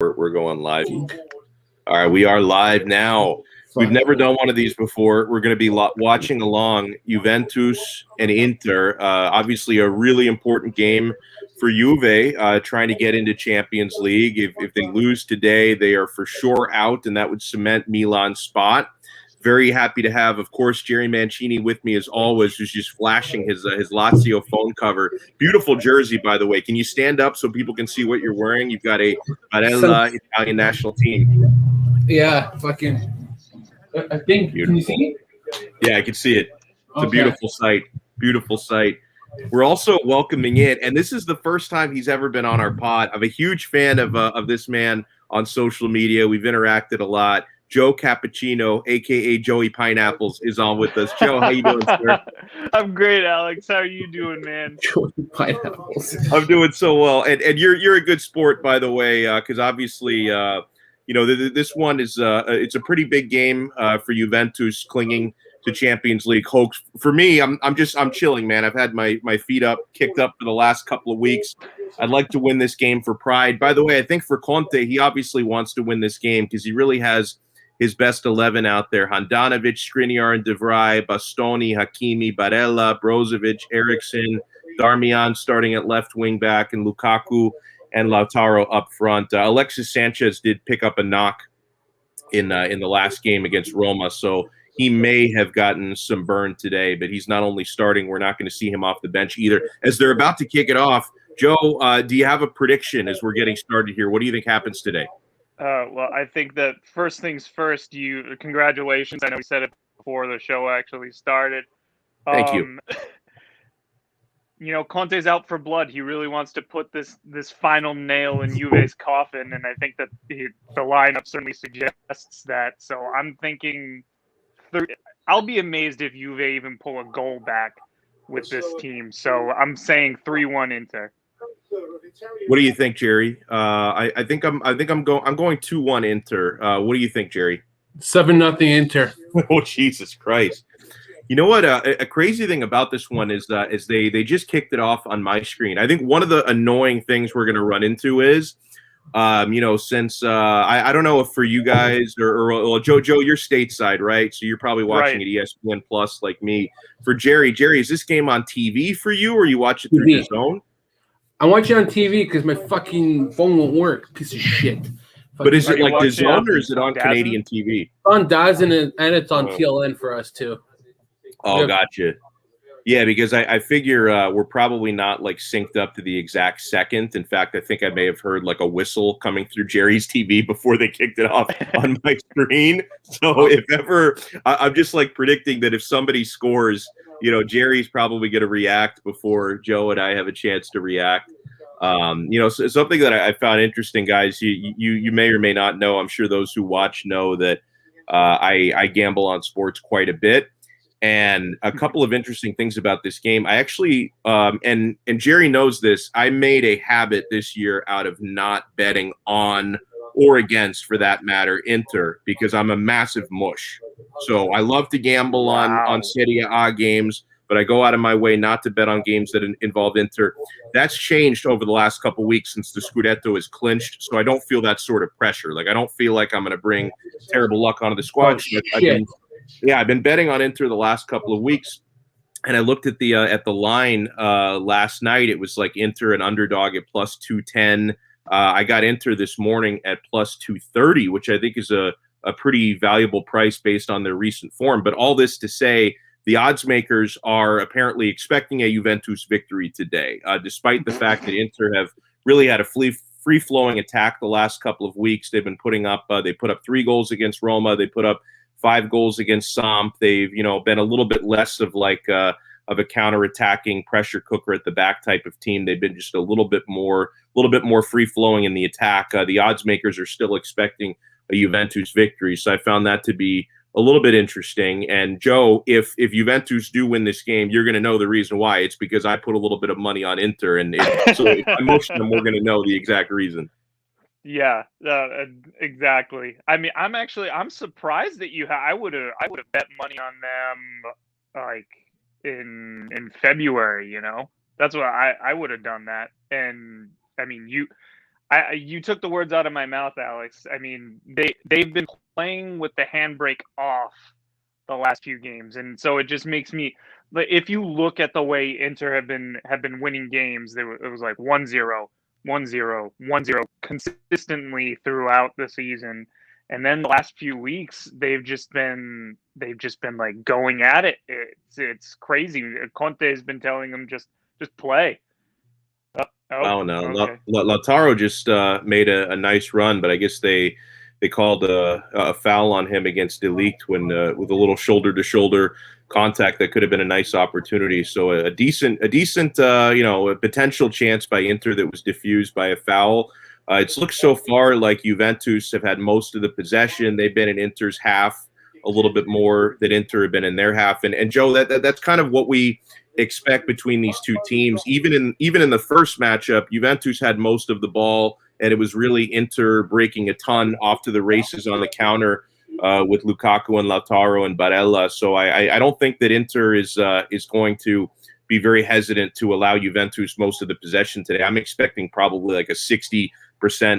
We're going live. All right, we are live now. We've never done one of these before. We're going to be watching along Juventus and Inter. Obviously, a really important game for Juve, trying to get into Champions League. If they lose today, they are for sure out, and that would cement Milan's spot. Very happy to have, of course, Jerry Mancini with me as always, who's just flashing his Lazio phone cover. Beautiful jersey, by the way. Can you stand up so people can see what you're wearing? You've got a Barella Italian national team. Yeah, fucking. I think. Beautiful. Can you see it? Yeah, I can see it. It's a beautiful sight. Beautiful sight. We're also welcoming in, and this is the first time he's ever been on our pod. I'm a huge fan of this man on social media. We've interacted a lot. Joe Cappuccino, a.k.a. Joey Pineapples, is on with us. Joe, how you doing, sir? I'm great, Alex. How are you doing, man? Joey Pineapples. I'm doing so well. And you're a good sport, by the way, because obviously, this one is it's a pretty big game for Juventus clinging to Champions League hopes. For me, I'm chilling, man. I've had my feet kicked up for the last couple of weeks. I'd like to win this game for pride. By the way, I think for Conte, he obviously wants to win this game because he really has his best 11 out there. Handanovic, Skriniar and De Vrij, Bastoni, Hakimi, Barella, Brozovic, Eriksen, Darmian starting at left wing back, and Lukaku and Lautaro up front. Alexis Sanchez did pick up a knock in the last game against Roma, so he may have gotten some burn today, but he's not only starting, we're not going to see him off the bench either. As they're about to kick it off, Joe, do you have a prediction as we're getting started here? What do you think happens today? Well, I think that first things first, congratulations. I know we said it before the show actually started. Thank you. Conte's out for blood. He really wants to put this final nail in Juve's coffin, and I think that the lineup certainly suggests that. So I'm thinking I'll be amazed if Juve even pull a goal back with this team. So I'm saying 3-1 Inter. What do you think, Jerry? I think I'm going 2-1 Inter. What do you think, Jerry? 7-0 Inter. Oh, Jesus Christ! You know what? A crazy thing about this one is they just kicked it off on my screen. I think one of the annoying things we're going to run into is, since I don't know if for you guys or Joe, you're stateside, right? So you're probably watching right. at ESPN Plus like me. For Jerry, is this game on TV for you, or you watch it through your zone? I watch it on TV because my fucking phone won't work. Piece of shit. But is it like DAZN or is it on Canadian TV? On DAZN and it's on TLN for us too. Oh, gotcha. Yeah, because I figure we're probably not like synced up to the exact second. In fact, I think I may have heard like a whistle coming through Jerry's TV before they kicked it off on my screen. So if ever, I'm just like predicting that if somebody scores, Jerry's probably going to react before Joe and I have a chance to react. So something that I found interesting, guys, you may or may not know, I'm sure those who watch know that I gamble on sports quite a bit. And a couple of interesting things about this game. I actually, and Jerry knows this, I made a habit this year out of not betting on or against, for that matter, Inter, because I'm a massive mush. So I love to gamble on Serie A games, but I go out of my way not to bet on games that involve Inter. That's changed over the last couple of weeks since the Scudetto is clinched, so I don't feel that sort of pressure. Like, I don't feel like I'm going to bring terrible luck onto the squad. I've been betting on Inter the last couple of weeks, and I looked at the line last night. It was like Inter an underdog at plus 210. I got Inter this morning at plus 230, which I think is a pretty valuable price based on their recent form. But all this to say, the odds makers are apparently expecting a Juventus victory today, despite the fact that Inter have really had a free-flowing attack the last couple of weeks. They've been putting up they put up 3 goals against Roma. They put up 5 goals against Samp. They've been a little bit less of like of a counter-attacking pressure cooker at the back type of team. They've been just a little bit more free-flowing in the attack. The odds makers are still expecting a Juventus victory, so I found that to be a little bit interesting. And Joe, if Juventus do win this game, you're going to know the reason why. It's because I put a little bit of money on Inter, and so if I motion them, we're going to know the exact reason. Yeah, exactly. I mean, I'm surprised that I would have bet money on them like in February. That's what I would have done that. And I mean, You took the words out of my mouth, Alex. I mean, they've been playing with the handbrake off the last few games, and so it just makes me. If you look at the way Inter have been winning games, it was like 1-0, 1-0, 1-0 consistently throughout the season, and then the last few weeks they've just been like going at it. It's crazy. Conte has been telling them just play. Oh no, Okay. Lautaro just made a nice run, but I guess they called a foul on him against Blvck when with a little shoulder to shoulder contact that could have been a nice opportunity. So a decent a potential chance by Inter that was diffused by a foul. It's looked so far like Juventus have had most of the possession. They've been in Inter's half a little bit more than Inter have been in their half. And Joe, that's kind of what we expect between these two teams. Even in the first matchup, Juventus had most of the ball, and it was really Inter breaking a ton off to the races on the counter with Lukaku and Lautaro and Barella. So I don't think that Inter is going to be very hesitant to allow Juventus most of the possession today. I'm expecting probably like a 60%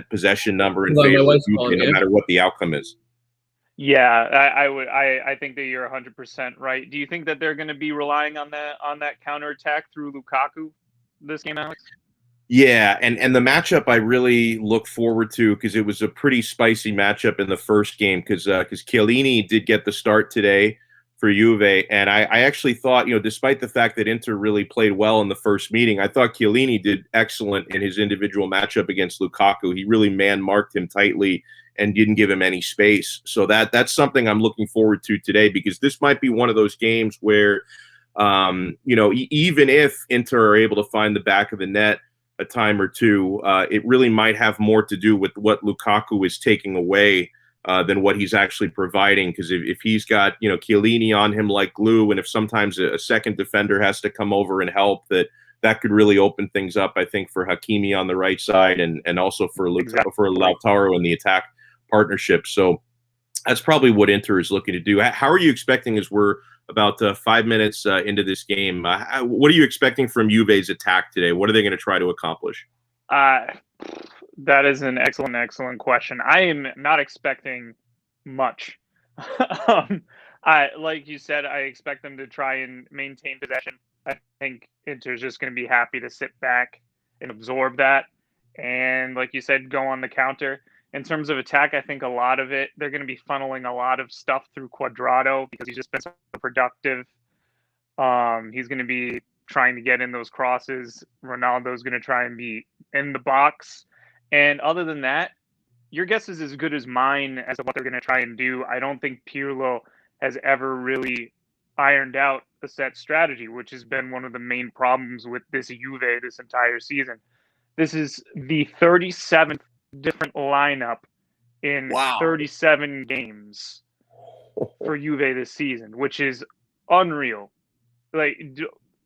possession number in favor of Juve, no matter what the outcome is. Yeah, I think that you're 100% right. Do you think that they're going to be relying on that counterattack through Lukaku this game, Alex? Yeah, and the matchup I really look forward to, because it was a pretty spicy matchup in the first game, because Chiellini did get the start today for Juve, and I actually thought, despite the fact that Inter really played well in the first meeting, I thought Chiellini did excellent in his individual matchup against Lukaku. He really man-marked him tightly and didn't give him any space. So that's something I'm looking forward to today, because this might be one of those games where, even if Inter are able to find the back of the net a time or two, it really might have more to do with what Lukaku is taking away than what he's actually providing. Because if he's got, Chiellini on him like glue, and if sometimes a second defender has to come over and help, that could really open things up, I think, for Hakimi on the right side and also for Lautaro in the attack partnership. So that's probably what Inter is looking to do. How are you expecting, as we're about 5 minutes into this game, what are you expecting from Juve's attack today? What are they going to try to accomplish? That is an excellent question. I am not expecting much. Like you said, I expect them to try and maintain possession. I think Inter's just going to be happy to sit back and absorb that. And like you said, go on the counter. In terms of attack, I think a lot of it, they're going to be funneling a lot of stuff through Cuadrado, because he's just been so productive. He's going to be trying to get in those crosses. Ronaldo's going to try and be in the box. And other than that, your guess is as good as mine as to what they're going to try and do. I don't think Pirlo has ever really ironed out a set strategy, which has been one of the main problems with this Juve this entire season. This is the 37th different lineup in 37 games for Juve this season, which is unreal. Like,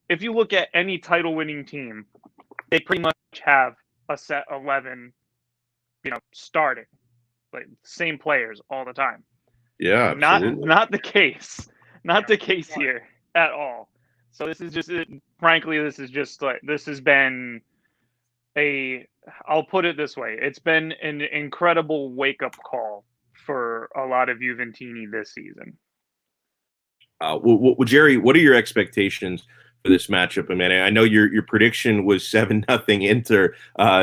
if you look at any title-winning team, they pretty much have a set 11, starting, like same players all the time. Yeah, not the case, not the case here at all. So this is just, frankly, this has been I'll put it this way. It's been an incredible wake-up call for a lot of Juventini this season. Jerry, what are your expectations for this matchup? I mean, I know your prediction was 7-0 Inter.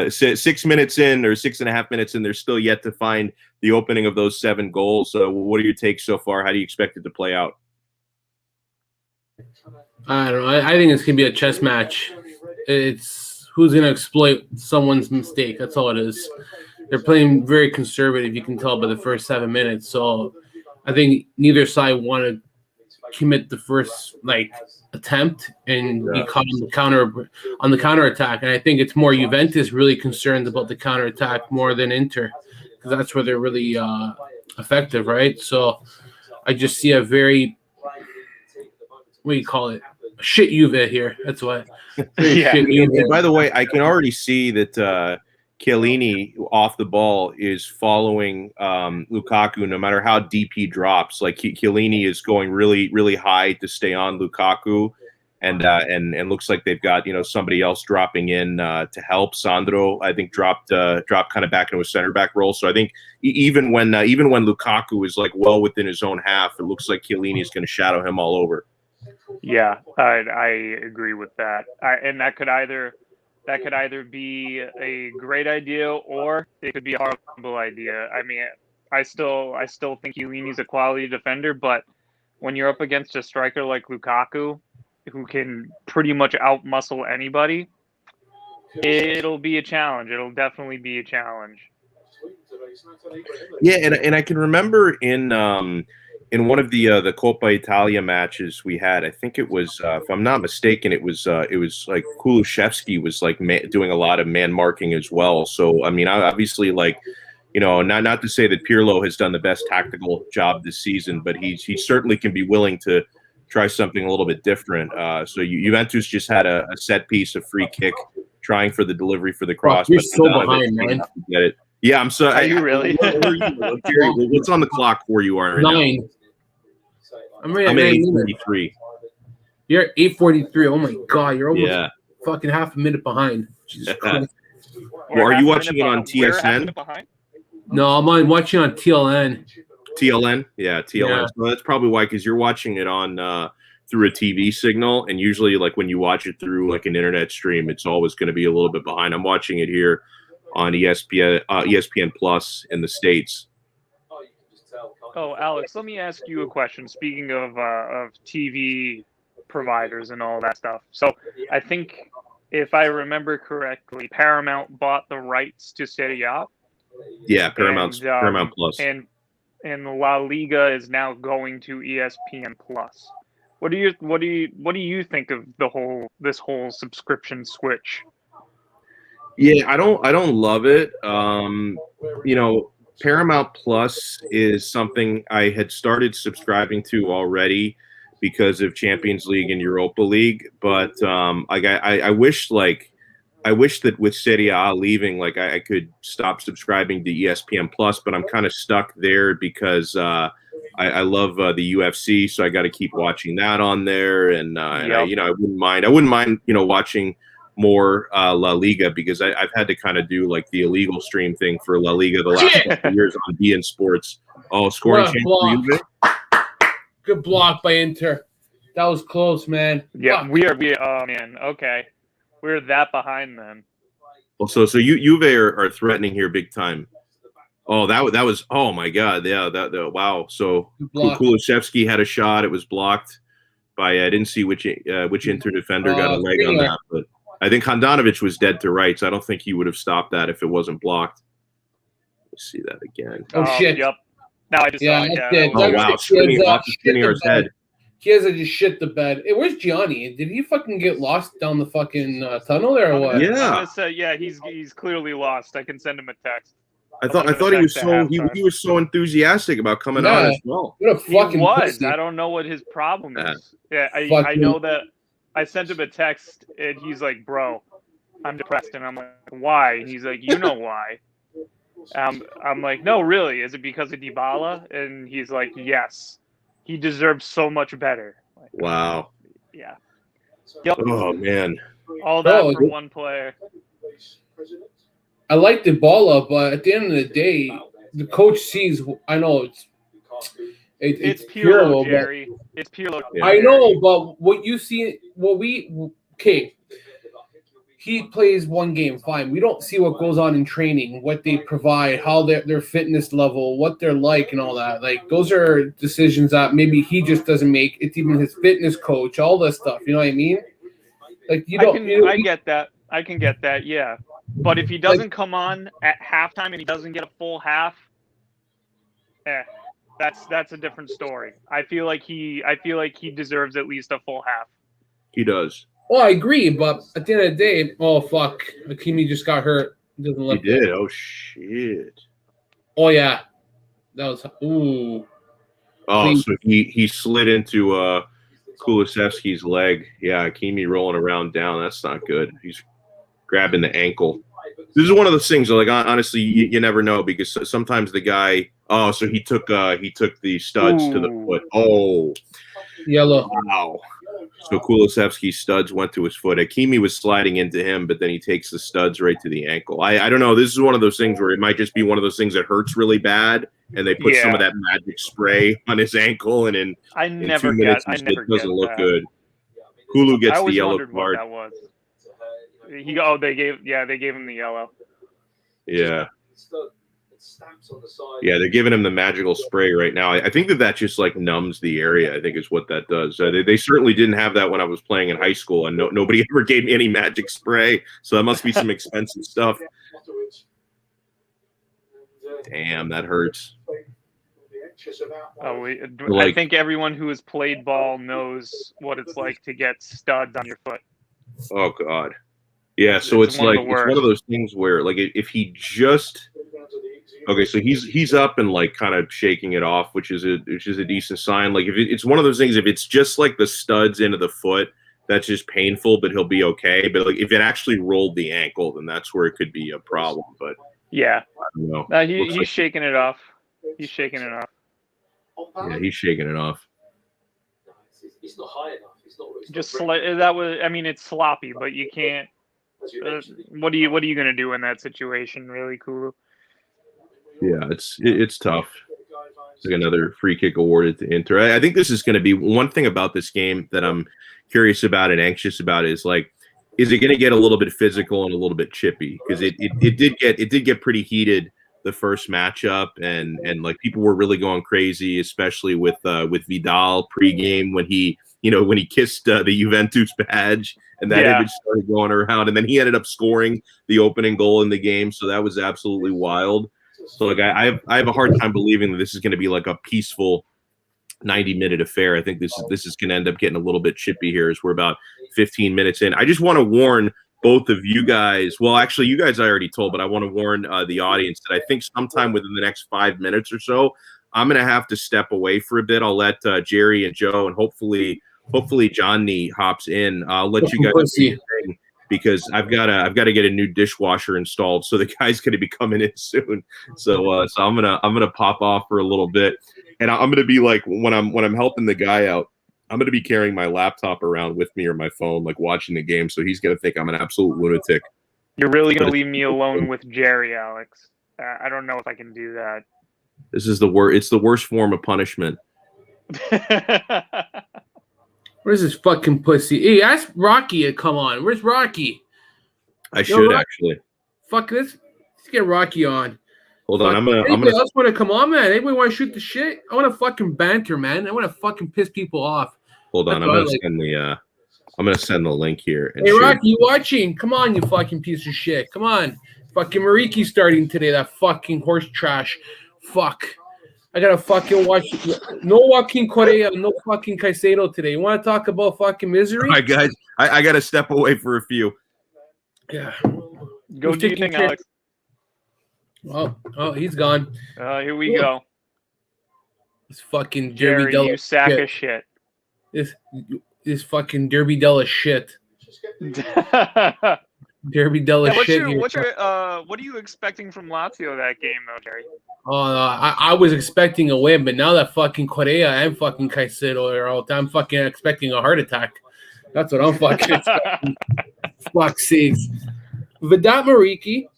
6 minutes in, or 6.5 minutes in, they're still yet to find the opening of those 7 goals. So what are your takes so far? How do you expect it to play out? I don't know. I think it's going to be a chess match. It's who's going to exploit someone's mistake. That's all it is. They're playing very conservative, you can tell by the first 7 minutes. So I think neither side want to commit the first attempt and be caught on the counter attack. And I think it's more Juventus really concerned about the counter attack more than Inter, because that's where they're really effective, right? So I just see a very, what do you call it? Shit Juve here. That's what. Yeah. And by the way, I can already see that Chiellini off the ball is following Lukaku no matter how deep he drops. Like Chiellini is going really, really high to stay on Lukaku. and looks like they've got somebody else dropping in to help. Sandro, I think, dropped kind of back into a center back role. So I think even when Lukaku is like well within his own half, it looks like Chiellini is going to shadow him all over. Yeah, I agree with that. And that could either be a great idea or it could be a horrible idea. I mean, I still think Chiellini's a quality defender, but when you're up against a striker like Lukaku, who can pretty much outmuscle anybody, it'll be a challenge. It'll definitely be a challenge. Yeah, and I can remember in one of the Coppa Italia matches we had, I think it was, if I'm not mistaken, it was like Kulusevski was like doing a lot of man marking as well. So I mean, obviously, like, not to say that Pirlo has done the best tactical job this season, but he certainly can be willing to try something a little bit different. So Juventus just had a set piece, a free kick, trying for the delivery for the cross. You're so behind, man. Get it. Yeah, I'm so. Are you really? Jerry, what's on the clock where you are right 9. now? I'm at 8:43. You're at 8:43. Oh my god, you're almost fucking half a minute behind. Jesus Christ. Well, are you watching it on TSN? No, I'm watching on TLN. TLN? Yeah, TLN. Yeah. So that's probably why, because you're watching it on through a TV signal, and usually, like, when you watch it through like an internet stream, it's always going to be a little bit behind. I'm watching it here on ESPN Plus in the States. Oh, Alex, let me ask you a question. Speaking of TV providers and all that stuff, so I think if I remember correctly, Paramount bought the rights to Serie A. Yeah, Paramount Plus, and La Liga is now going to ESPN Plus. What do you think of this whole subscription switch? Yeah, I don't love it. Paramount Plus is something I had started subscribing to already because of Champions League and Europa League, but I wish that with Serie A leaving, like I could stop subscribing to ESPN Plus, but I'm kind of stuck there because I love the UFC, so I got to keep watching that on there, and I wouldn't mind watching more La Liga, because I've had to kind of do like the illegal stream thing for La Liga the last couple of years on beIN Sports. Oh, scoring change for you. Good block by Inter. That was close, man. Yeah, we oh man, okay. We're that behind then. Well, so Juve are threatening here big time. Oh, that was oh my god, yeah, wow. So Kulusevski had a shot, it was blocked by I didn't see which Inter defender got a leg on that, but I think Handanovic was dead to rights. I don't think he would have stopped that if it wasn't blocked. Let's see that again. Oh shit. Yep. Now I just saw it. Oh wow, spinning off Skriniar's head. Chiesa just shit the bed. Hey, where's Gianni? Did he fucking get lost down the fucking tunnel there or what? Yeah. I'm gonna say, yeah, he's clearly lost. I can send him a text. I thought he was so enthusiastic about coming on as well. What a fucking pussy. I don't know what his problem is. Yeah, I know that I sent him a text and he's like, "Bro, I'm depressed." And I'm like, "Why?" And he's like, "You know why?" I'm like, "No, really? Is it because of Dybala?" And he's like, "Yes. He deserves so much better." Like, wow. Yeah. Yep. Oh man. All that for one player. I like Dybala, but at the end of the day, the coach sees. I know it's Pirlo, Jerry. It's Pirlo. I know, but what you see, he plays one game, fine. We don't see what goes on in training, what they provide, how their fitness level, what they're like, and all that. Like, those are decisions that maybe he just doesn't make. It's even his fitness coach, all this stuff. You know what I mean? Like, I get that. I can get that. Yeah. But if he doesn't come on at halftime and he doesn't get a full half, that's a different story. I feel like he deserves at least a full half. He does. Well, I agree, but at the end of the day, oh fuck, Hakimi just got hurt. He did. Oh shit. Oh yeah, that was ooh. Oh, so he slid into Kulusevski's leg. Yeah, Hakimi rolling around down. That's not good. He's grabbing the ankle. This is one of those things. Like, honestly, you never know, because sometimes the guy. Oh, so he took the studs to the foot. Oh, yellow. Wow. So Kulusevski's studs went to his foot. Hakimi was sliding into him, but then he takes the studs right to the ankle. I don't know. This is one of those things where it might just be one of those things that hurts really bad, and they put some of that magic spray on his ankle, and in 2 minutes it doesn't look good. Kulu gets the yellow card. That was. They gave him the yellow. Yeah. Yeah, they're giving him the magical spray right now. I think that just like numbs the area. I think is what that does. They certainly didn't have that when I was playing in high school, and nobody ever gave me any magic spray. So that must be some expensive stuff. Damn, that hurts. I think everyone who has played ball knows what it's like to get studs on your foot. Oh God. Yeah, so it's like it's one of those things where like if he just okay, so he's up and like kind of shaking it off, which is a decent sign. Like if it's one of those things, if it's just like the studs into the foot, that's just painful, but he'll be okay. But like if it actually rolled the ankle, then that's where it could be a problem. But yeah, I don't know. He's shaking it off. He's shaking it off. Yeah, he's shaking it off. He's not high enough. He's not just that was. I mean, it's sloppy, but you can't. What are you going to do in that situation, really, Kulu? Yeah, it's tough. It's like another free kick awarded to Inter. I think this is going to be one thing about this game that I'm curious about and anxious about is like, is it going to get a little bit physical and a little bit chippy? Because it did get pretty heated the first matchup, and like people were really going crazy, especially with Vidal pregame when he kissed the Juventus badge, and that image started going around, and then he ended up scoring the opening goal in the game. So that was absolutely wild. So like I have a hard time believing that this is going to be like a peaceful 90-minute affair. I think this is going to end up getting a little bit chippy here as we're about 15 minutes in. I just want to warn both of you guys. Well, actually, you guys I already told, but I want to warn the audience that I think sometime within the next 5 minutes or so, I'm going to have to step away for a bit. I'll let Jerry and Joe and hopefully Gianni hops in. I'll let you guys do thing because I've got to get a new dishwasher installed. So the guy's going to be coming in soon. So I'm gonna pop off for a little bit, and I'm gonna be like when I'm helping the guy out, I'm gonna be carrying my laptop around with me or my phone, like watching the game. So he's gonna think I'm an absolute lunatic. You're really gonna leave me alone with Jerry, Alex? I don't know if I can do that. This is the worst. It's the worst form of punishment. Where's this fucking pussy? Hey, ask Rocky to come on. Where's Rocky? I should actually. Fuck this. Let's get Rocky on. Hold on. Anybody else want to come on, man? Anybody want to shoot the shit? I want to fucking banter, man. I want to fucking piss people off. Hold on. I'm gonna send the link here. Hey, Rocky, you watching? Come on, you fucking piece of shit. Come on. Fucking Mariki starting today. That fucking horse trash. Fuck. I gotta fucking watch. No Joaquin Correa, no fucking Caicedo today. You want to talk about fucking misery? All right, guys. I gotta step away for a few. Yeah. Go do your thing, Alex. Oh, he's gone. Here we go. This fucking Jerry, Derby Della you sack of shit. This fucking Derby Della shit. Derby Della shit. What are you expecting from Lazio that game, though, Jerry? I was expecting a win, but now that fucking Correa and fucking Caicedo are out, I'm fucking expecting a heart attack. That's what I'm fucking expecting. Fuck sakes. Vedat Mariki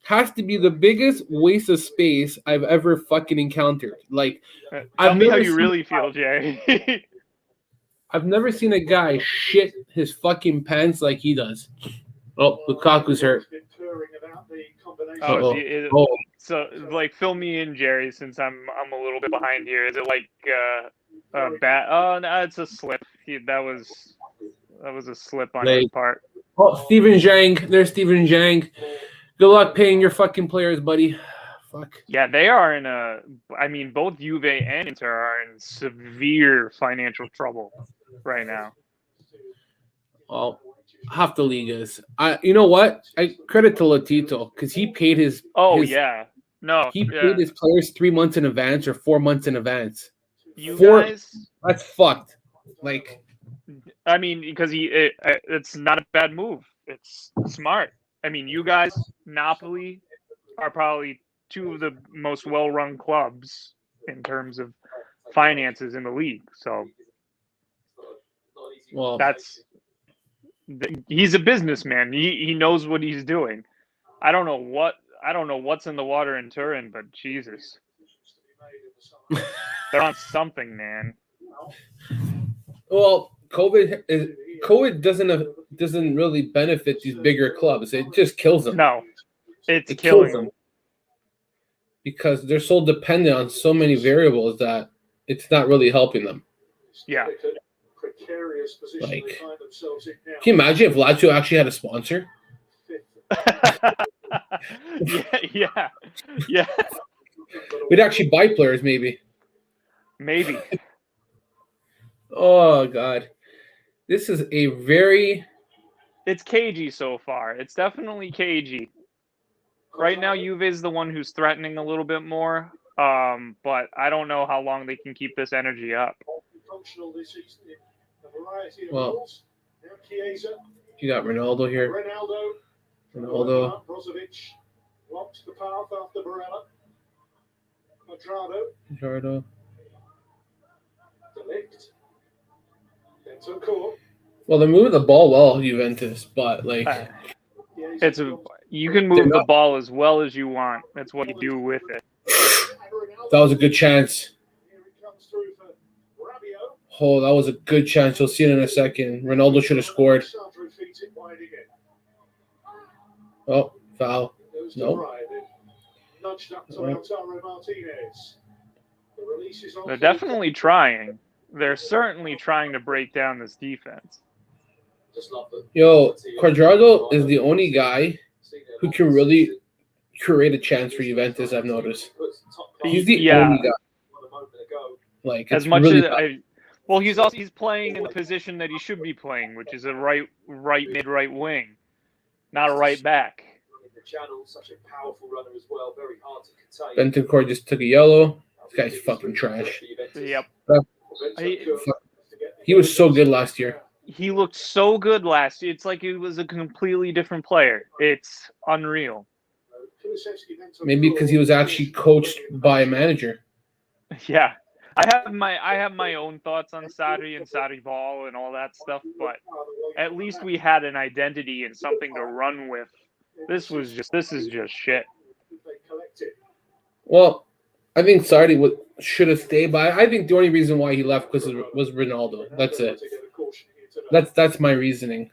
has to be the biggest waste of space I've ever fucking encountered. Like, tell me how you really feel, Jerry. I've never seen a guy shit his fucking pants like he does. Oh, Lukaku's hurt. So like, fill me in, Jerry, since I'm a little bit behind here. Is it like a bat? Oh, no, it's a slip. That was a slip on his part. Oh, Steven Zhang. There's Steven Zhang. Good luck paying your fucking players, buddy. Fuck. Yeah, they are in both Juve and Inter are in severe financial trouble right now. Oh, half the league is. You know what? I credit to Lotito because he paid his. He paid his players 3 months in advance or 4 months in advance. Guys, that's fucked. Like, I mean, because it's not a bad move. It's smart. I mean, you guys, Napoli, are probably two of the most well-run clubs in terms of finances in the league. So Well, he's a businessman. He knows what he's doing. I don't know what's in the water in Turin, but Jesus, they're on something, man. well, COVID doesn't really benefit these bigger clubs. It just kills them. No, it kills killing them because they're so dependent on so many variables that it's not really helping them. Yeah. Like, can you imagine if Lazio actually had a sponsor? yeah. We'd actually buy players, maybe. Maybe. Oh God, this is a very. It's cagey so far. It's definitely cagey. Right now, Juve is the one who's threatening a little bit more. But I don't know how long they can keep this energy up. Well, you got Ronaldo here. Ronaldo. Blocks the path after Barella. Quadrado. Delict. Into court. Well, they're moving the ball well, Juventus, but like you can move the ball as well as you want. That's what you do with it. That was a good chance. Oh, that was a good chance. You'll see it in a second. Ronaldo should have scored. Oh, foul. No. They're definitely trying. They're certainly trying to break down this defense. Yo, Quadrado is the only guy who can really create a chance for Juventus, I've noticed. He's the only guy. Like, as much really as he's playing in the position that he should be playing, which is a right mid-right wing, not a right back. Bentancur just took a yellow. This guy's fucking trash. Yep. He was so good last year. He looked so good last year. It's like he was a completely different player. It's unreal. Maybe because he was actually coached by a manager. Yeah. I have my own thoughts on Sarri and Sarri ball and all that stuff, but at least we had an identity and something to run with. This is just shit. Well, I think Sarri should have stayed, but I think the only reason why he left was Ronaldo. That's it. That's my reasoning.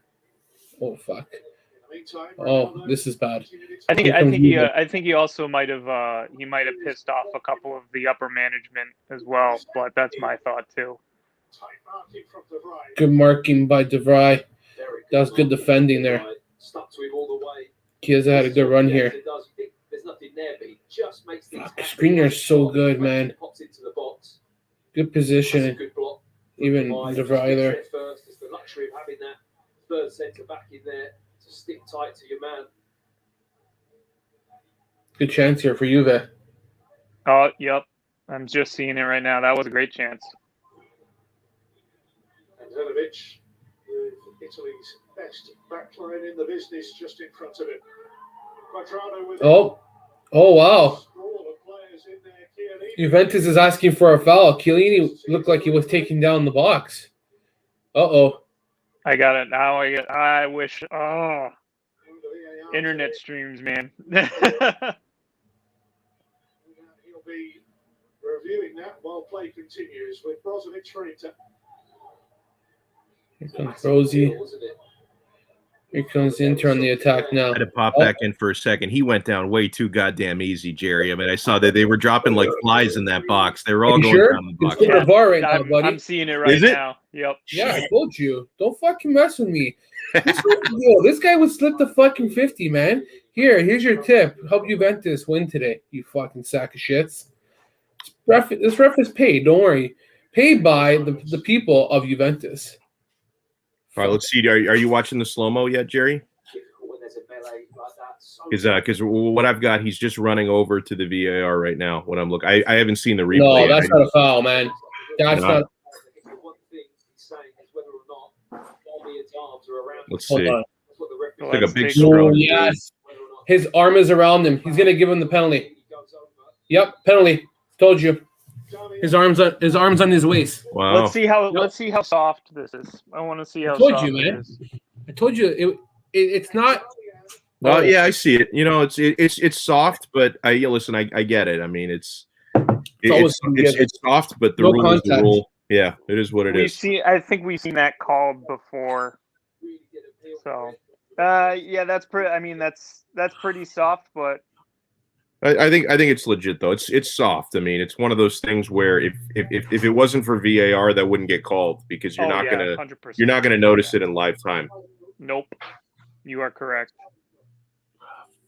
Oh fuck. Oh, this is bad. I think he also might have pissed off a couple of the upper management as well, but that's my thought too. Good marking by De Vrij. That was good defending there. Chiesa had a good run here. Skriniar is so good, man. Good position. Even De Vrij there. Third centre back in there to stick tight to your man. Good chance here for Juve. Oh, yep. I'm just seeing it right now. That was a great chance. And Zenovic, with Italy's best backline in the business, just in front of him. Quadrado with oh wow. Juventus is asking for a foul. Chiellini looked like he was taking down the box. Uh-oh. I got it now. I wish. Oh, internet streams, man. He'll be reviewing that while play continues with Brozovic for Inter. Here comes Rosie. Here comes Inter on the attack now. I had to pop back in for a second. He went down way too goddamn easy, Jerry. I mean, I saw that they were dropping like flies in that box. They were all going down the box. It's the VAR right now, buddy. I'm seeing it right now. Yep. Yeah, I told you. Don't fucking mess with me. This guy would slip the fucking 50, man. Here's your tip. Help Juventus win today, you fucking sack of shits. This ref is paid. Don't worry. Paid by the people of Juventus. All right, let's see. Are you watching the slow-mo yet, Jerry? Because what I've got, he's just running over to the VAR right now. When I'm looking, I haven't seen the replay. No, that's not a foul, man. That's not. Let's see. It's like a big scrum. Oh, yes. His arm is around him. He's gonna give him the penalty. Yep, penalty. Told you. His arms on his waist. Wow. Let's see how soft this is. I want to see how I told soft you, it man. is. I told you it's not. Well, yeah, I see it. You know, it's soft, but listen. I get it. I mean, it's soft, but the No rule is the contact. rule. Yeah, it is what it is. I think we've seen that called before. So, yeah, that's pretty. I mean, that's pretty soft, but I think it's legit though. It's soft. I mean, it's one of those things where if it wasn't for VAR, that wouldn't get called because you're not gonna 100%. notice it in live time. Nope, you are correct.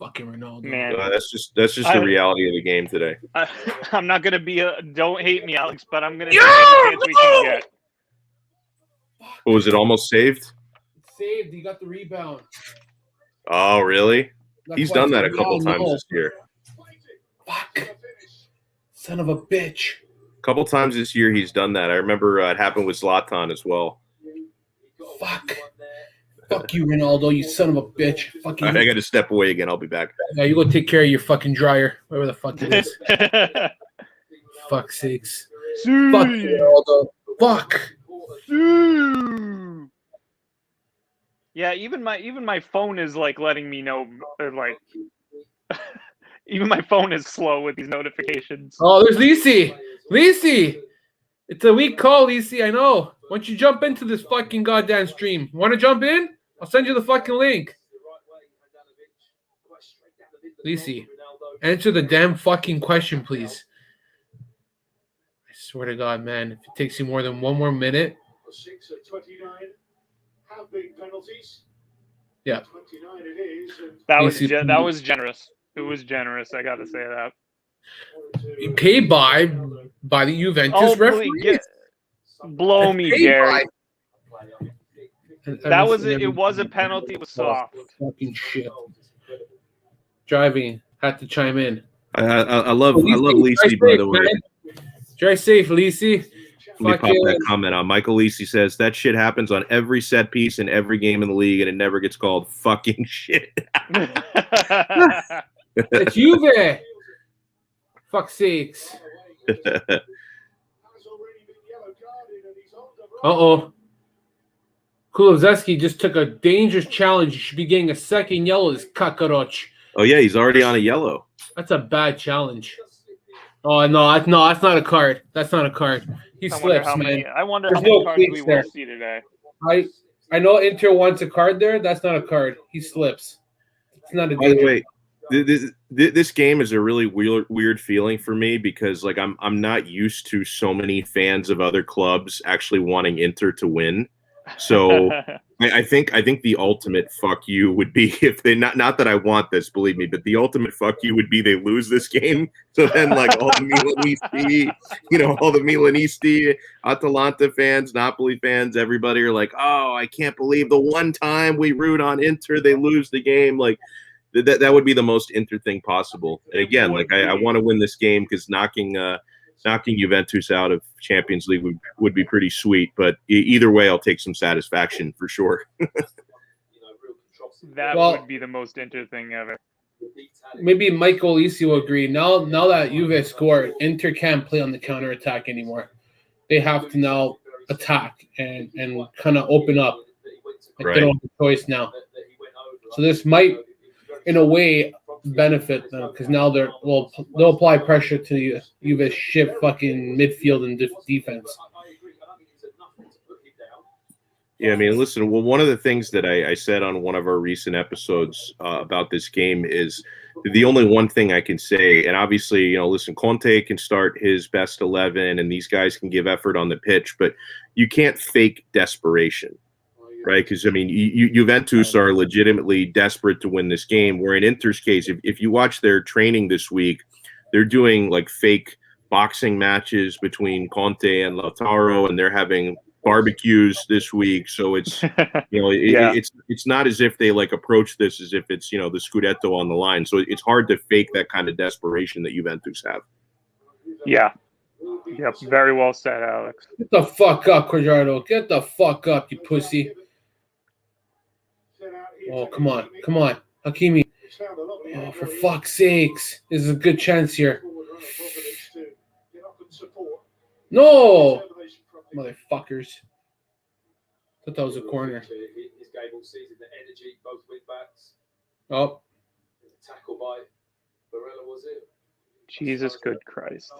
Fucking Ronaldo. Man, That's just the reality of the game today. I'm not gonna be don't hate me, Alex, but I'm gonna take any chance we can get. What was it? Almost saved? Saved. He got the rebound. Oh, really? That's He's why done that a it's couple no. times this year. Fuck. Son of a bitch. A couple times this year he's done that. I remember it happened with Zlatan as well. Fuck. Fuck you, Ronaldo, you son of a bitch. Fuck you. All right, I got to step away again. I'll be back. Yeah, you go take care of your fucking dryer, whatever the fuck it is. Fuck's sakes. Fuck you, Ronaldo. Fuck. Yeah, even my phone is like letting me know, like even my phone is slow with these notifications. Oh, there's Lisi. Lisi. It's a weak call, Lisi. I know. Why don't you jump into this fucking goddamn stream? Want to jump in? I'll send you the fucking link. Lisi, answer the damn fucking question, please. I swear to God, man, if it takes you more than one more minute. 6 at 29 have been penalties. Yeah. 29 it is. That was generous. It was generous. I got to say that. Paid by the Juventus referee. Blow me, Jerry. That was it. It was a penalty. It was soft. Fucking shit. Driving had to chime in. I love Lisi, by the way. Man. Drive safe, Lisi. Let me pop that comment on. Michael Lisi says that shit happens on every set piece in every game in the league, and it never gets called. Fucking shit. It's Juve. Fuck's sakes. Uh-oh. Kulovzeski just took a dangerous challenge. He should be getting a second yellow, this cockroach. Oh, yeah, he's already on a yellow. That's a bad challenge. Oh, no, that's not a card. That's not a card. He slips, man. I wonder how many cards we will see today. I know Inter wants a card there. That's not a card. He slips. It's not a By the way, this game is a really weird feeling for me because like I'm not used to so many fans of other clubs actually wanting Inter to win. So I think the ultimate fuck you would be if they not that I want this, believe me, but the ultimate fuck you would be they lose this game. So then like all the Milanisti, Atalanta fans, Napoli fans, everybody are like, oh, I can't believe the one time we root on Inter, they lose the game. Like that would be the most Inter thing possible. And again, like I want to win this game because knocking Juventus out of Champions League would be pretty sweet. But either way, I'll take some satisfaction for sure. That would be the most Inter thing ever. Maybe Michael Lisi will agree. Now that Juve scored, Inter can't play on the counterattack anymore. They have to now attack and kind of open up. Like They don't have a choice now. So this might, in a way, benefit them because now they'll apply pressure to Juve's shit fucking midfield and defense. Yeah, I mean, listen. Well, one of the things that I said on one of our recent episodes about this game is the only one thing I can say, and obviously, listen, Conte can start his best 11, and these guys can give effort on the pitch, but you can't fake desperation. Right, because I mean, Juventus are legitimately desperate to win this game. Where in Inter's case, if you watch their training this week, they're doing like fake boxing matches between Conte and Lautaro, and they're having barbecues this week. So it's it's not as if they like approach this as if it's the Scudetto on the line. So it's hard to fake that kind of desperation that Juventus have. Yeah. Yep. Very well said, Alex. Get the fuck up, Quadrado. Get the fuck up, you pussy. Oh, come on. Hakimi. Oh, for fuck's sakes. This is a good chance here. Get up and support. No, Determination from him. motherfuckers. Thought that was a corner. His game all season, the energy, both wing backs. Oh, The tackle by Barella, was it? Jesus, good Christ.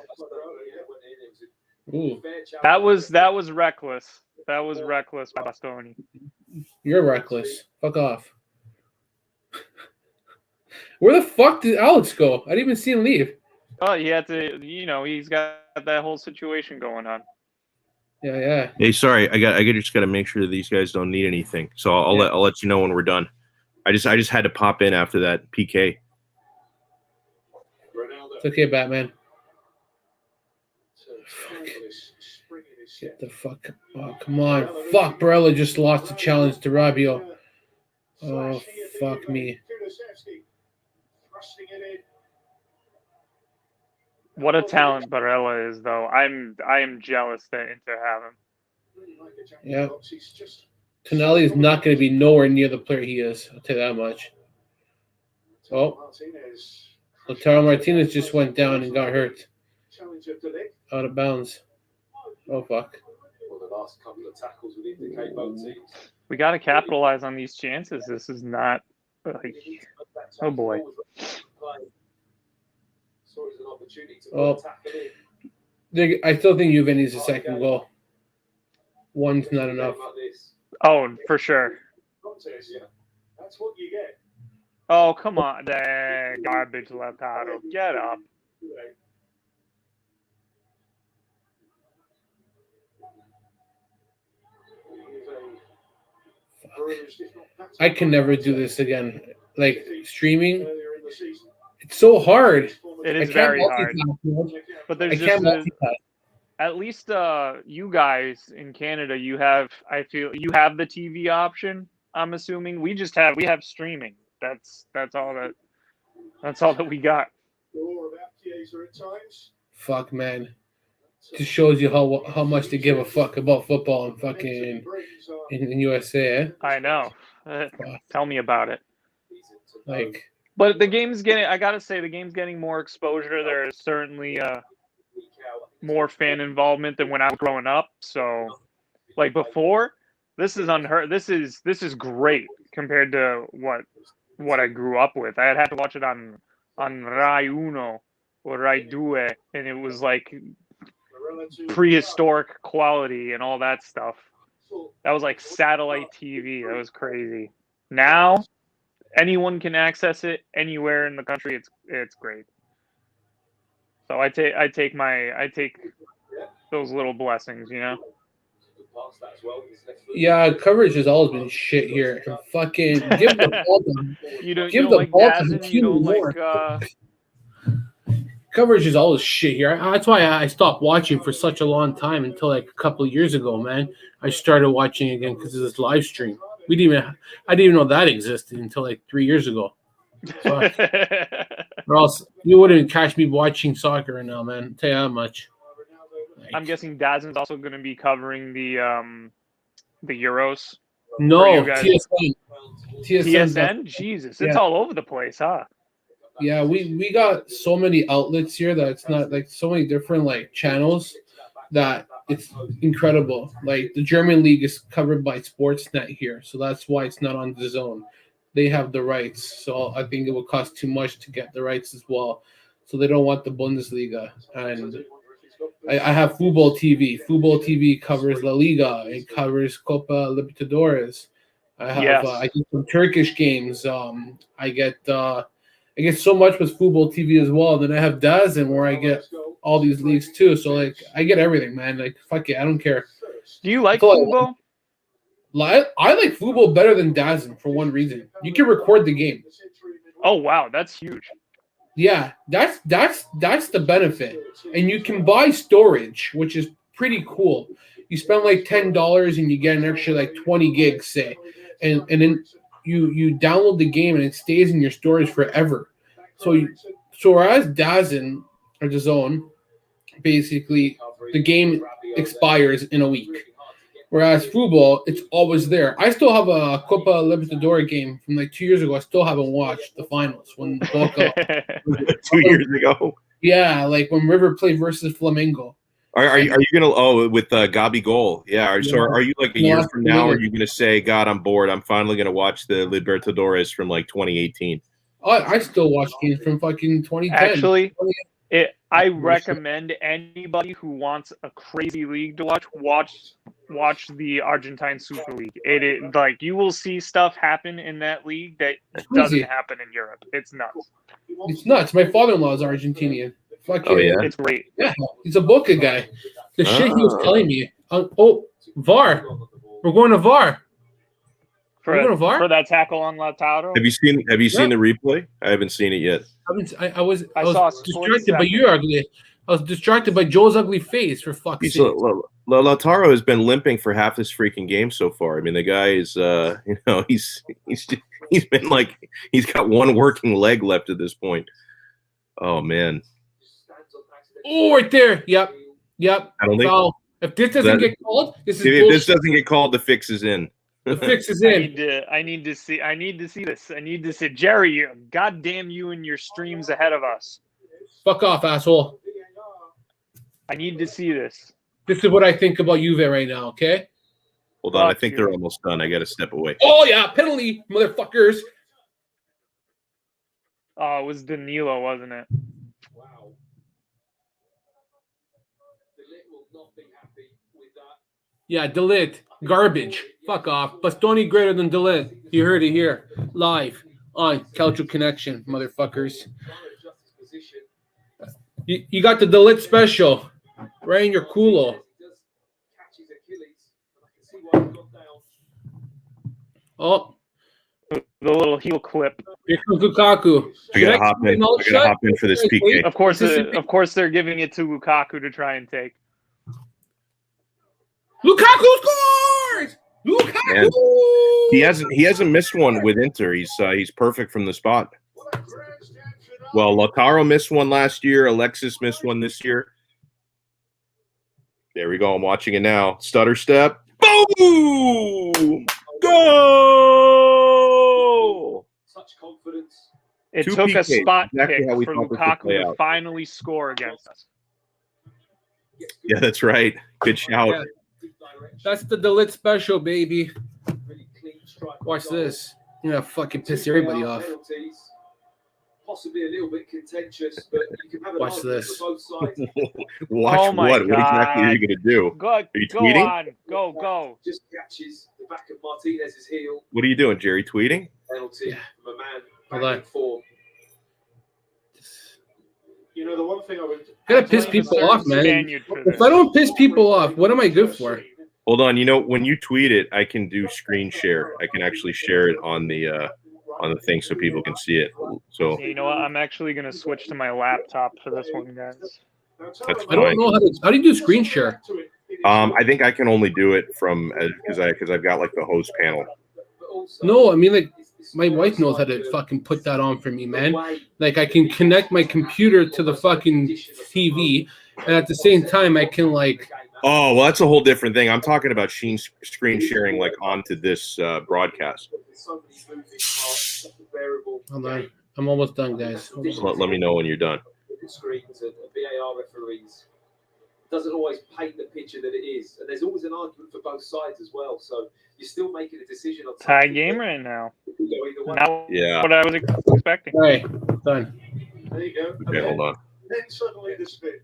ooh, That was reckless. That was reckless by Bastoni. you're reckless. Fuck off. Where the fuck did Alex go? I didn't even see him leave. Oh, he had to. He's got that whole situation going on. Yeah. Hey, sorry, I just got to make sure that these guys don't need anything. So I'll let you know when we're done. I just had to pop in after that PK. It's okay, Batman. Get the fuck. Oh, come on. Fuck, Barella just lost the challenge to Rabiot. Oh, fuck me. What a talent Barella is, though. I am jealous that Inter have him. Yeah. Tonelli is not going to be nowhere near the player he is. I'll tell you that much. Oh. Lautaro Martinez just went down and got hurt. Out of bounds. Oh, fuck. Well, the last couple of tackles would indicate both teams. We got to capitalize on these chances. This is not. Oh boy. Saw it as an opportunity to Oh. tackle in. I still think Juve needs a second goal. One's not enough. Like this. Oh, for sure. That's what you get. Oh, come on. Dang, garbage Lautaro. Get up. I can never do this again. Like, streaming, it's so hard. It I is can't very hard. multitask. But I there's can't just multitask. at least you guys in Canada, I feel you have the TV option. I'm assuming we have streaming. That's all that we got. Fuck, man. Just shows you how much they give a fuck about football and fucking in USA, eh? I know. Tell me about it. Like, But I gotta say, the game's getting more exposure. There's certainly more fan involvement than when I was growing up. So, like before, this is unheard. This is great compared to what I grew up with. I had to watch it on Rai Uno or Rai Due, and it was like prehistoric quality and all that stuff. That was like satellite TV. That was crazy. Now, anyone can access it anywhere in the country. It's great. So I take those little blessings, you know. yeah, coverage has always been shit here. And fucking give the ball to You don't the like ball to Dazn, you Hakeem don't Moore. like Coverage is always shit here. That's why I stopped watching for such a long time until like a couple of years ago, man. I started watching again because of this live stream. I didn't even know that existed until like 3 years ago. Fuck. Or else you wouldn't catch me watching soccer right now, man. I'll tell you that much. Like, I'm guessing Dazin's also going to be covering the Euros. no, you guys- TSN. TSN? Jesus, it's Yeah. all over the place, huh? Yeah, we got so many outlets here that it's not like so many different like channels that it's incredible. Like the German league is covered by Sportsnet here, so that's why it's not on DAZN. They have the rights, so I think it would cost too much to get the rights as well. So they don't want the Bundesliga. And I have Football TV. Football TV covers La Liga. It covers Copa Libertadores. I have Yes. I get some Turkish games. I get so much with Football TV as well. Then I have DAZN where I get all these leagues too. So like I get everything, man. Like fuck it, I don't care. Do you like I feel football? I like football better than DAZN for one reason. You can record the game. Oh wow, that's huge. Yeah, that's the benefit. And you can buy storage, which is pretty cool. You spend like $10 and you get an extra like 20 gigs, say. And then you download the game and it stays in your storage forever. So whereas DAZN or DAZN, basically the game expires in a week. Whereas football, it's always there. I still have a Copa Libertadores game from like 2 years ago. I still haven't watched the finals when Boca. 2 years ago. Yeah, like when River played versus Flamengo. Are you gonna with Gabi goal? Yeah. So Yeah. are you like a Yeah, year from now? yeah. Are you gonna say, God, I'm bored. I'm finally gonna watch the Libertadores from like 2018? I still watch games from fucking 2010. Actually, I recommend anybody who wants a crazy league to watch the Argentine Super League. It is like you will see stuff happen in that league that doesn't happen in Europe. It's nuts. It's nuts. My father-in-law is Argentinian. Fuck Oh, yeah? It's great. Yeah, he's a Boca guy. The shit he was telling me. VAR. We're going to VAR. For that tackle on Lautaro. Have you seen the replay? I haven't seen it yet. I was saw distracted by you ugly. I was distracted by Joe's ugly face, for fuck's sake. Lautaro has been limping for half this freaking game so far. I mean, the guy is, he's been like, he's got one working leg left at this point. Oh man. Oh, right there. Yep. I don't think. Foul. If this doesn't get called, if this doesn't get called, the fix is in. The fix is in. I need to see this. I need to see Jerry. Goddamn you and your streams ahead of us. Fuck off, asshole. I need to see this. This is what I think about Juve right now. Okay. Hold on, I think they're almost done. I got to step away. Oh yeah, penalty, motherfuckers. Oh, it was Danilo, wasn't it? Wow. Delit will not be happy with that. Yeah, Delit. Garbage. Fuck off. Bastoni greater than Delit. You heard it here. Live on Calcio Connection, motherfuckers. You got the Delit special right in your culo. Oh. The little heel clip. Here comes Lukaku. I gotta hop in for this PK. Of course, they're giving it to Lukaku to try and take. Lukaku scores! Lukaku! Man, he hasn't missed one with Inter. He's perfect from the spot. Well, Lautaro missed one last year. Alexis missed one this year. There we go. I'm watching it now. Stutter step. Boom! Goal! Such confidence. It Two took PKs, a spot exactly kick how we for thought this would play Lukaku to out. finally score against us. Yeah, that's right. Good shout. Yeah. That's the Delit special, baby. Watch this. I'm gonna fucking piss everybody off. Possibly a little bit contentious, but you can have an Watch argument this. for both sides. Watch Oh my what? What exactly are God. you gonna do? Go Are you go tweeting? on. Go. Just catches the back of Martinez's heel. What are you doing, Jerry? Tweeting? Penalty Yeah. from a man Hold back on. in form. You know, the one thing I would Gotta piss people off, man. Spaniard for If this. I don't piss people off, what am I good for? Hold on. You know, when you tweet it, I can do screen share. I can actually share it on the thing so people can see it. So You know what? I'm actually gonna switch to my laptop for this one, guys. that's I fine. don't know how do you do screen share? I think I can only do it from because I've got like the host panel. But also, No, I mean like my wife knows how to fucking put that on for me, man. Like I can connect my computer to the fucking TV, and at the same time I can like. Oh, well, that's a whole different thing. I'm talking about screen sharing like onto this broadcast. so many moving parts, such a variable Hold on. game. I'm almost done, guys. Hold on. So let me know when you're done. Screens and VAR referees doesn't always paint the picture that it is, and there's always an argument for both sides as well. So you're still making a decision on Tie something game that right now. could go either way. Now, Yeah. what I was expecting. All right, done. There you go. Okay, hold on. Then suddenly the spin.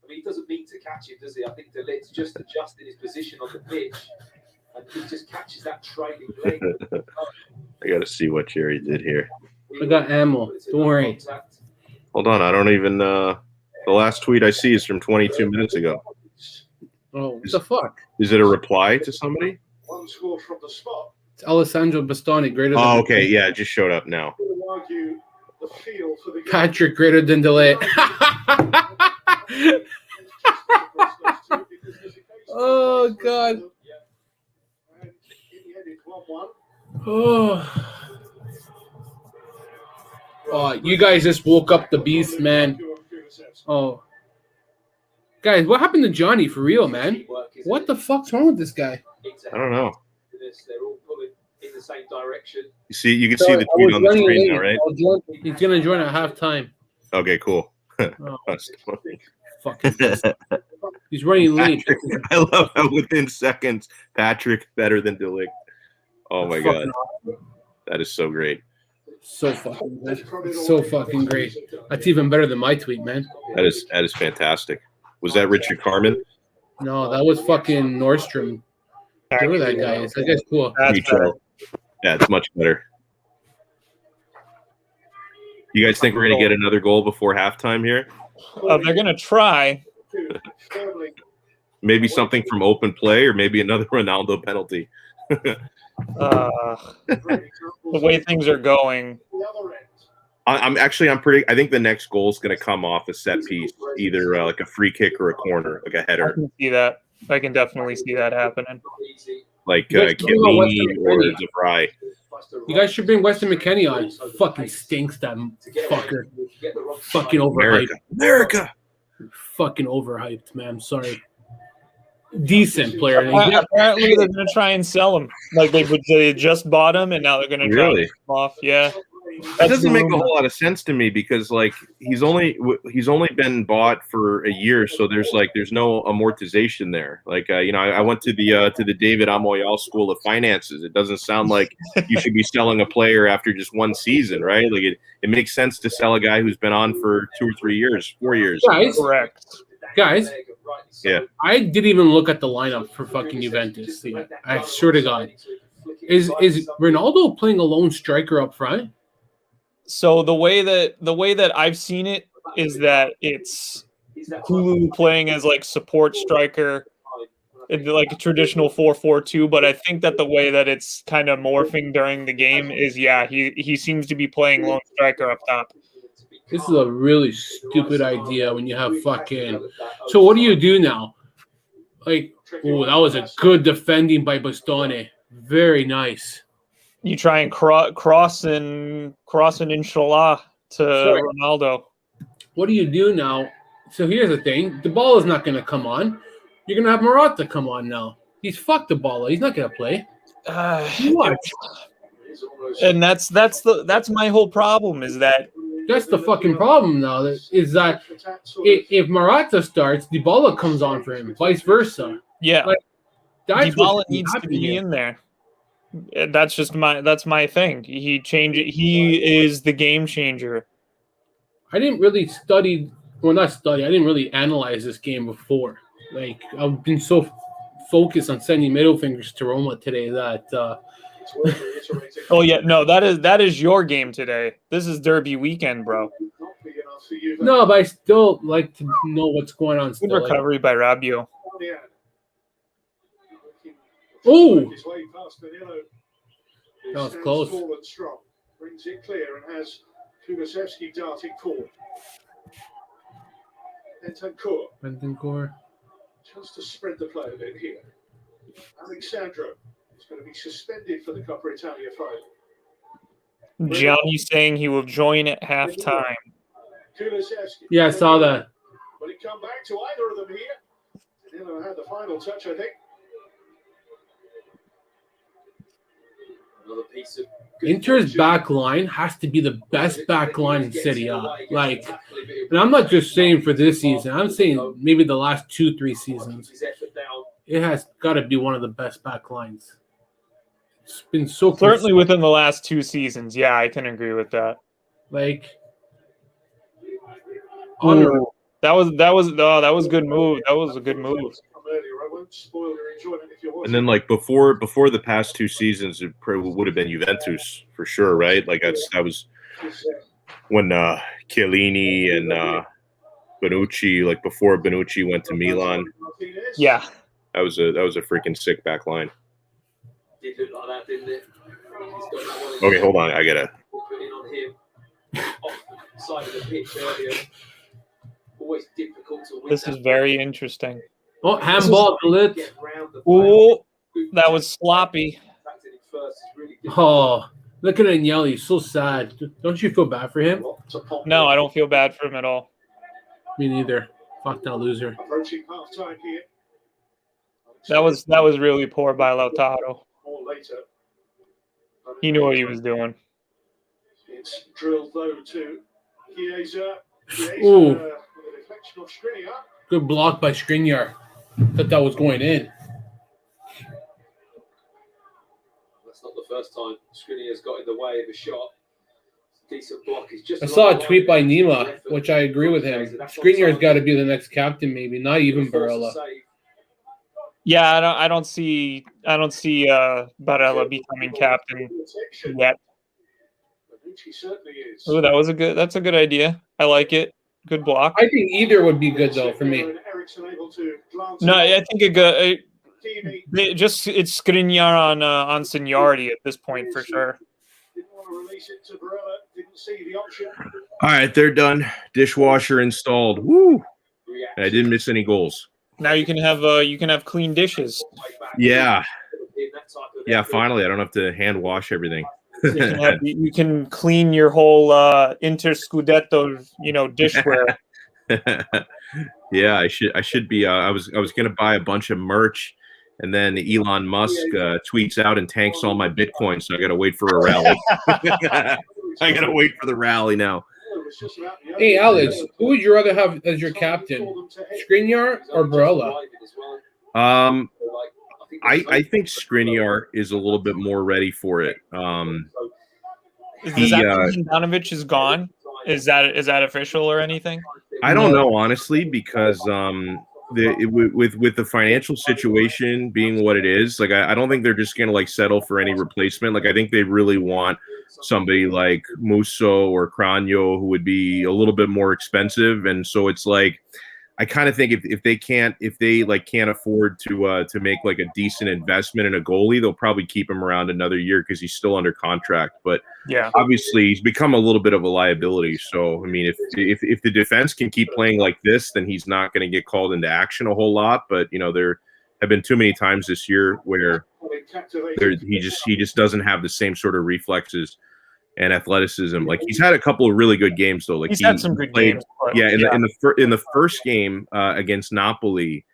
I mean, he doesn't mean to catch him, does he? I think Delit's just adjusting his position on the pitch, and he just catches that trailing leg. I got to see what Jerry did here. I got ammo. Don't worry. Hold on. I don't even. The last tweet I see is from 22 minutes ago. Oh, what the fuck? Is it a reply to somebody? One score from the spot. It's Alessandro Bastoni greater than Oh, okay. Yeah, it just showed up now. I would argue the feel for the game. Patrick greater than Delay. Oh, God. And in the end, it's 1-1. Oh. Oh, you guys just woke up the beast, man. Oh. Guys, what happened to Gianni for real, man? What the fuck's wrong with this guy? I don't know. They're all pulling in the same direction. You can see the tweet on the screen now, right? He's gonna join at halftime. Okay, cool. Oh, Bastoni. fucking. He's running late. Patrick, I love how within seconds, Patrick better than Delict. Oh my god, that is so great. So fucking good. So fucking great. That's even better than my tweet, man. That is fantastic. Was that Richard Carmen? No, that was fucking Nordstrom. Whoever that guy is. That guy's cool. That's better. Yeah, it's much better. You guys think we're gonna get another goal before halftime here? They're gonna try. Maybe something from open play, or maybe another Ronaldo penalty. The way things are going, I'm pretty. I think the next goal is going to come off a set piece, either like a free kick or a corner, like a I header, can see that. I can definitely see that happening. like You guys talking about Chiellini Weston or McKennie? Zavrai. You guys should bring Weston McKennie on. Fucking stinks, that fucker. Fucking overhyped. America. Fucking overhyped, man. I'm sorry. Decent player. Apparently, they're gonna try and sell him. Like they just bought him, and now they're gonna try Really? and sell him off. Yeah, That doesn't make a whole lot of sense to me because like he's only been bought for a year, so there's no amortization there. Like I went to the David Amoyal School of Finances. It doesn't sound like you should be selling a player after just one season, right? Like it makes sense to sell a guy who's been on for 2 or 3 years, 4 years. correct. Guys, Yeah. I didn't even look at the lineup for fucking Juventus. I swear to God. Is Ronaldo playing a lone striker up front? So the way that I've seen it is that it's Kulu playing as like support striker, like a traditional 4-4-2. But I think that the way that it's kind of morphing during the game is he seems to be playing lone striker up top. This is a really stupid idea when you have fucking. So what do you do now? Like, oh, that was a good defending by Bastoni. Very nice. You try and cross and inshallah to Ronaldo. What do you do now? So here's the thing: the ball is not going to come on. You're going to have Morata come on now. He's fucked the ball. He's not going to play. What? And that's my whole problem is that. That's the fucking problem now. Is that if Morata starts, Dybala comes on for him, vice versa. Yeah, Like, that's Dybala what's needs to happening be here. in there. That's my thing. He is the game changer. I didn't really study. Well, not study. I didn't really analyze this game before. Like, I've been so focused on sending middle fingers to Roma today that. Oh yeah, no, that is your game today. This is Derby weekend, bro. No, but I still like to know what's going on. Good Still, recovery by Rabiot. Oh, that was close. Brings it clear and has Kulusevski darting forward. Bentancur chance to spread the play a bit here. Alexandro is going to be suspended for the Coppa Italia final. Gianni saying he will join at halftime. Kulusevski. Yeah, I saw that. Will he come back to either of them here? Danilo had the final touch, I think. Another piece of Inter's back line has to be the best back line in Serie A. Like, and I'm not just saying for this season. I'm saying maybe the last 2-3 seasons. It has got to be one of the best back lines. It's been so Certainly within the last 2 seasons. Yeah, I can agree with that. like. Ooh, that was good move. That was a good move. And then, like before the past 2 seasons, it probably would have been Juventus for sure, right? Like that was when Chiellini and Bonucci, like before Bonucci went to Milan. Yeah, that was a freaking sick back line. Did look like that, didn't it? Okay, hold on, I gotta. Put in on him off the side of the pitch earlier. Always difficult to win. this is very interesting. Oh, handball to Lit. Ooh, that was sloppy. Oh, look at Agnelli. He's so sad. Don't you feel bad for him? No, I don't feel bad for him at all. Me neither. Fuck that loser. Approaching half-time here. That was really poor by Lautaro. More later. He knew what he was doing. It's drilled though to Chiesa. Ooh. Good block by Skriniar. Thought that was going in. That's not the first time Skriniar's got in the way of a shot. Decent block. He's just I saw a tweet by Nima, which I agree with him. Skriniar's got to be the next captain, maybe, not even Barella. Yeah, I don't see Barella becoming captain yet. Oh, that's a good idea. I like it. Good block. I think either would be good though for me. No, I think it's Skriniar on seniority at this point for sure. All right, they're done. Dishwasher installed. Woo! I didn't miss any goals. Now you can have clean dishes. Yeah. Finally, I don't have to hand wash everything. You can clean your whole Inter Scudetto, dishware. Yeah, I should be. I was gonna buy a bunch of merch, and then Elon Musk tweets out and tanks all my Bitcoin, so I gotta wait for a rally. I gotta wait for the rally now. Hey, Alex, who would you rather have as your captain, Skriniar or Barella? I think Skriniar is a little bit more ready for it. Does that mean Donovich is gone? Is that official or anything? I don't know, honestly, because with the financial situation being what it is, like I don't think they're just gonna settle for any replacement. Like I think they really want somebody like Musso or Cranio who would be a little bit more expensive, and so it's like I kind of think if they can't afford to make like a decent investment in a goalie, they'll probably keep him around another year because he's still under contract. But yeah, obviously he's become a little bit of a liability. So I mean, if the defense can keep playing like this, then he's not going to get called into action a whole lot. But there have been too many times this year where he just doesn't have the same sort of reflexes and athleticism. Like he's had a couple of really good games though. Like he's had some good games. Yeah, in the first game against Napoli,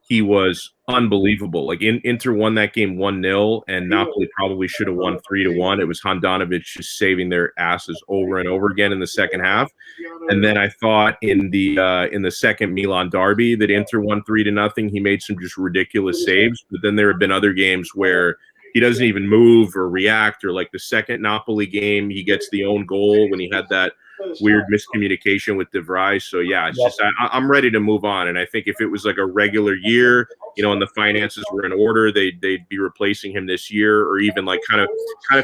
he was unbelievable. Like Inter won that game 1-0, and Napoli probably should have won 3-1. It was Handanovic just saving their asses over and over again in the second half. And then I thought in the second Milan derby that Inter won 3-0. He made some just ridiculous saves. But then there have been other games where he doesn't even move or react, or like the second Napoli game, he gets the own goal when he had that weird miscommunication with De Vrij. So yeah, it's just I'm ready to move on. And I think if it was like a regular year, and the finances were in order, they'd be replacing him this year, or even like kind of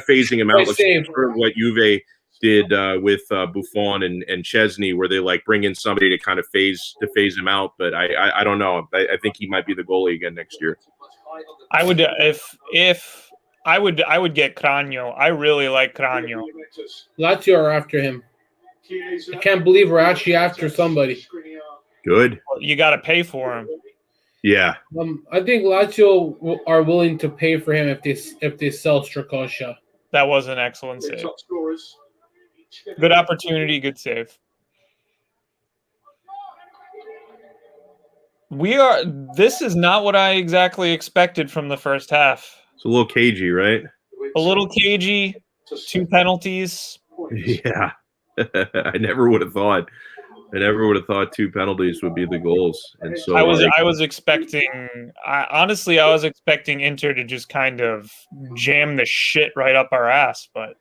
phasing him out. Like sort of what Juve did with Buffon and Chesney, where they like bring in somebody to kind of phase him out. But I don't know. I think he might be the goalie again next year. I would I would get Cranio. I really like Cranio. Lazio are after him. I can't believe we're actually after somebody. Good. You got to pay for him. Yeah. I think Lazio are willing to pay for him if they sell Strakosha. That was an excellent save. Good opportunity, good save. This is not what I exactly expected from the first half. It's a little cagey, right? A little cagey. 2 penalties. Yeah. I never would have thought 2 penalties would be the goals. And so I was expecting Inter to just kind of jam the shit right up our ass, but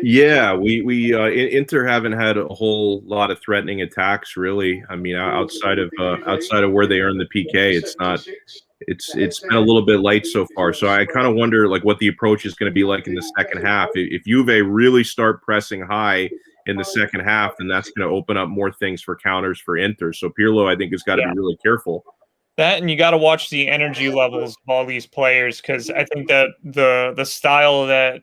yeah, we Inter haven't had a whole lot of threatening attacks, really. I mean, outside of where they earn the PK, it's been a little bit light so far. So I kind of wonder like what the approach is going to be like in the second half. If Juve really start pressing high in the second half, then that's going to open up more things for counters for Inter. So Pirlo, I think, has got to be really careful. That, and you got to watch the energy levels of all these players, because I think that the style that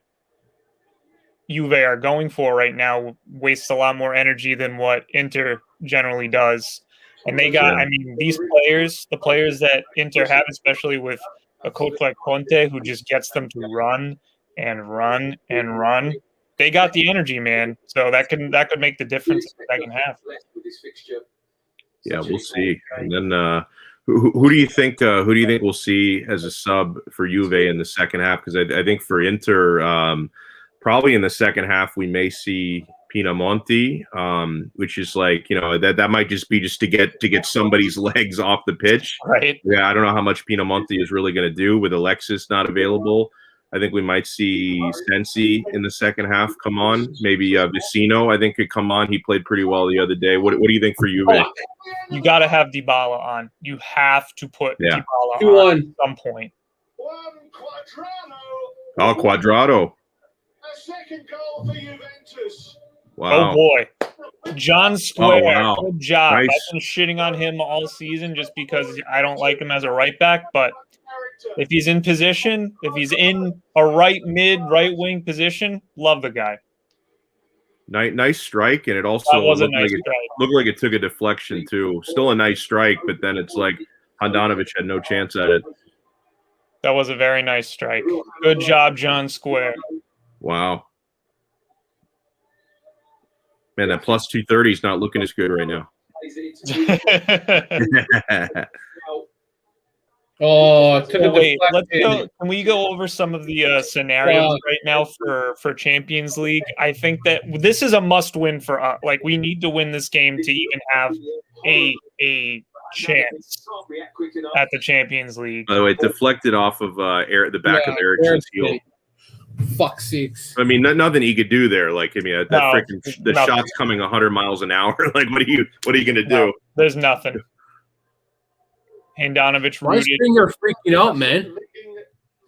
Juve are going for right now wastes a lot more energy than what Inter generally does. And they got, I mean, these players, the players that Inter have, especially with a coach like Conte, who just gets them to run and run and run. They got the energy, man. So that could make the difference in the second half. Yeah, we'll see. And then who do you think we'll see as a sub for Juve in the second half? Because I think for Inter, probably in the second half we may see Pinamonti, which is like, that might just be to get somebody's legs off the pitch. Right. Yeah, I don't know how much Pinamonti is really going to do with Alexis not available. I think we might see Sensi in the second half come on. Maybe Vicino, I think, could come on. He played pretty well the other day. What do you think for you? You got to have Dybala on. You have to put Dybala on at some point. Oh, Quadrado. A second goal for Juventus. Wow. Oh, boy. John Square, good job. Nice. I've been shitting on him all season just because I don't like him as a right back, but if he's in position, if he's in a right wing position, love the guy. Nice strike, and it also was a looked, nice looked like it took a deflection too. Still a nice strike, but then it's like Handanovic had no chance at it. That was a very nice strike. Good job, John Square. Wow. Man, that plus 230 is not looking as good right now. Wait, let's go. Can we go over some of the scenarios right now for Champions League? I think that this is a must-win for us. Like, we need to win this game to even have a chance at the Champions League. By the way, it deflected off of the back of Eriksen's heel. Fuck sakes. I mean, nothing he could do there. Like, I mean, the shot's coming 100 miles an hour. Like, what are you going to do? There's nothing. Handanovic My rooted. finger freaking out, man.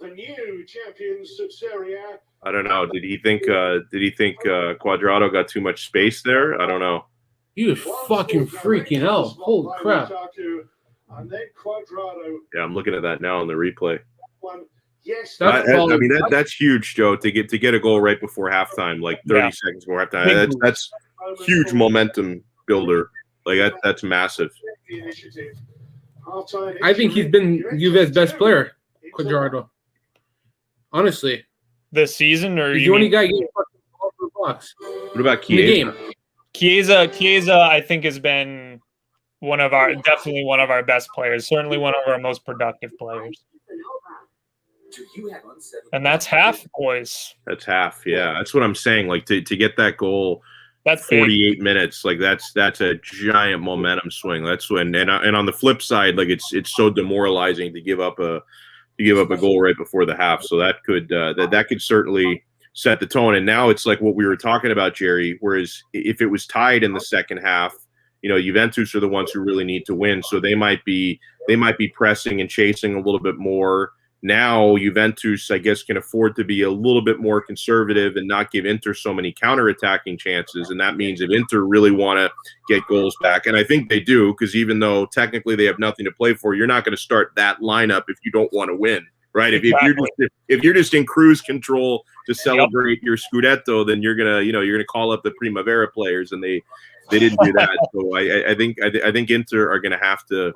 The new champions of Serie A. I don't know. Did he think Quadrado got too much space there? I don't know. He was fucking freaking out. Holy crap. And then Quadrado. Yeah, I'm looking at that now on the replay. Yes, that's huge, Joe. To get a goal right before halftime, like 30 seconds before halftime. That's huge momentum builder. Like that's massive. I think he's been Juve's best player, Quadrado. Honestly, this season, or he's the only guy getting fucking ball for the box. What about Chiesa? Chiesa, I think, has been definitely one of our best players. Certainly one of our most productive players. And that's half, boys. That's half. Yeah, that's what I'm saying. Like to get that goal. That's 48 minutes. Like that's a giant momentum swing. That's when and on the flip side, like it's so demoralizing to give up a goal right before the half. So that could certainly set the tone. And now it's like what we were talking about, Jerry. Whereas if it was tied in the second half, Juventus are the ones who really need to win. So they might be pressing and chasing a little bit more. Now Juventus, I guess, can afford to be a little bit more conservative and not give Inter so many counterattacking chances. And that means if Inter really want to get goals back, and I think they do, because even though technically they have nothing to play for, you're not going to start that lineup if you don't want to win, right? Exactly. If you're just in cruise control to celebrate your Scudetto, then you're gonna call up the Primavera players, and they didn't do that. So I think Inter are going to have to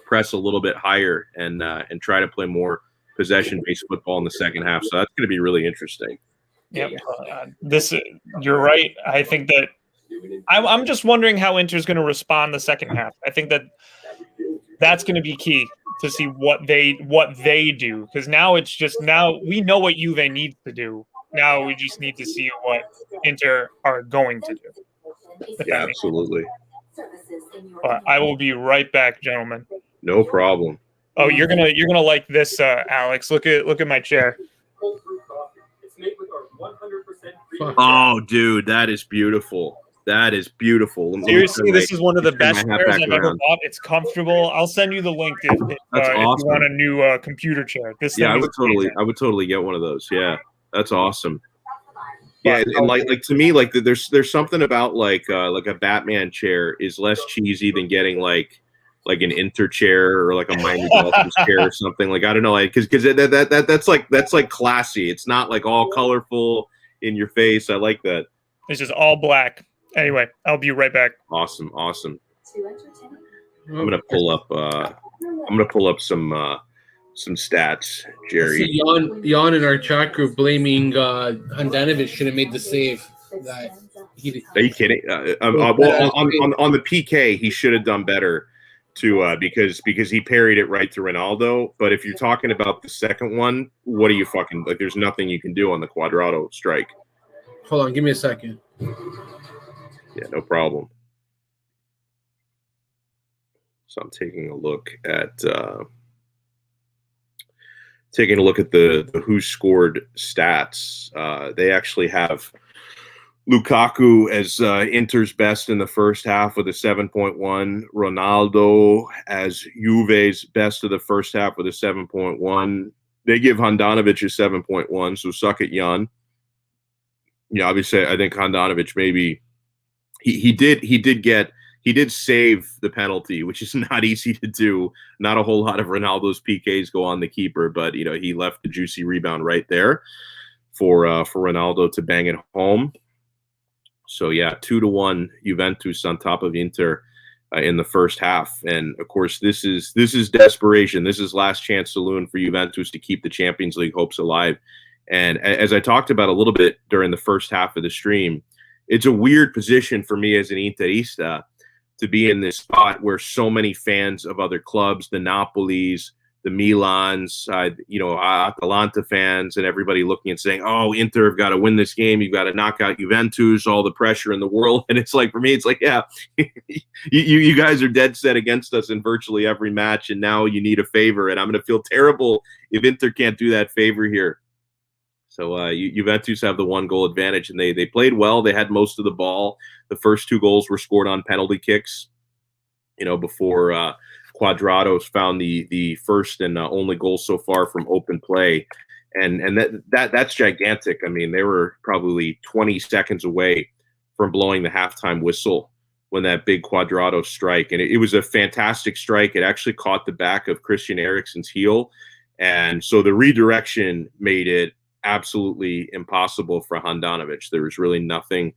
press a little bit higher and try to play more possession-based football in the second half. So that's going to be really interesting. Yep. You're right. I think that I'm just wondering how Inter's going to respond the second half. I think that's going to be key to see what they do, because now we know what Juve needs to do. Now we just need to see what Inter are going to do. Yeah, absolutely. But I will be right back, gentlemen. No problem. Oh, you're gonna like this, Alex. Look at my chair. Oh, dude, that is beautiful. That is beautiful. Seriously, this is one of the best chairs I've ever bought. It's comfortable. I'll send you the link if you want a new computer chair. I would totally get one of those. Yeah, that's awesome. Yeah, and like to me, like there's something about like a Batman chair is less cheesy than getting like an Inter chair or like a Miami Dolphins chair or something. Like I don't know, like because that's like classy. It's not like all colorful in your face. I like that. It's just all black. Anyway, I'll be right back. Awesome. I'm gonna pull up some stats, Jerry. Jan in our chat group blaming Handanovic should have made the save. Are you kidding? Well, on the PK, he should have done better because he parried it right to Ronaldo. But if you're talking about the second one, what are you fucking like? There's nothing you can do on the Quadrado strike. Hold on, give me a second. Yeah, no problem. So I'm taking a look at the who scored stats. They actually have Lukaku as Inter's best in the first half with a 7.1. Ronaldo as Juve's best of the first half with a 7.1. They give Handanovic a 7.1, so suck it, Jan. Yeah, obviously, I think Handanovic maybe he did save the penalty, which is not easy to do. Not a whole lot of Ronaldo's PKs go on the keeper, but he left the juicy rebound right there for Ronaldo to bang it home. So yeah, 2-1 Juventus on top of Inter in the first half, and of course this is desperation. This is last chance saloon for Juventus to keep the Champions League hopes alive. And as I talked about a little bit during the first half of the stream, it's a weird position for me as an Interista to be in this spot where so many fans of other clubs, the Napolis, the Milans, Atalanta fans, and everybody looking and saying, "Oh, Inter have got to win this game. You've got to knock out Juventus. All the pressure in the world." And it's like, for me, it's like, yeah, you guys are dead set against us in virtually every match, and now you need a favor, and I'm going to feel terrible if Inter can't do that favor here. So Juventus have the 1-goal advantage, and they played well. They had most of the ball. The first 2 goals were scored on penalty kicks, before Quadrados found the first and only goal so far from open play. And that's gigantic. I mean, they were probably 20 seconds away from blowing the halftime whistle when that big Quadrados strike. And it was a fantastic strike. It actually caught the back of Christian Eriksen's heel. And so the redirection made it absolutely impossible for Handanovic. There was really nothing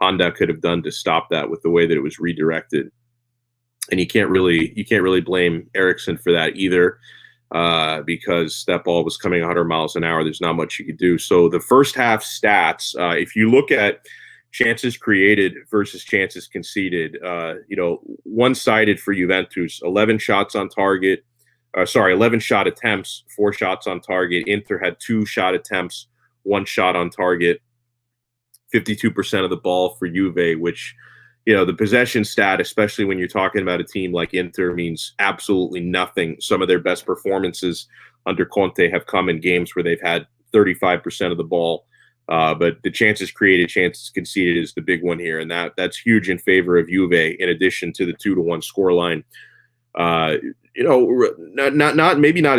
Honda could have done to stop that with the way that it was redirected. And you can't really blame Eriksen for that either, because that ball was coming 100 miles an hour. There's not much you could do. So the first half stats, if you look at chances created versus chances conceded, one-sided for Juventus, 11 shots on target. 11 shot attempts, 4 shots on target. Inter had 2 shot attempts, 1 shot on target. 52% of the ball for Juve, which, the possession stat, especially when you're talking about a team like Inter, means absolutely nothing. Some of their best performances under Conte have come in games where they've had 35% of the ball. But the chances created, chances conceded is the big one here, and that's huge in favor of Juve. In addition to the 2-1 scoreline, not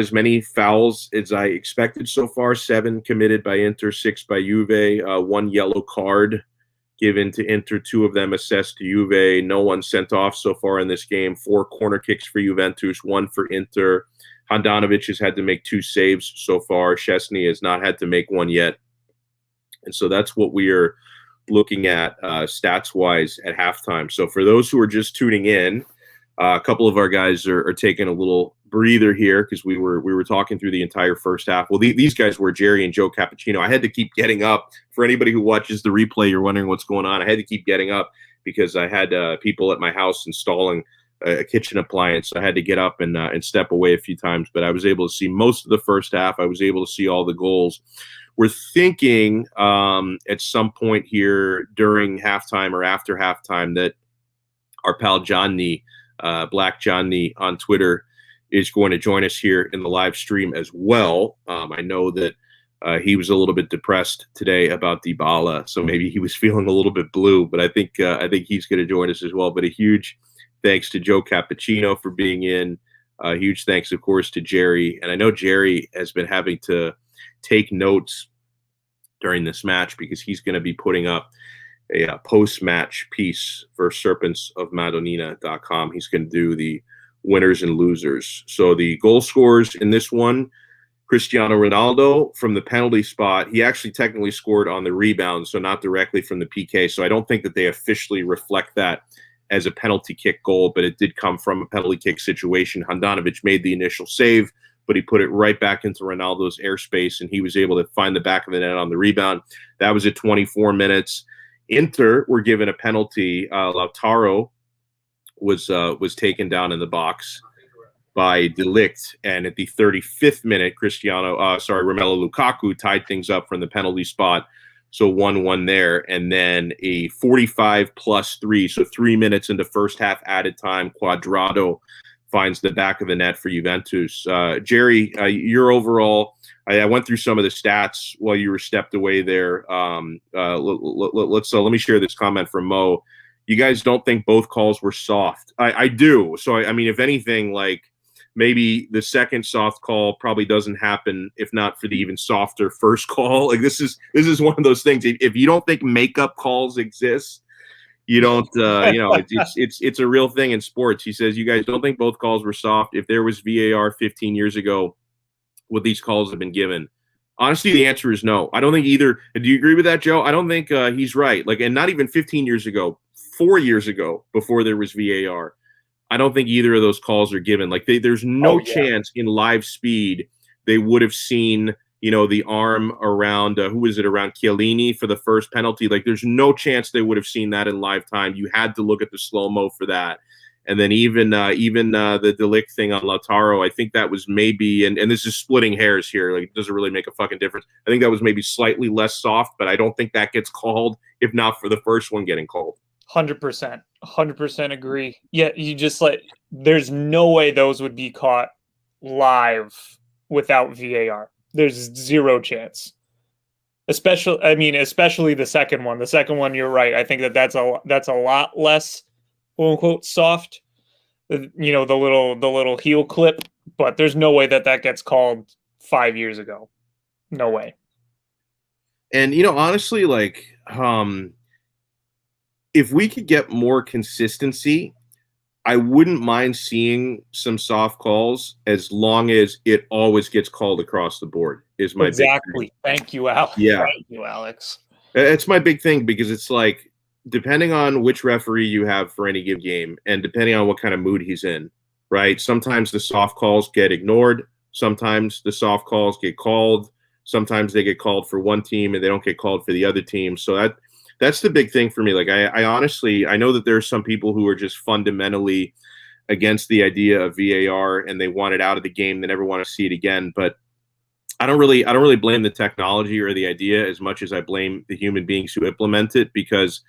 as many fouls as I expected so far. 7 committed by Inter, 6 by Juve. 1 yellow card given to Inter, 2 of them assessed to Juve. No one sent off so far in this game. 4 corner kicks for Juventus, 1 for Inter. Handanovic has had to make 2 saves so far. Szczesny has not had to make 1 yet. And so that's what we are looking at stats-wise at halftime. So for those who are just tuning in, a couple of our guys are taking a little breather here because we were talking through the entire first half. Well, these guys were Jerry and Joe Cappuccino. I had to keep getting up. For anybody who watches the replay, you're wondering what's going on. I had to keep getting up because I had people at my house installing a kitchen appliance. So I had to get up and step away a few times. But I was able to see most of the first half. I was able to see all the goals. We're thinking at some point here during halftime or after halftime that our pal Gianni, Black Gianni on Twitter, is going to join us here in the live stream as well. I know that he was a little bit depressed today about Dybala, so maybe he was feeling a little bit blue, but I think he's going to join us as well. But a huge thanks to Joe Cappuccino for being in. Huge thanks, of course, to Jerry. And I know Jerry has been having to take notes during this match because he's going to be putting up a post-match piece for serpentsofmadonnina.com. He's going to do the winners and losers. So the goal scorers in this one, Cristiano Ronaldo from the penalty spot. He actually technically scored on the rebound, so not directly from the PK. So I don't think that they officially reflect that as a penalty kick goal, but it did come from a penalty kick situation. Handanovic made the initial save, but he put it right back into Ronaldo's airspace, and he was able to find the back of the net on the rebound. That was at 24 minutes. Inter were given a penalty. Lautaro was taken down in the box by De Ligt, and at the 35th minute, Romelu Lukaku tied things up from the penalty spot So 1-1 there, and then a 45 plus 3, so 3 minutes into first half added time. Quadrado finds the back of the net for Juventus. Jerry, your overall. I went through some of the stats while you were stepped away there. Let me share this comment from Mo. You guys don't think both calls were soft? I do. So I mean, if anything, like maybe the second soft call probably doesn't happen if not for the even softer first call. Like this is one of those things. If you don't think makeup calls exist, you don't. It's a real thing in sports. He says you guys don't think both calls were soft. If there was VAR 15 years ago, would these calls have been given? Honestly, the answer is no. I don't think either. Do you agree with that, Joe? I don't think he's right. Like, and not even 15 years ago, 4 years ago, before there was VAR, I don't think either of those calls are given. Like, there's no chance in live speed they would have seen, the arm around around Chiellini for the first penalty. Like, there's no chance they would have seen that in live time. You had to look at the slow-mo for that. And then even the Blvck thing on Lautaro, I think that was maybe, and this is splitting hairs here, like it doesn't really make a fucking difference. I think that was maybe slightly less soft, but I don't think that gets called if not for the first one getting called. 100% agree. Yeah, you just there's no way those would be caught live without VAR. There's zero chance. Especially the second one. The second one, you're right. I think that's a lot less, quote unquote, soft. The little heel clip, but there's no way that gets called 5 years ago. No way. And honestly, if we could get more consistency, I wouldn't mind seeing some soft calls as long as it always gets called across the board. Is my exactly. Thank you, Alex. Yeah. Thank you, Alex. It's my big thing because it's like, depending on which referee you have for any given game and depending on what kind of mood he's in, right? Sometimes the soft calls get ignored. Sometimes the soft calls get called. Sometimes they get called for one team and they don't get called for the other team. So that's the big thing for me. Like, I honestly, I know that there are some people who are just fundamentally against the idea of VAR and they want it out of the game. They never want to see it again. But I don't really blame the technology or the idea as much as I blame the human beings who implement it, because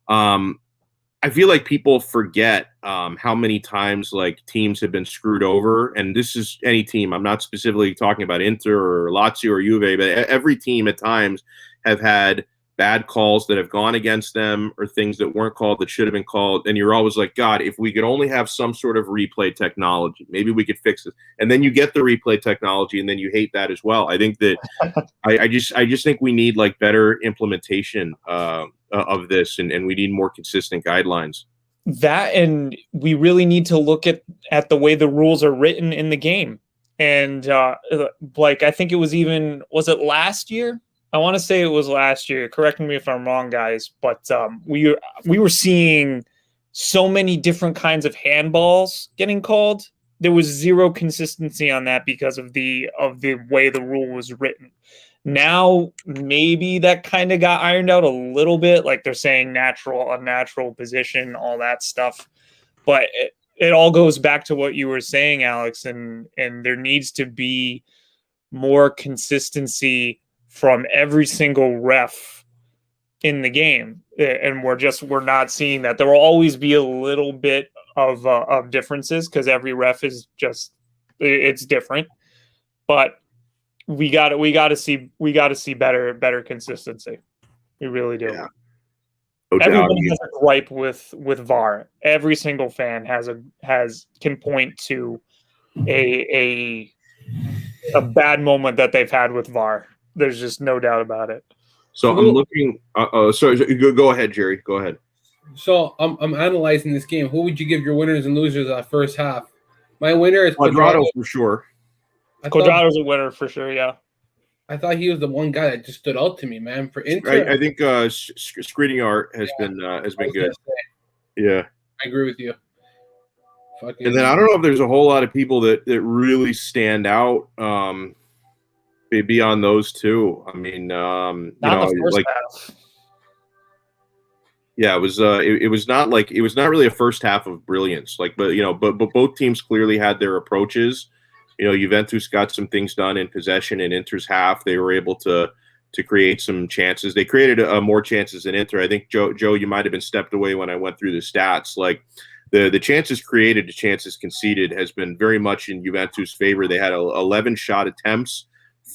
I feel like people forget how many times like teams have been screwed over, and this is any team. I'm not specifically talking about Inter or Lazio or Juve, but every team at times have had bad calls that have gone against them or things that weren't called that should have been called. And you're always like, God, if we could only have some sort of replay technology, maybe we could fix this. And then you get the replay technology and then you hate that as well. I think that I just think we need like better implementation of this, and we need more consistent guidelines. That, and we really need to look at the way the rules are written in the game. And I think it was it last year? I want to say it was last year. Correct me if I'm wrong, guys. But we were seeing so many different kinds of handballs getting called. There was zero consistency on that because of the way the rule was written. Now maybe that kind of got ironed out a little bit. Like they're saying unnatural position, all that stuff. But it all goes back to what you were saying, Alex, and there needs to be more consistency from every single ref in the game, and we're not seeing that. There will always be a little bit of differences because every ref is it's different, but we got to see better consistency. We really do. Yeah. Everybody has a gripe with VAR. Every single fan can point to a bad moment that they've had with VAR. There's just no doubt about it. So I'm looking. Sorry, go ahead, Jerry. Go ahead. So I'm analyzing this game. Who would you give your winners and losers that first half? My winner is Quadrado for sure. Quadrado's a winner for sure. Yeah. I thought he was the one guy that just stood out to me, man. For Inter, I think Skriniar has been good. Yeah, I agree with you. And then I don't know if there's a whole lot of people that really stand out. Beyond those two, I mean, half. Yeah, it was. It was not really a first half of brilliance. But both teams clearly had their approaches. Juventus got some things done in possession in Inter's half. They were able to to create some chances. They created more chances than Inter. I think Joe, you might have been stepped away when I went through the stats. Like the chances created to chances conceded has been very much in Juventus' favor. They had 11 shot attempts,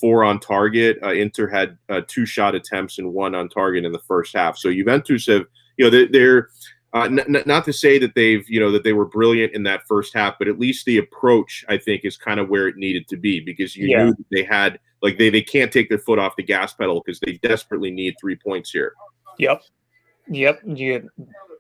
4 on target. Inter had 2 shot attempts and 1 on target in the first half. So Juventus have, they're not to say that they've, that they were brilliant in that first half, but at least the approach, I think, is kind of where it needed to be, because you knew that they had, like, they can't take their foot off the gas pedal because they desperately need 3 points here. Yep. You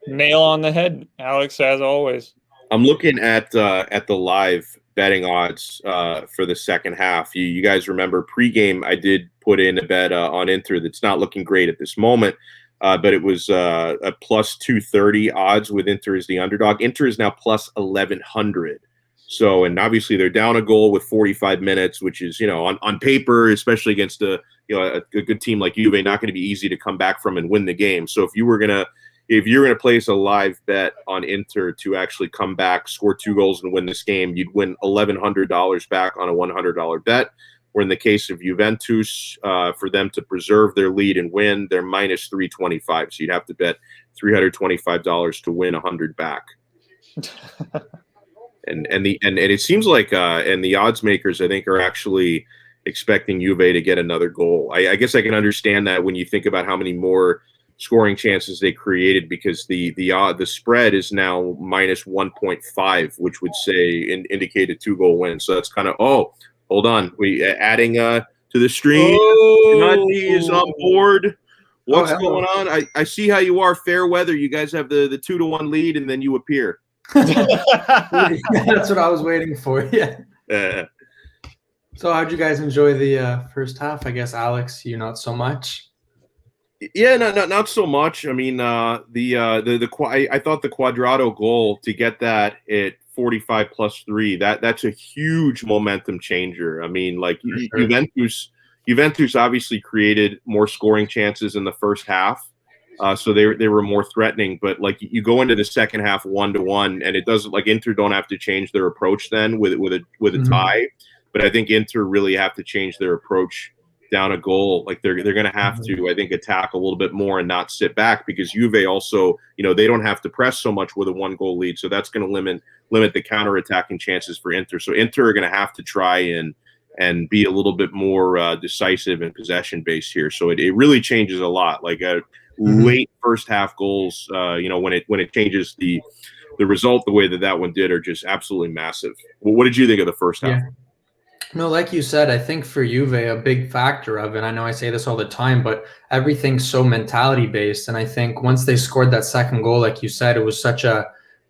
nail on the head, Alex, as always. I'm looking at the live betting odds for the second half. You guys remember pregame, I did put in a bet on Inter that's not looking great at this moment, but it was a plus 230 odds with Inter as the underdog. Inter is now plus 1,100. So, and obviously they're down a goal with 45 minutes, which is, on paper, especially against a good team like Juve, not going to be easy to come back from and win the game. So if you're going to place a live bet on Inter to actually come back, score 2 goals and win this game, you'd win $1,100 back on a $100 bet. Or in the case of Juventus, for them to preserve their lead and win, they're minus 325. So you'd have to bet $325 to win 100 back. And it seems like and the odds makers, I think, are actually expecting Juve to get another goal. I guess I can understand that when you think about how many more scoring chances they created, because the spread is now minus 1.5, which would say indicate a 2-goal win. So that's kind of hold on, we adding to the stream. Gianni is on board. What's going on? I see how you are. Fair weather. You guys have the 2-1 lead, and then you appear. That's what I was waiting for. Yeah. So how'd you guys enjoy the first half? I guess, Alex, you not so much. Yeah, not so much. I mean, I thought the Cuadrado goal, to get that at 45 plus 3, that's a huge momentum changer. I mean, like, Juventus obviously created more scoring chances in the first half. So they were more threatening, but like you go into the second half 1-1, and it doesn't, like, Inter don't have to change their approach then with a tie, but I think Inter really have to change their approach down a goal. Like they're going to have to, I think, attack a little bit more and not sit back, because Juve also, they don't have to press so much with a 1-goal lead, so that's going to limit the counterattacking chances for Inter. So Inter are going to have to try and be a little bit more decisive and possession based here. So it really changes a lot. Like late first half goals, when it changes the result the way that one did, are just absolutely massive. Well, what did you think of the first half? Yeah. No, like you said, I think for Juve, a big factor of it, I know I say this all the time, but everything's so mentality based. And I think once they scored that second goal, like you said, it was such a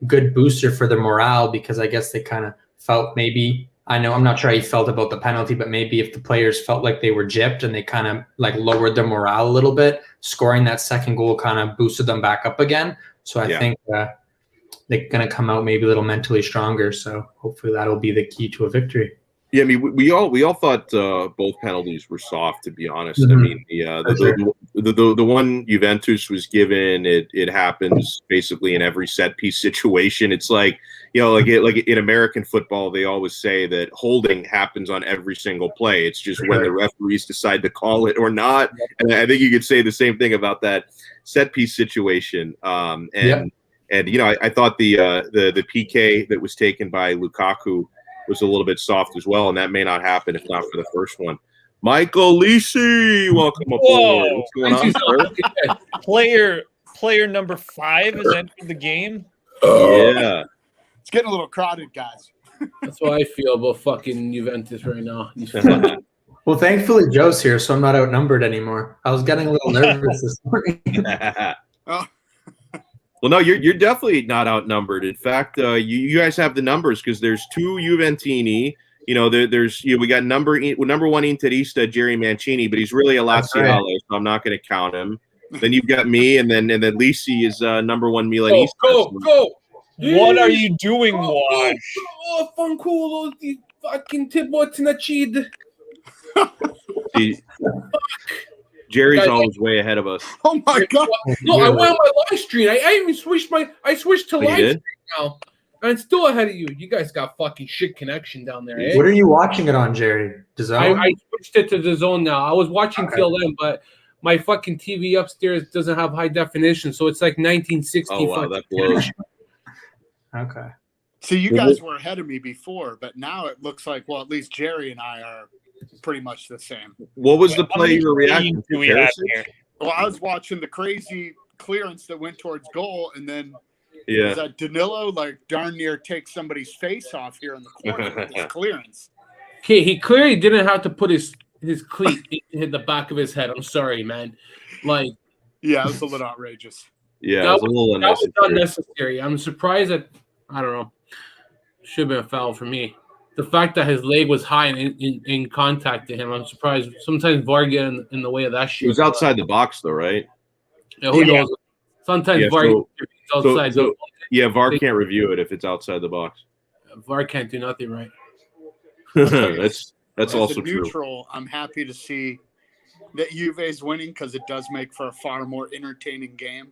good booster for their morale, because I guess they kind of felt, maybe, I'm not sure how you felt about the penalty, but maybe if the players felt like they were gypped and they kind of like lowered their morale a little bit, scoring that second goal kind of boosted them back up again. So I think they're going to come out maybe a little mentally stronger. So hopefully that'll be the key to a victory. Yeah, I mean, we all thought both penalties were soft, to be honest. I mean, the one Juventus was given, it happens basically in every set piece situation. It's like, like in American football, they always say that holding happens on every single play. It's just when the referees decide to call it or not. And I think you could say the same thing about that set piece situation. And I thought the PK that was taken by Lukaku was a little bit soft as well, and that may not happen if not for the first one. Michael Lisi, welcome aboard. What's going on, sir? Player number 5 has entered the game. Yeah. It's getting a little crowded, guys. That's how I feel about fucking Juventus right now. Well, thankfully Joe's here, so I'm not outnumbered anymore. I was getting a little nervous this morning. Well, no, you're definitely not outnumbered. In fact, you guys have the numbers, because there's 2 Juventini. We got number 1 Interista, Jerry Mancini, but he's really a Laziale, so I'm not going to count him. Then you've got me, and then Lisi is number 1 Milanista. Go! What are you doing, Wash? Fanculo di fucking Tibotnachid. Jerry's always way ahead of us. Oh my god! No, I went on my live stream. I even switched to live stream now. I'm still ahead of you. You guys got fucking shit connection down there, eh? What are you watching it on, Jerry? DAZN? I switched it to the zone now. I was watching TLM, but my fucking TV upstairs doesn't have high definition, so it's like 1960. Oh wow, that blows. Okay. So you guys were ahead of me before, but now it looks like, well, at least Jerry and I are pretty much the same. What was the play you were reacting Do we have here? Well, I was watching the crazy clearance that went towards goal, and then Yeah. was that Danilo like darn near takes somebody's face off here in the corner with his clearance. Okay, he clearly didn't have to put his cleat in the back of his head. I'm sorry, man. Like, Yeah, it was a little outrageous. Yeah, that it was a little that was unnecessary. unnecessary. I'm surprised that I don't know. Should have been a foul for me. The fact that his leg was high and in contact to him, I'm surprised. Sometimes VAR get in the way of that shit. It was outside the box though, right? Yeah, who knows? Sometimes Yeah, VAR so- gets outside. so- Yeah, VAR can't review it if it's outside the box. VAR can't do nothing right. That's As also a true. neutral, I'm happy to see that Juve's winning because it does make for a far more entertaining game.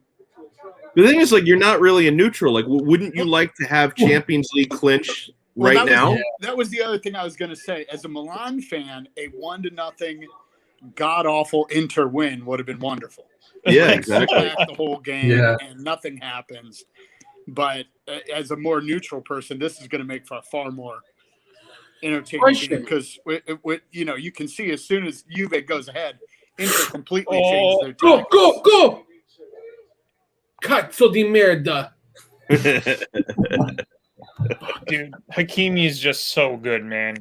The thing is, like, you're not really a neutral. Like, wouldn't you like to have Champions League clinch Well, right now? that was the other thing I was going to say. As a Milan fan, a 1-0 god awful Inter win would have been wonderful. Yeah, Like, exactly. sit back the whole game Yeah. and nothing happens. But as a more neutral person, this is going to make for a far more entertaining Question. game because you know, you can see as soon as Juve goes ahead, Inter completely Oh, changes their Go, tactics. go! Cazzo di merda. Dude, Hakimi's just so good, man.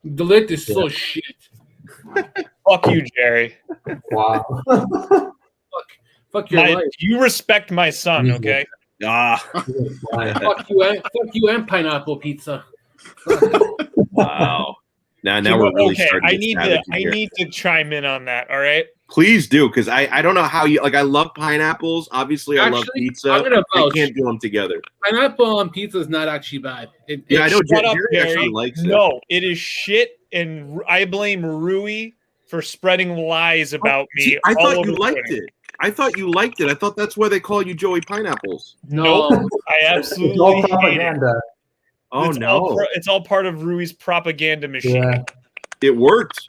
The lit is so shit. Fuck you, Jerry. Wow. Fuck your life. You respect my son, okay? Ah, Fuck you and pineapple pizza. wow. Now we're really Okay, starting I to need get to savage I here. need to chime in on that, all right? Please do, because I don't know how you like. I love pineapples. Obviously, I love Actually, pizza. I'm gonna I vouch. can't do them together. Pineapple on pizza is not actually bad. Yeah, I know. Shut up, Jerry actually Jerry. likes it. No, it is shit, and I blame Rui for spreading lies about me. See, I all thought you over liked Twitter. it. I thought you liked it. I thought that's why they call you Joey Pineapples. No, Nope. I It's all absolutely hate it. propaganda. Oh no, It's all part of Rui's propaganda machine. Yeah. it worked.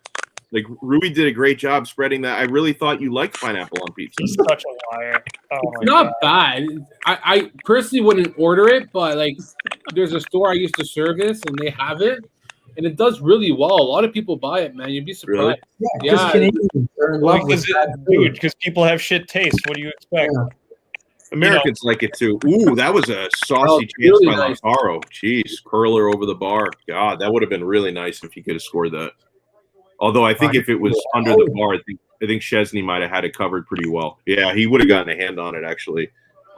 Like Rui did a great job spreading that. I really thought you liked pineapple on pizza. He's such a liar. Oh my it's not God. bad. I personally wouldn't order it, but like, there's a store I used to service, and they have it, and it does really well. A lot of people buy it, man. You'd be surprised. Yeah, Yeah. because Canadians are in love with that food. Because people have shit taste. What do you expect? Yeah. Americans like it too. Ooh, that was a saucy Oh, chance really by nice. Lautaro. Jeez, curler over the bar. God, that would have been really nice if he could have scored that. Although I think if it was under the bar, I think Chesney might have had it covered pretty well. Yeah, he would have gotten a hand on it actually.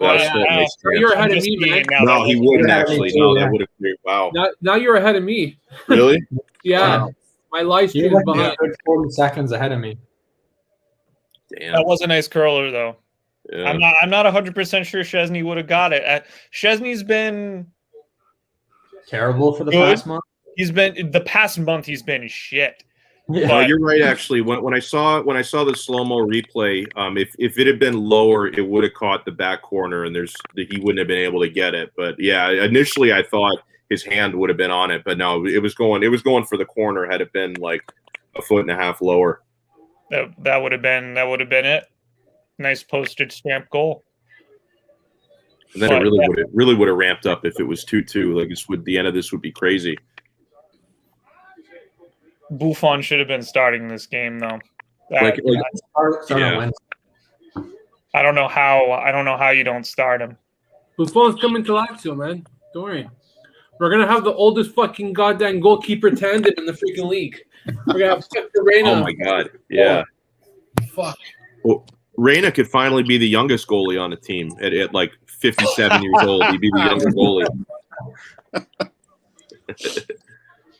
That was still a nice chance. You're ahead I'm of just me, man. seeing now No, that he we're- wouldn't Yeah, actually. me too, No, yeah. that would have been wow. Now you're ahead of me. Really? Yeah, Wow. my live stream You're is like behind. a good 40 seconds ahead of me. Damn. That was a nice curler, though. Yeah. I'm not 100% sure Chesney would have got it. Chesney's been Terrible for the Good. past month. the past month he's been shit. Yeah. No, you're right. Actually, when I saw the slow mo replay, if it had been lower, it would have caught the back corner, and he wouldn't have been able to get it. But yeah, initially I thought his hand would have been on it, but no, it was going for the corner. Had it been like a foot and a half lower, That would have been it. Nice postage stamp goal. and then it really would have ramped up if it was 2-2. Like the end of this would be crazy. Buffon should have been starting this game though. Like Start on Yeah. Wednesday. I don't know how you don't start him. Buffon's coming to Lazio, man. Don't worry. We're gonna have the oldest fucking goddamn goalkeeper tandem in the freaking league. We're gonna have Reina. oh my god, yeah. Fuck. Well, Reina could finally be the youngest goalie on the team at like 57 years old. He'd be the younger goalie.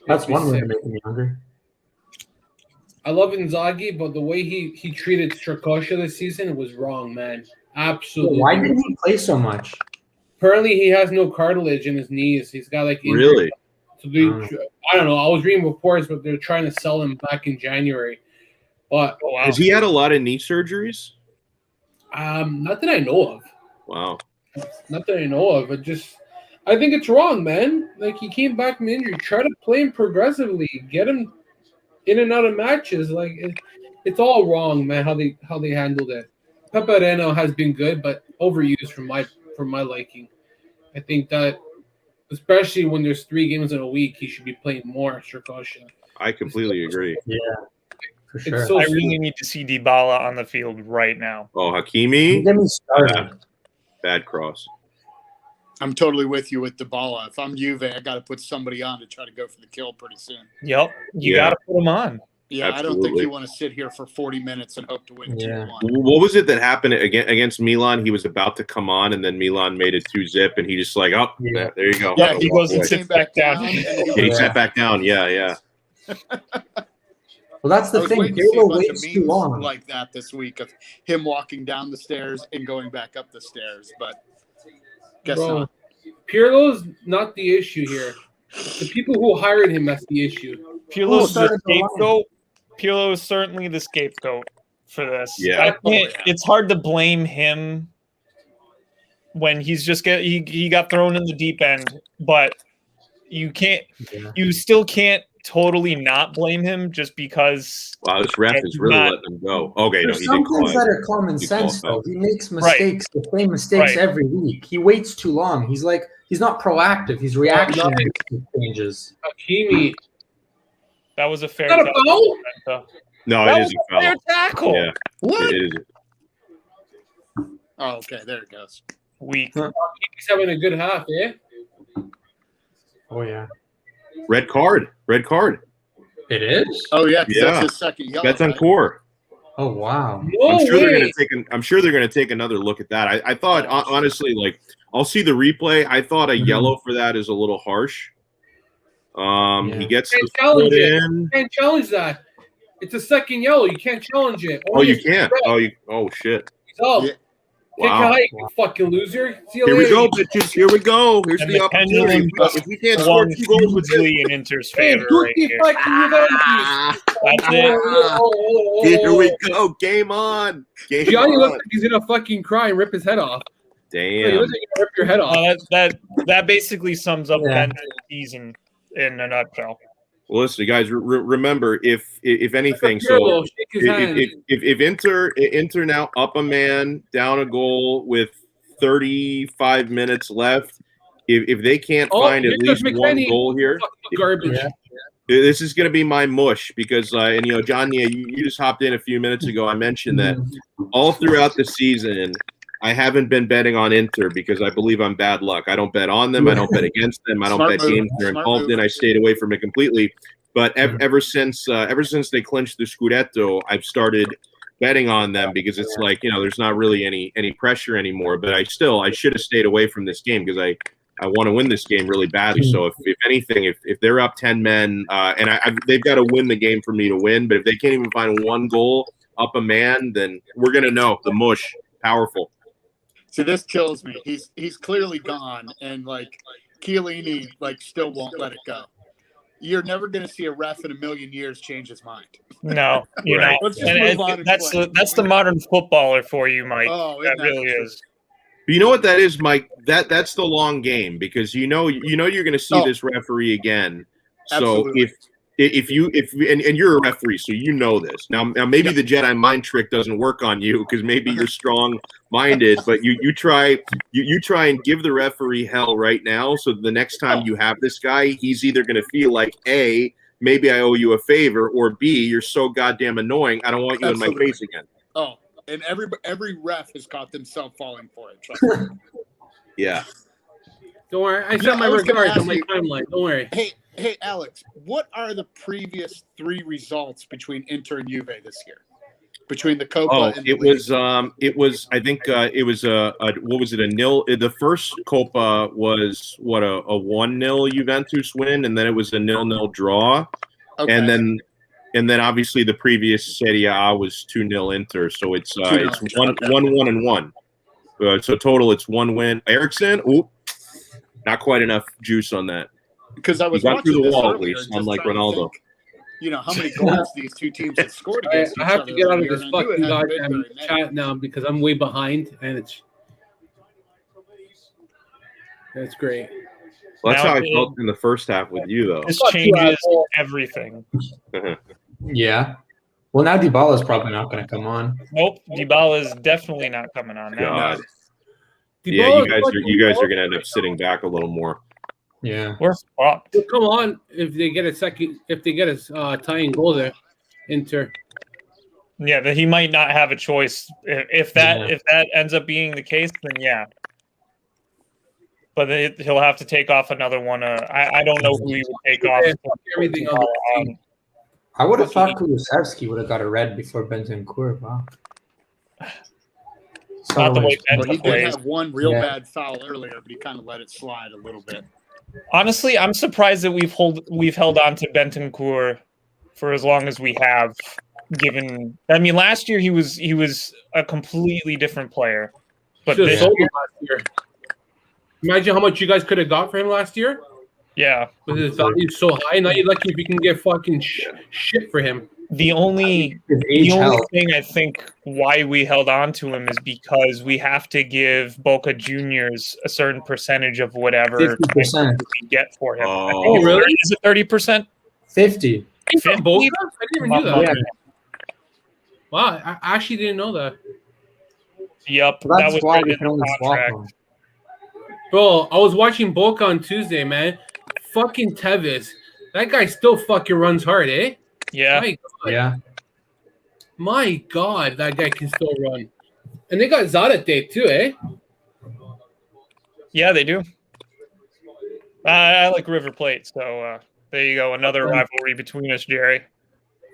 That's one way to make him younger. I love Inzaghi, but the way he treated Strakosha this season was wrong, man. Absolutely. Why didn't he play so much? Apparently, he has no cartilage in his knees. He's got like injury. Really? So I don't know. I was reading reports, but they're trying to sell him back in January. But Oh, wow. Has he had a lot of knee surgeries? not that I know of. Wow. Not that I know of. I think it's wrong, man. Like, he came back from injury. Try to play him progressively. Get him in and out of matches. Like, it's all wrong, man, how they handled it. Papareno has been good, but overused for my liking. I think that, especially when there's 3 games in a week, he should be playing more Strakosha. I completely agree. Yeah, for sure. So I really need to see Dybala on the field right now. Oh, Hakimi? Get me started. Bad cross. I'm totally with you with Dybala. If I'm Juve, I got to put somebody on to try to go for the kill pretty soon. Yep, you Yeah. got to put him on. Yeah, I don't think Absolutely. you want to sit here for 40 minutes and hope to win Yeah. 2-1. What was it that happened against Milan? He was about to come on, and then Milan made it 2-0, and he just like, oh, Yeah. there you go. Yeah, he goes and Yeah, sits back down. and he sat back down. Yeah. Well, that's I the was thing. waiting to see a Pirlo bunch of waits too memes long. like that this week of him walking down the stairs and going back up the stairs, but guess Bro, not. Pirlo's not the issue here. The people who hired him, that's the issue. Pirlo's the started the line? scapegoat. Pirlo is certainly the scapegoat for this. Yeah. It's hard to blame him when he's just he got thrown in the deep end, but you still can't totally not blame him just because. Wow, this ref is really letting him go. Okay, no, There's he some did things call that it. are common He sense, called though. He makes mistakes, the same mistakes Right. every week. He waits too long. He's not proactive. He's reactionary to changes. Hakimi. That was a fair. Is that a foul? tackle. No, That it was is a a fair foul. tackle. Yeah, What? it is. Oh, okay, there it goes. Weak. He's having a good half, eh? Oh, yeah. Red card. It is? Oh, yeah, 'cause Yeah. that's his second yellow. That's on right? core. Oh, wow. No I'm sure way. they're gonna take another look at that. I thought honestly, like, I'll see the replay. I thought a yellow for that is a little harsh. Yeah. He gets Can't the challenge foot it. in. You can't challenge that. It's a second yellow. You can't challenge it. Oh, Only you if it's can't. red. Oh shit. Oh, Yeah. kick Wow. height, you fucking loser. See you Here we later. go, bitches. Here we go. Here's And the the opportunity. pendulum If we can't score swung 2 goals with this, hugely in Inter's Hey, favor right tutti here. fucking Juventus. That's it. here we go. Game on. Game Gianni on. looks like he's gonna fucking cry and rip his head off. He Damn. looks like he's gonna rip your head off. That basically sums up Yeah. Ben's season in a nutshell. Well, listen, guys. Remember, if anything, Pirlo, so shake his hand. if Inter now up a man, down a goal with 35 minutes left, if they can't find at here's least one McKennie. goal here, Fucking garbage. Yeah. this is going to be my mush because, and Gianni, you just hopped in a few minutes ago. I mentioned that all throughout the season, I haven't been betting on Inter because I believe I'm bad luck. I don't bet on them. I don't bet against them. I don't Smart bet move. games they're Smart involved move. in. I stayed away from it completely. But ever since they clinched the Scudetto, I've started betting on them because it's like, there's not really any pressure anymore. But I should have stayed away from this game because I want to win this game really badly. So if anything, if they're up 10 men, and they've got to win the game for me to win. But if they can't even find one goal up a man, then we're gonna know the mush powerful. See, this kills me. He's clearly gone, and like Chiellini still won't let it go. You're never going to see a ref in a million years change his mind. No, you're Right. not. Let's just And move on and play. that's the modern footballer for you, Mike. Oh, that isn't that really true? is. But you know what that is, Mike? That's the long game because you're going to see this referee again. So Absolutely. if you're a referee, so you know this. Now maybe the Jedi mind trick doesn't work on you because maybe you're strong-minded, but you try and give the referee hell right now. So the next time you have this guy, he's either going to feel like A, maybe I owe you a favor, or B, you're so goddamn annoying, I don't want you in my Absolutely. face again. Oh, and every ref has caught themselves falling for it. Trust me. Yeah. Don't worry. I Yeah, sent my I was gonna regards on ask my you- timeline. Don't worry. Hey, Alex, what are the previous 3 results between Inter and Juve this year? Between the Copa Oh, and the it was I think it was what was it, a nil? The first Copa was a 1-0 Juventus win, and then it was a 0-0 draw, Okay. and then obviously the previous Serie A was 2-0 Inter, so it's 2-0. 1 and 1. So total it's 1 win. Eriksson, not quite enough juice on that. Because I was got watching through the this wall at earlier, least, just unlike trying to Ronaldo. think, how many goals these two teams have scored against I each have other to get out of this this year, and I knew fucking it hadn't been goddamn very many. chat now because I'm way behind, and it's great. Well, that's Now how I it- felt in the first half with you, though. This Fuck you, changes asshole. everything. Yeah. Well, now Dybala's probably not going to come on. Nope, Dybala is definitely not coming on now. God. No. Yeah, Dybala's you guys are gonna end up sitting back a little more. Yeah. We're fucked. Well, come on, if they get a tying goal there, Inter. Yeah, that he might not have a choice. If that ends up being the case, then yeah. But he'll have to take off another one. I don't know who he would take off. Everything on the team. I would have thought Kulusevski would have got a red before Bentancur. Wow. Not the way Well, he Benta did plays. have one real Yeah. bad foul earlier, but he kind of let it slide a little bit. Honestly, I'm surprised that we've held on to Bentancur for as long as we have. Given, I mean, last year he was a completely different player, but Should've this sold year, him last year. Imagine how much you guys could have got for him last year. yeah. With his value so high, now you're lucky if you can get fucking shit for him. The only His age helped. thing I think why we held on to him is because we have to give Boca Juniors a certain percentage of whatever 50%. we get for him. I Oh, think it's really? Is it 30%? 50. He's from 50? Boca? I didn't even know that. Yeah. Wow, I actually didn't know that. Yep, Well, that that's was why written we in can the only swap contract. him. Bro, I was watching Boca on Tuesday, man. Fucking Tevez. That guy still fucking runs hard, eh? Yeah, My God. Yeah. My God, that guy can still run. And they got Zarate too, eh? yeah, they do. I like River Plate, so there you go. Another rivalry between us, Jerry.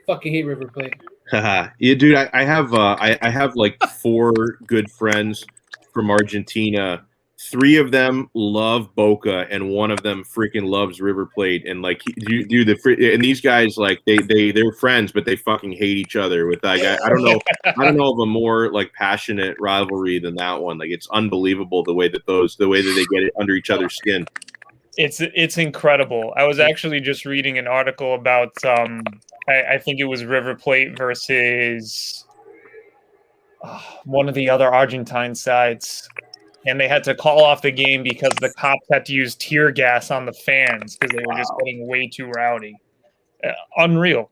Fucking hate River Plate. yeah, dude. I have like 4 good friends from Argentina. 3 of them love Boca, and 1 of them freaking loves River Plate. And like, and these guys, like, they're friends, but they fucking hate each other. With like, I don't know of a more like passionate rivalry than that one. Like, it's unbelievable the way that they get it under each other's skin. It's incredible. I was actually just reading an article about I think it was River Plate versus one of the other Argentine sides, and they had to call off the game because the cops had to use tear gas on the fans because they were just getting way too rowdy. Unreal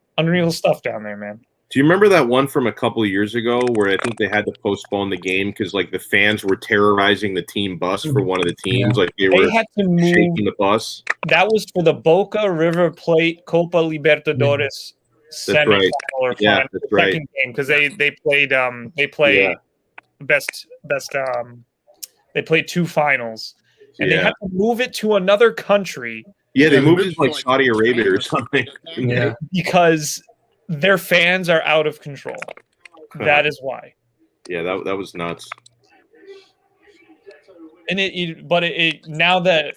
stuff down there, man. Do you remember that one from a couple of years ago where I think they had to postpone the game because like the fans were terrorizing the team bus for one of the teams, like they were had to move. shaking the bus? That was for the Boca River Plate Copa Libertadores semifinal right. or Yeah, final, that's the right. second game because they played best they played 2 finals and they had to move it to another country. Yeah, they Yeah, moved they it to like moved to, Saudi Arabia or something. Yeah. Because their fans are out of control. That is why. Yeah, that was nuts. And now that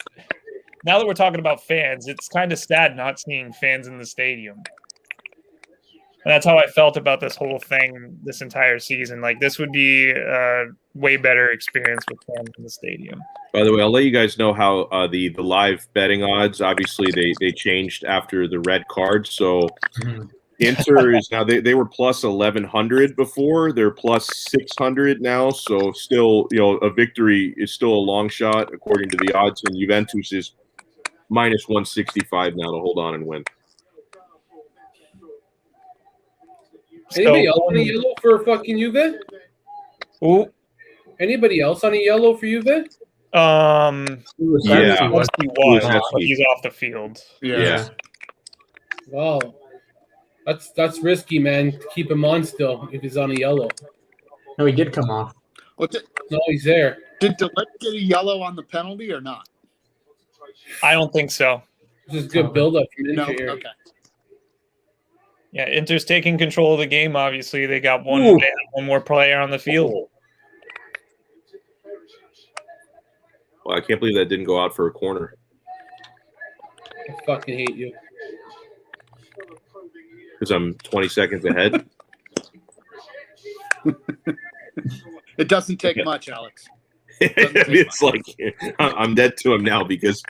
we're talking about fans, it's kind of sad not seeing fans in the stadium. And that's how I felt about this whole thing this entire season. Like, this would be a way better experience with fans in the stadium. By the way, I'll let you guys know how the live betting odds, obviously they changed after the red card. So Inter is now they were plus 1,100 before. They're plus 600 now. So still, a victory is still a long shot according to the odds. And Juventus is minus 165 now to hold on and win. Anybody else on a yellow for fucking Juve? Ooh, Anybody else on a yellow for Juve? Yeah. he was, but he's off the field. Yeah. Wow. That's risky, man. To keep him on still if he's on a yellow. No, he did come off. Well, No, he's there. did Blvck get a yellow on the penalty or not? I don't think so. This is good build up from No. Inter here. Okay. Yeah, Inter's taking control of the game. Obviously, they got one more player on the field. Well, I can't believe that didn't go out for a corner. I fucking hate you. Because I'm 20 seconds ahead. It doesn't take much, Alex. It's like I'm dead to him now because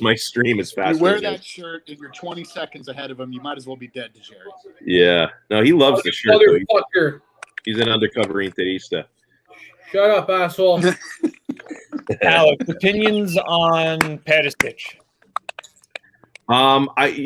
my stream is You faster. wear than his. that shirt and you're 20 seconds ahead of him. You might as well be dead to Jerry. Yeah. No, he loves the shirt. Though. Motherfucker. He's an undercover Interista. Shut up, asshole. Alex, opinions on Perisic? I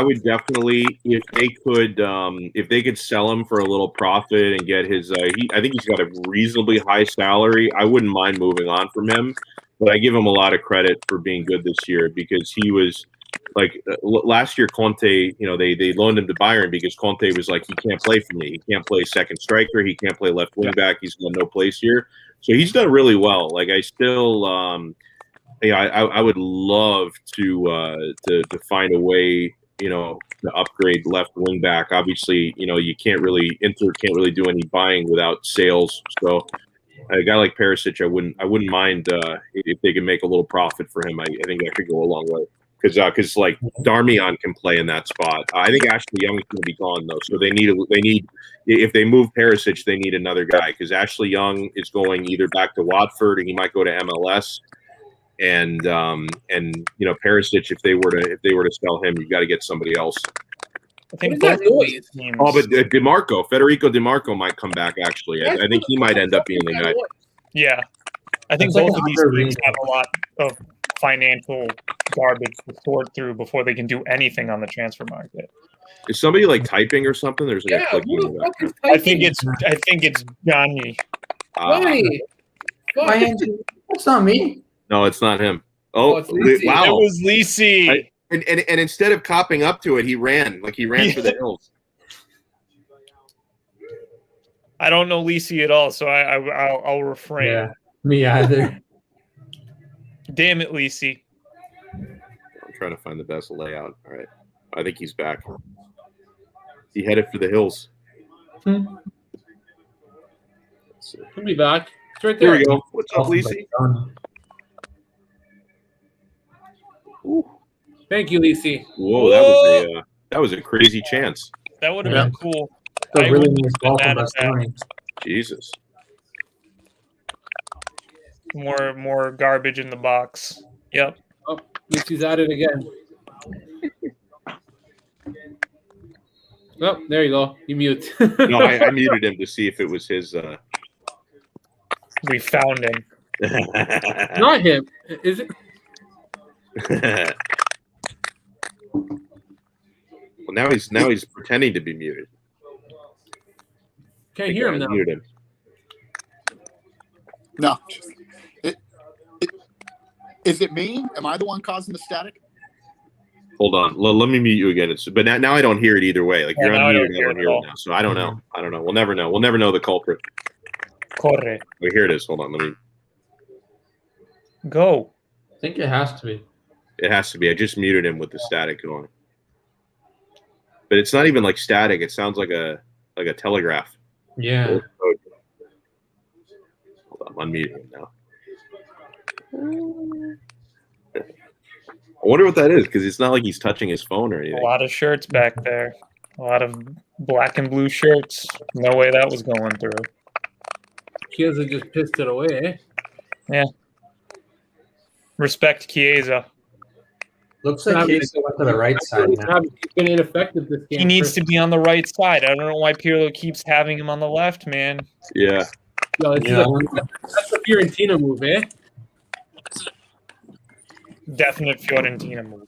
would definitely, if they could sell him for a little profit and get his I think he's got a reasonably high salary. I wouldn't mind moving on from him, but I give him a lot of credit for being good this year because he was like last year Conte, they loaned him to Bayern because Conte was like, he can't play for me. He can't play second striker. He can't play left wing back. He's got no place here. So he's done really well. Like I still I would love to find a way, to upgrade left wing back. Obviously, Inter can't really do any buying without sales. So a guy like Perisic, I wouldn't mind if they can make a little profit for him. I think that could go a long way because like Darmian can play in that spot. I think Ashley Young is going to be gone though, so they need if they move Perisic, they need another guy because Ashley Young is going either back to Watford or he might go to MLS. And Perisic, if they were to sell him, you got to get somebody else. I think What is that noise? Oh, but Federico DiMarco might come back. Actually, I think he might end up being the guy. Yeah, I think That's both like of these teams have a lot of financial garbage to sort through before they can do anything on the transfer market. Is somebody like typing or something? There's like a clicking in the background. I think it's Gianni. Why? That's not me. No, it's not him. Oh, it's Lisi. Wow! It was Lisi. And instead of copping up to it, he ran for the hills. I don't know Lisi at all, so I'll refrain. Yeah, me either. Damn it, Lisi. I'm trying to find the best layout. All right, I think he's back. He headed for the hills. He'll be back. It's right There there. we go. What's up, Lisi? Ooh. Thank you, Lisi. Whoa, that was a crazy chance. That would have been cool. So I really wouldn't nice have been ball mad from at that. Bastoni. Jesus. More garbage in the box. Yep. Oh, Lisi's at it again. Oh, there you go. You mute. No, I muted him to see if it was his. We found him. Not him. Is it? Well, now he's pretending to be muted. Can't hear him now. Muted him. No. Is it me? Am I the one causing the static? Hold on. Let me mute you again. But now I don't hear it either way. Like you're now I unmuted, don't I hear don't it hear at it all. now. So I don't know. We'll never know. We'll never know the culprit. Corre. Wait, here it is. Hold on. Let me. Go. I think it has to be. It has to be. I just muted him with the static going. But it's not even like static. It sounds like a telegraph. Yeah. Hold on. I'm unmuting him now. I wonder what that is because it's not like he's touching his phone or A anything. lot of shirts back there. A lot of black and blue shirts. No way that was going through. Chiesa just pissed it away, eh? Yeah. Respect Chiesa. Looks like he's went to the right side now. He's been ineffective this game. He needs to be on the right side. I don't know why Pirlo keeps having him on the left, man. Yeah. Yo, that's a Fiorentina move, eh? Definite Fiorentina move.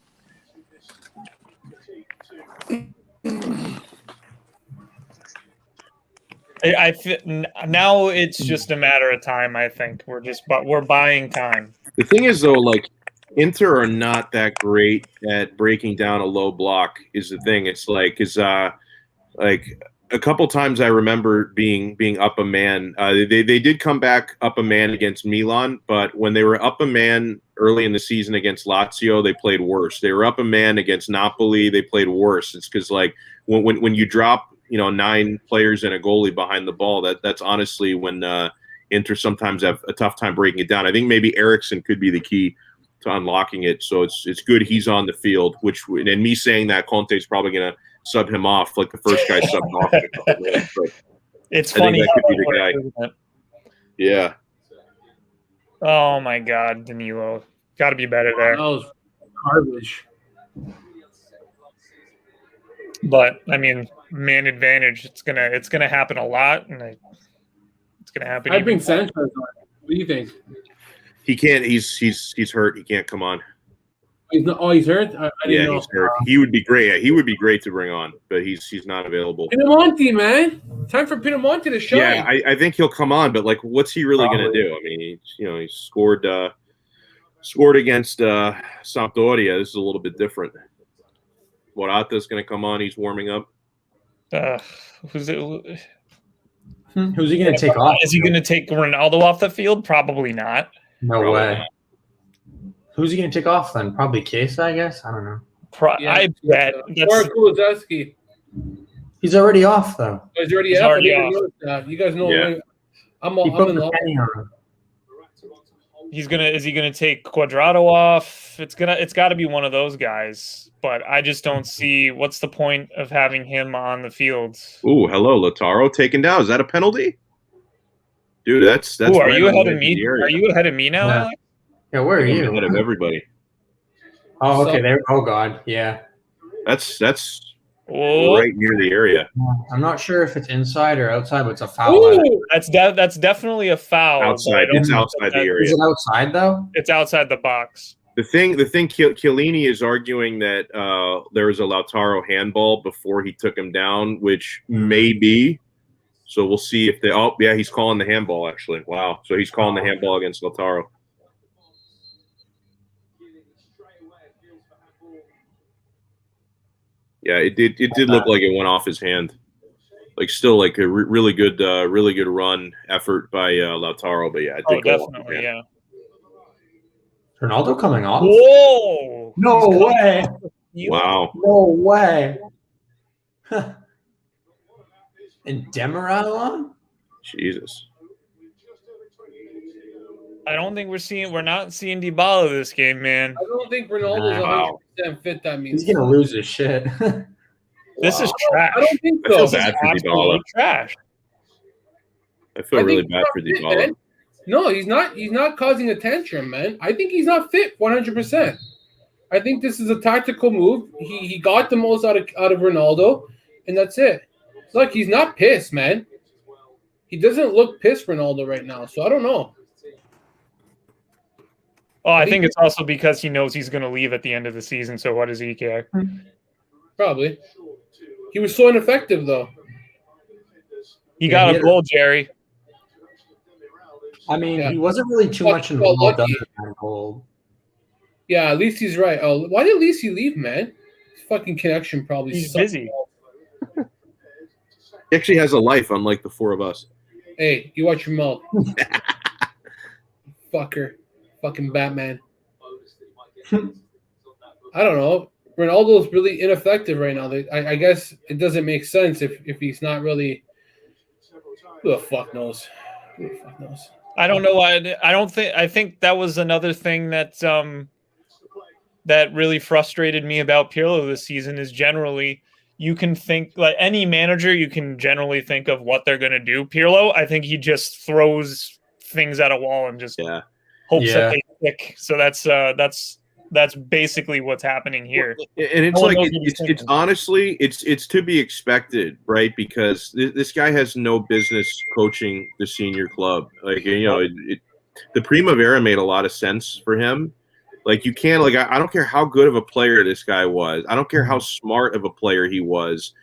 Now it's just a matter of time. I think we're buying time. The thing is, though, like Inter are not that great at breaking down a low block. Is the thing? It's like like a couple times I remember being up a man. They did come back up a man against Milan, but when they were up a man early in the season against Lazio, they played worse. They were up a man against Napoli, they played worse. It's because like when you drop 9 players and a goalie behind the ball, that's honestly when Inter sometimes have a tough time breaking it down. I think maybe Eriksen could be the key to unlocking it. So it's good he's on the field. And me saying that, Conte's probably gonna sub him off like the first guy subbed off. In a couple minutes, but It's I think funny. that could be the how guy. it works, isn't it? Yeah. Oh my God, Danilo, got to be better there. That was garbage. But I mean, man advantage. It's gonna happen a lot, and it's gonna happen. I bring even- Sanchez on. What do you think? He can't. He's hurt. He can't come on. He's not. Oh, he's hurt. I didn't know. He's hurt. He would be great. Yeah, he would be great to bring on, but he's not available. Pinamonti, man. Time for Pinamonti to shine. Yeah, I think he'll come on, but like, what's he really going to do? I mean, he scored against Sampdoria. This is a little bit different. Morata's going to come on. He's warming up. Who's he going to take off? Is he going to take Ronaldo off the field? Probably not. No Probably way. not. Who's he going to take off then? Probably Chiesa, I guess. I don't know. I bet. Or Kulusevski. He's already off though. Oh, he's already He's off. already I didn't notice that. You guys know. Yeah. I'm He put in love. Penny on him. Is he gonna take Cuadrado off? It's got to be one of those guys. But I just don't see what's the point of having him on the field. Ooh, hello, Lautaro taken down. Is that a penalty? Dude, that's. Ooh, are right you on ahead the of edge me? the area. Are you ahead of me now, Yeah. Alex? Yeah, where are I'm you? ahead of everybody. Oh, okay. There. Oh God, yeah. That's Oh, right near the area. I'm not sure if it's inside or outside, but it's a foul. Ooh, that's definitely a foul. but I Outside. don't It's think outside the that- area. Is it outside though? It's outside the box. The thing, Chiellini is arguing that there was a Lautaro handball before he took him down, which may be. So we'll see if they. Oh, yeah, he's calling the handball actually. Wow. So he's calling the handball against Lautaro. Yeah, it did look like it went off his hand. Like still like a really good run effort by Lautaro, but yeah, it did go off his Definitely, hand. yeah. Ronaldo coming off? Whoa! No way! Wow. No way! And Demiral on? Jesus. I don't think we're not seeing Dybala this game, man. I don't think Ronaldo's Wow. 100% fit. That means He's gonna lose his shit. This is trash. I don't think I feel so. bad for Absolutely Dybala. trash. I feel I really think bad he's for not fit, Dybala. man. No, he's not. He's not causing a tantrum, man. I think he's not fit 100%. I think this is a tactical move. He got the most out of Ronaldo, and that's it. It's like he's not pissed, man. He doesn't look pissed, Ronaldo, right now. So I don't know. Oh, I think it's also because he knows he's going to leave at the end of the season. So what does he care? Probably. He was so ineffective, though. He got he a goal, Jerry. I mean, Yeah. he wasn't really too much Well, involved lucky. other than goal. Yeah, at least he's right. Oh, why did Lisi leave, man? His fucking connection probably He's sucks. busy. He actually has a life, unlike the four of us. Hey, you watch your mouth. Fucker. Fucking Batman. I don't know. Ronaldo's really ineffective right now. I guess it doesn't make sense if he's not really. Who the fuck knows? Who the fuck knows? I don't know why. I think that was another thing that that really frustrated me about Pirlo this season is generally you can think like any manager, you can generally think of what they're going to do. Pirlo, I think he just throws things at a wall and just hopes that they stick. So that's basically what's happening here. And it's like it's honestly it's to be expected, right? Because this guy has no business coaching the senior club. Like the Primavera made a lot of sense for him. Like you can't I don't care how good of a player this guy was. I don't care how smart of a player he was.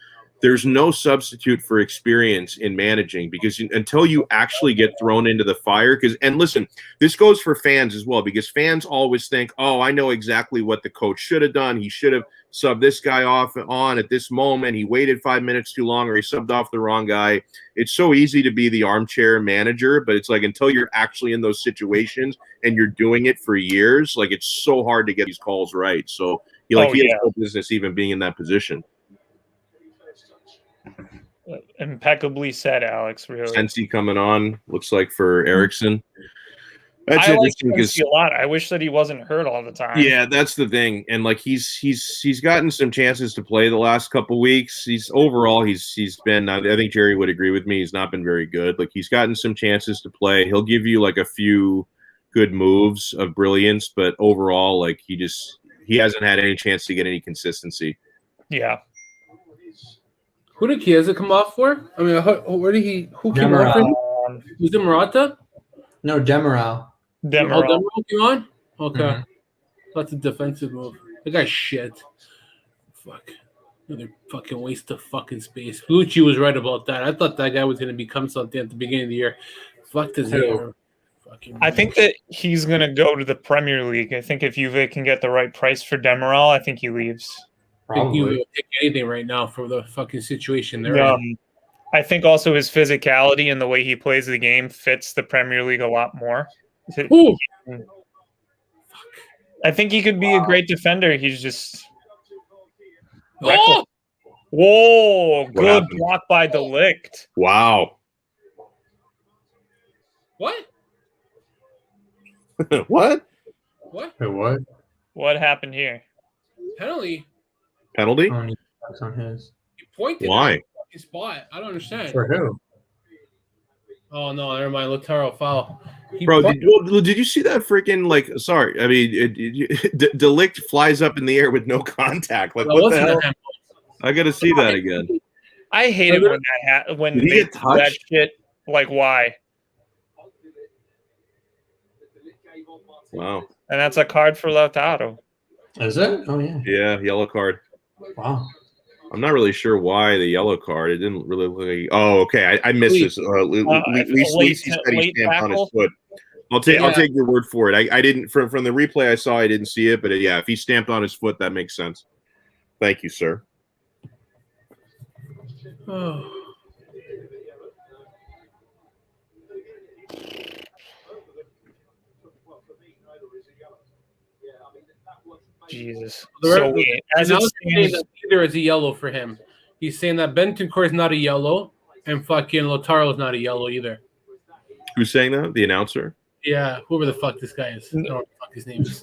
There's no substitute for experience in managing because until you actually get thrown into the fire, and listen, this goes for fans as well, because fans always think, oh, I know exactly what the coach should have done. He should have subbed this guy off on at this moment. He waited 5 minutes too long, or he subbed off the wrong guy. It's so easy to be the armchair manager, but it's like until you're actually in those situations and you're doing it for years, like it's so hard to get these calls right. So he has no business even being in that position. Impeccably said, Alex. Really, Sensi coming on looks like for Eriksson. That's I like interesting because a lot. I wish that he wasn't hurt all the time. Yeah, that's the thing. And like he's gotten some chances to play the last couple weeks. He's been. I think Jerry would agree with me. He's not been very good. Like he's gotten some chances to play. He'll give you like a few good moves of brilliance, but overall, like he hasn't had any chance to get any consistency. Yeah. Who did Chiesa come off for? I mean, who came off for him? Was it Morata? No, Demiral. Demiral came on? Okay. That's a defensive move. That guy's shit. Fuck. Another fucking waste of fucking space. Lucci was right about that. I thought that guy was going to become something at the beginning of the year. Fuck his hair. I think that he's going to go to the Premier League. I think if Juve can get the right price for Demiral, I think he leaves. I think you would take anything right now for the fucking situation they're in. I think also his physicality and the way he plays the game fits the Premier League a lot more. Ooh. I think he could be a great defender. He's just... Oh! Whoa, good happened? block by Blvck. Wow. What? What? What? Wait, what? What happened here? Penalty? Penalty? Oh, that's on his. You pointed Why? at the fucking spot. I don't understand. For who? Oh, no, never mind. Lautaro foul. Bro, did you see that freaking, like, sorry, I mean, Blvck flies up in the air with no contact. Like, what the hell? I got to see that again. I hate it when that when Did he they get do that touched? shit. Like, why? Wow. And that's a card for Lautaro. Is it? Oh, yeah. Yeah, yellow card. Wow. I'm not really sure why the yellow card. It didn't really look like. Oh, okay. I missed this. Lisi said he stamped on his foot. I'll take your word for it. I didn't from the replay I saw. I didn't see it, but yeah, if he stamped on his foot, that makes sense. Thank you, sir. Oh. Jesus. So as it stands, neither is a yellow for him. He's saying that Bentancur is not a yellow, and fucking Lautaro is not a yellow either. Who's saying that? The announcer? Yeah, whoever the fuck this guy is. I don't know what the fuck his name is.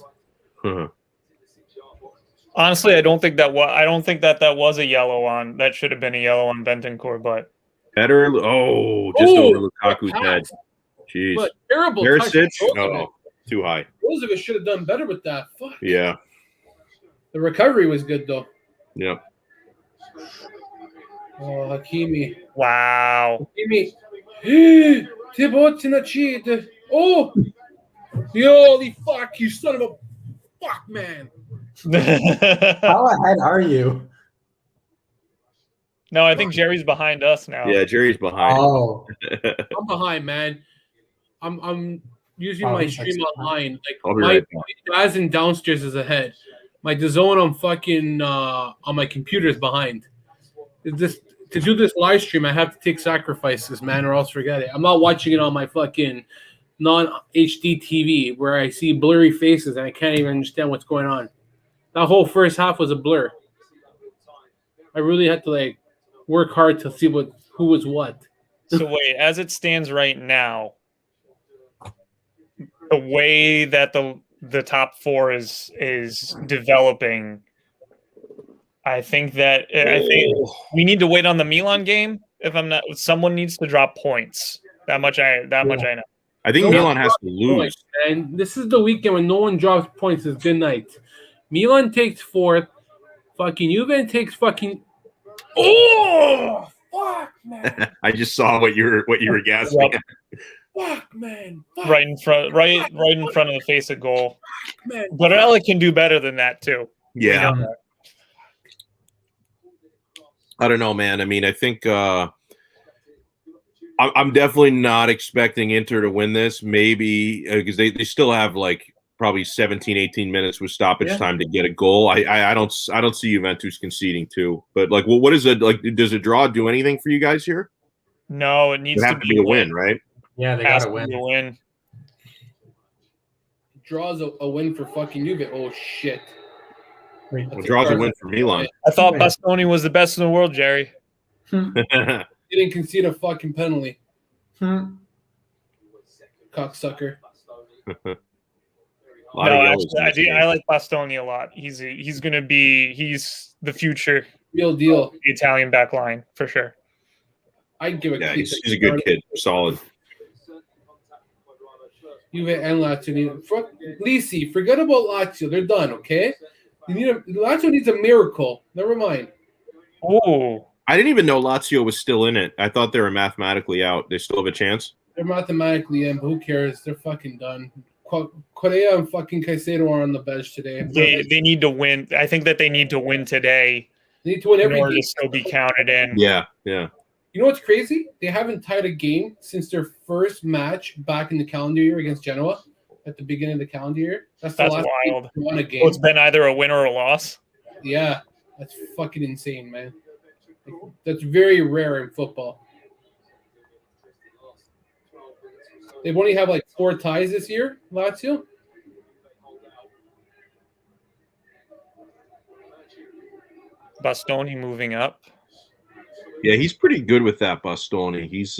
honestly, I don't think that was a yellow on. That should have been a yellow on Bentancur, but Better. Oh, just over Lukaku's head. Jeez. But terrible. Perisic? Oh, too high. Brozovic should have done better with that. Fuck. Yeah. The recovery was good though. Yep. Oh, Hakimi. wow. Hakimi. Ti botti na cheat. Oh. Holy fuck, you son of a fuck, man. How ahead are you? No, I think Jerry's behind us now. Yeah, Jerry's behind. Oh. I'm behind, man. I'm using my stream online. Like I'll be my right back. guys in downstairs is ahead. My DAZN on fucking on my computer is behind. To do this live stream, I have to take sacrifices, man, or else forget it. I'm not watching it on my fucking non-HD TV where I see blurry faces and I can't even understand what's going on. That whole first half was a blur. I really had to like work hard to see who was what. So wait, as it stands right now, the way that the top four is developing, I think we need to wait on the Milan game. If I'm not, someone needs to drop points. That much I know. I think Milan has to lose. And this is the weekend when no one drops points. It's good night. Milan takes fourth. Fucking Juve takes fucking. Oh fuck, man! I just saw what you were gasping. Yep. Fuck, man! Fuck. Right in front of the face of goal. Man. Barella can do better than that too. Yeah. I don't know, man. I mean, I think I'm definitely not expecting Inter to win this. Maybe because they still have like probably 17, 18 minutes with stoppage time to get a goal. I don't see Juventus conceding too. But like, well, what is it like? Does a draw do anything for you guys here? No, it needs to be a win, right? Yeah, they gotta win. Draws a win for fucking Juve. Oh shit! Well, draws a win for Milan. I thought Bastoni was the best in the world, Jerry. He didn't concede a fucking penalty. Cocksucker. I like Bastoni a lot. He's the future. Real deal. The Italian back line for sure. I'd give a he's a good kid. Solid. Juve and Lazio. Lisi, forget about Lazio. They're done, okay? Lazio needs a miracle. Never mind. Oh. I didn't even know Lazio was still in it. I thought they were mathematically out. They still have a chance? They're mathematically in, but who cares? They're fucking done. Correa and fucking Caicedo are on the bench today. They need to win. I think that they need to win today They need to win in every order game. to still be counted in. Yeah. You know what's crazy? They haven't tied a game since their first match back in the calendar year against Genoa at the beginning of the calendar year. That's Wild. time they won a game. So it's been either a win or a loss. Yeah, that's fucking insane, man. That's very rare in football. They've only have like 4 ties this year, Lazio. Bastoni moving up. Yeah, he's pretty good with that, Bastoni. He's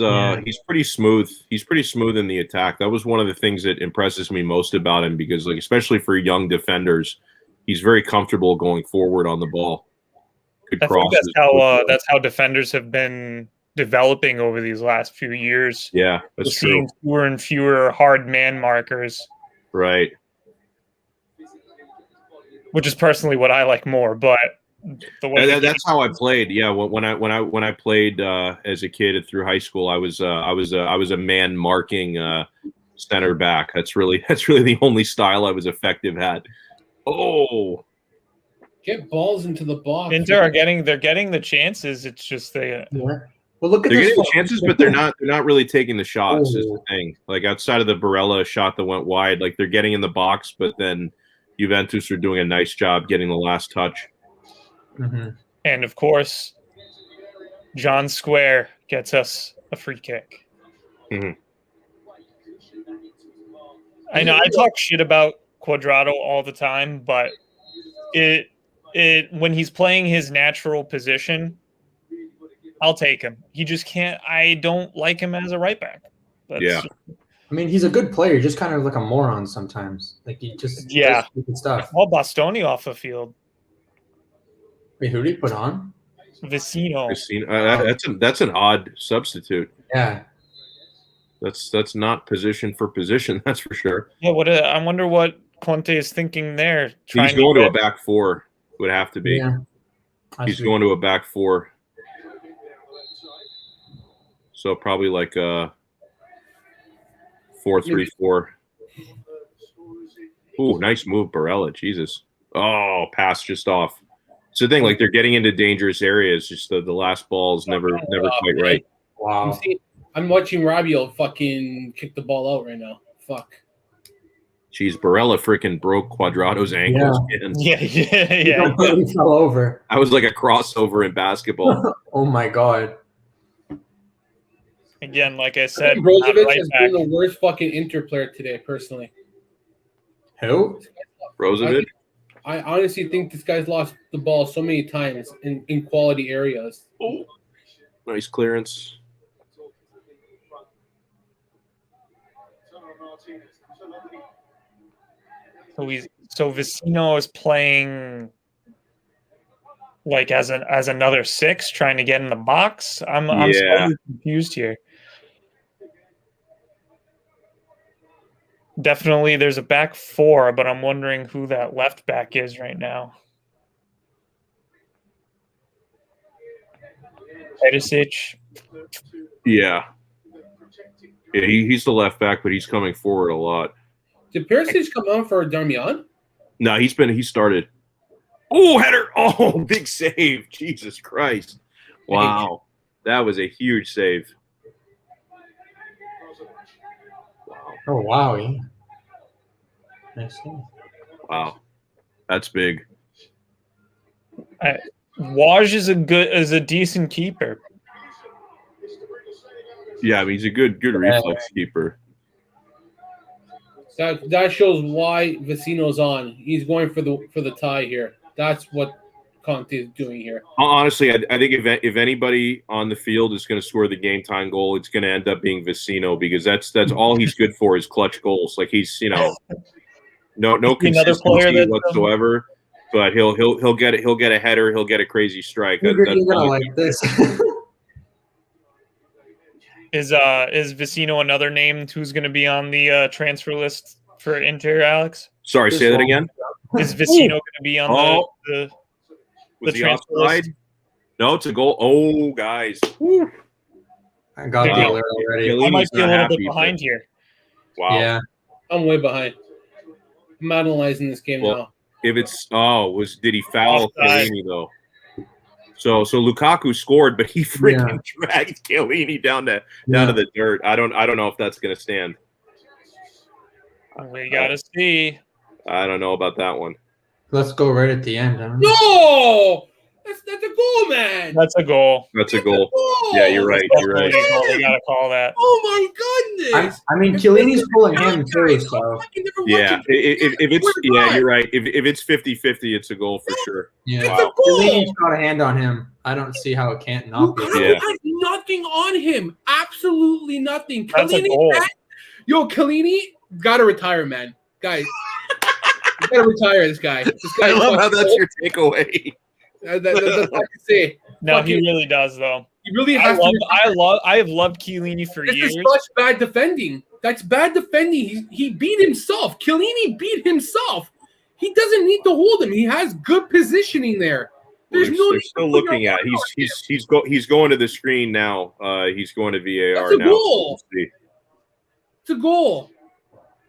pretty smooth. He's pretty smooth in the attack. That was one of the things that impresses me most about him because, like, especially for young defenders, he's very comfortable going forward on the ball. Good I think that's how defenders have been developing over these last few years. Yeah, that's true. Seeing fewer and fewer hard man markers. Right. Which is personally what I like more, but that's how I played. Yeah, when I played as a kid through high school, I was a man marking center back. That's really the only style I was effective at. Oh, get balls into the box. Inter they're getting the chances. It's just they. Well, look at they're this. Getting the chances, but they're not really taking the shots. Is the thing. Like outside of the Barella shot that went wide, like they're getting in the box, but then Juventus are doing a nice job getting the last touch. Mm-hmm. And of course, John Square gets us a free kick. Mm-hmm. I know I talk shit about Cuadrado all the time, but when he's playing his natural position, I'll take him. He just can't. I don't like him as a right back. Yeah. I mean, he's a good player, just kind of like a moron sometimes. Like he just does stupid stuff. Well, Bastoni off the field. Wait, who did he put on? Vecino. That's an odd substitute. Yeah. That's not position for position. That's for sure. Yeah. I wonder what Conte is thinking there. He's going to a back four. Would have to be. Yeah. He's going to a back four. So probably like a 4-3-4. Ooh, nice move, Barella. Jesus. Oh, pass just off. It's the thing, like they're getting into dangerous areas. Just the last ball is never quite right. Wow. I'm watching Rabiot fucking kick the ball out right now. Fuck. Jeez, Barella freaking broke Cuadrado's ankles. Yeah. He fell over. I was like a crossover in basketball. Oh my god. Again, like I said, Brozovic has been the worst fucking Inter player today, personally. Who? Brozovic? I honestly think this guy's lost the ball so many times in quality areas. Oh, nice clearance. So Vecino is playing like as another 6, trying to get in the box. I'm slightly confused here. Definitely, there's a back 4, but I'm wondering who that left back is right now. Perisic. Yeah, he's the left back, but he's coming forward a lot. Did Perisic come on for Darmian? No, he started. Oh, header! Oh, big save! Jesus Christ! Wow, that was a huge save. Oh wow! Yeah. Nice. Wow, that's big. Waj is a decent keeper. Yeah, I mean, he's a good reflex keeper. That shows why Vecino's on. He's going for the tie here. That's what Conte is doing here. Honestly, I think if anybody on the field is going to score the game time goal, it's going to end up being Vecino because that's all he's good for is clutch goals. Like he's no consistency whatsoever, but he'll get a header, he'll get a crazy strike. You're gonna like this. Is Vecino another name who's going to be on the transfer list for Inter, Alex? Sorry, say that again. Is Vecino going to be on the transfer list? No, it's a goal. Oh, guys. Woo. I got the alert already. I might be a little bit behind here. Wow. Yeah. I'm way behind. I'm analyzing this game now. If it's did he foul Offside. Chiellini though? So Lukaku scored, but he freaking dragged Chiellini down to the dirt. I don't know if that's gonna stand. We gotta see. I don't know about that one. Let's go right at the end. Huh? No! That's a goal, man. That's a goal. That's a goal. Yeah, you're right. You're right. We gotta call that. Oh my goodness! I mean, Chiellini's pulling him too, so Yeah, if it's you're right. If it's 50-50, it's a goal for sure. yeah. Wow. Chiellini's got a hand on him. I don't see how it can't not be. Lukaku has nothing on him. Absolutely nothing. That's a goal. Chiellini gotta retire, man. Guys, you gotta retire this guy. I love how that's your takeaway. That's all I can say. No, he really does though. He really has I have loved Chiellini for This years. is such bad defending. That's bad defending. He beat himself. Chiellini beat himself. He doesn't need to hold him. He has good positioning there. There's They're no. still looking at. He's going to the screen now. He's going to VAR That's a now. goal. We'll see. It's a goal.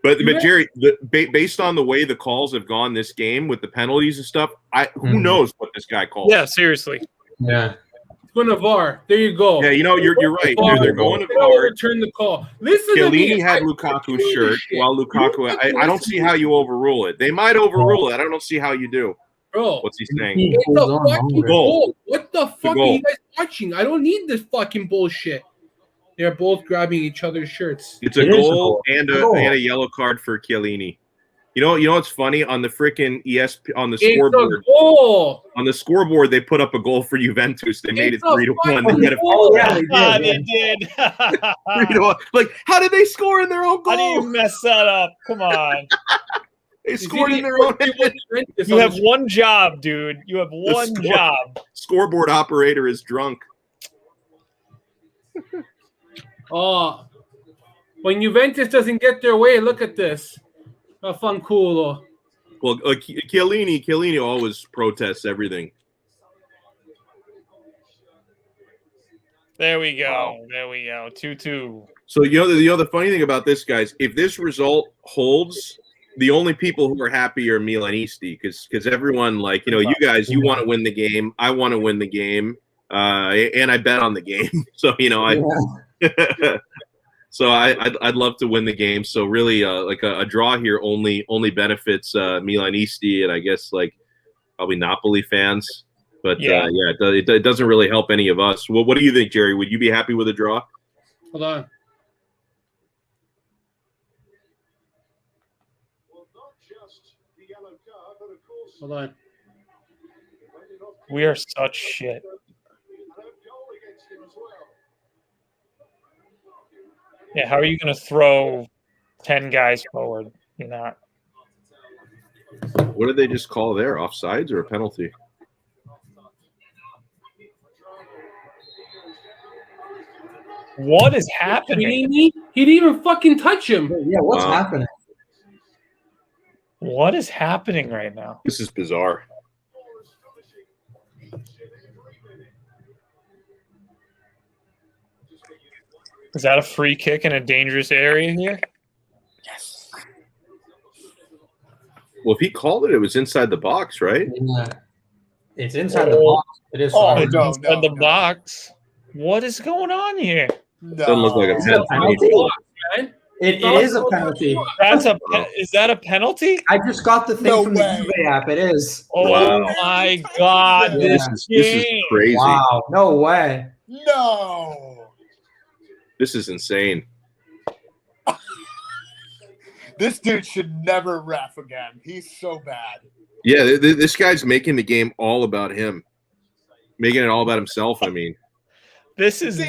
But Jerry, based on the way the calls have gone this game with the penalties and stuff, who knows what this guy called? Yeah, seriously. Yeah. It's going to VAR. There you go. Yeah, you're right. They're going to They're VAR. Return the call. Listen to me. Chiellini had Lukaku's shirt, while Lukaku. I don't see how you overrule it. They might overrule it. I don't see how you do. Bro, What's he saying? it's a fucking goal. What the fuck goal. are you guys watching? I don't need this fucking bullshit. They're both grabbing each other's shirts. It's a goal and a yellow card for Chiellini. You know what's funny on the freaking ESP on the scoreboard? It's a goal. On the scoreboard, they put up a goal for Juventus. They made it 3-1. They did. 3-1. Like, how did they score in their own goal? How do you mess that up? Come on. They scored in their own. You have one job, dude. You have one job. Scoreboard operator is drunk. Oh, when Juventus doesn't get their way, look at this. Fanculo. Well, Chiellini always protests everything. There we go. Wow. There we go. 2-2. So the funny thing about this, guys, if this result holds, the only people who are happy are Milanisti, because everyone, like, you guys, you want to win the game. I want to win the game, and I bet on the game. So So I'd love to win the game. So really, like a draw here only benefits Milanisti and I guess like probably Napoli fans. But it doesn't really help any of us. Well, what do you think, Jerry? Would you be happy with a draw? Hold on. Hold on. We are such shit. Yeah, how are you going to throw 10 guys forward? You're not. What did they just call there? Offsides or a penalty? What is happening? He didn't even fucking touch him. Yeah, what's happening? What is happening right now? This is bizarre. Is that a free kick in a dangerous area here? Yes. Well, if he called it, it was inside the box, right? Yeah. It's inside the box. It is. It's inside the box. What is going on here? Doesn't look like a penalty. It is a penalty. Is that a penalty? I just got the thing from the Juve app. It is. Oh my God! Yeah. This is crazy. Wow! No way. No. This is insane. This dude should never ref again. He's so bad. Yeah, this guy's making the game all about him. Making it all about himself, I mean. This is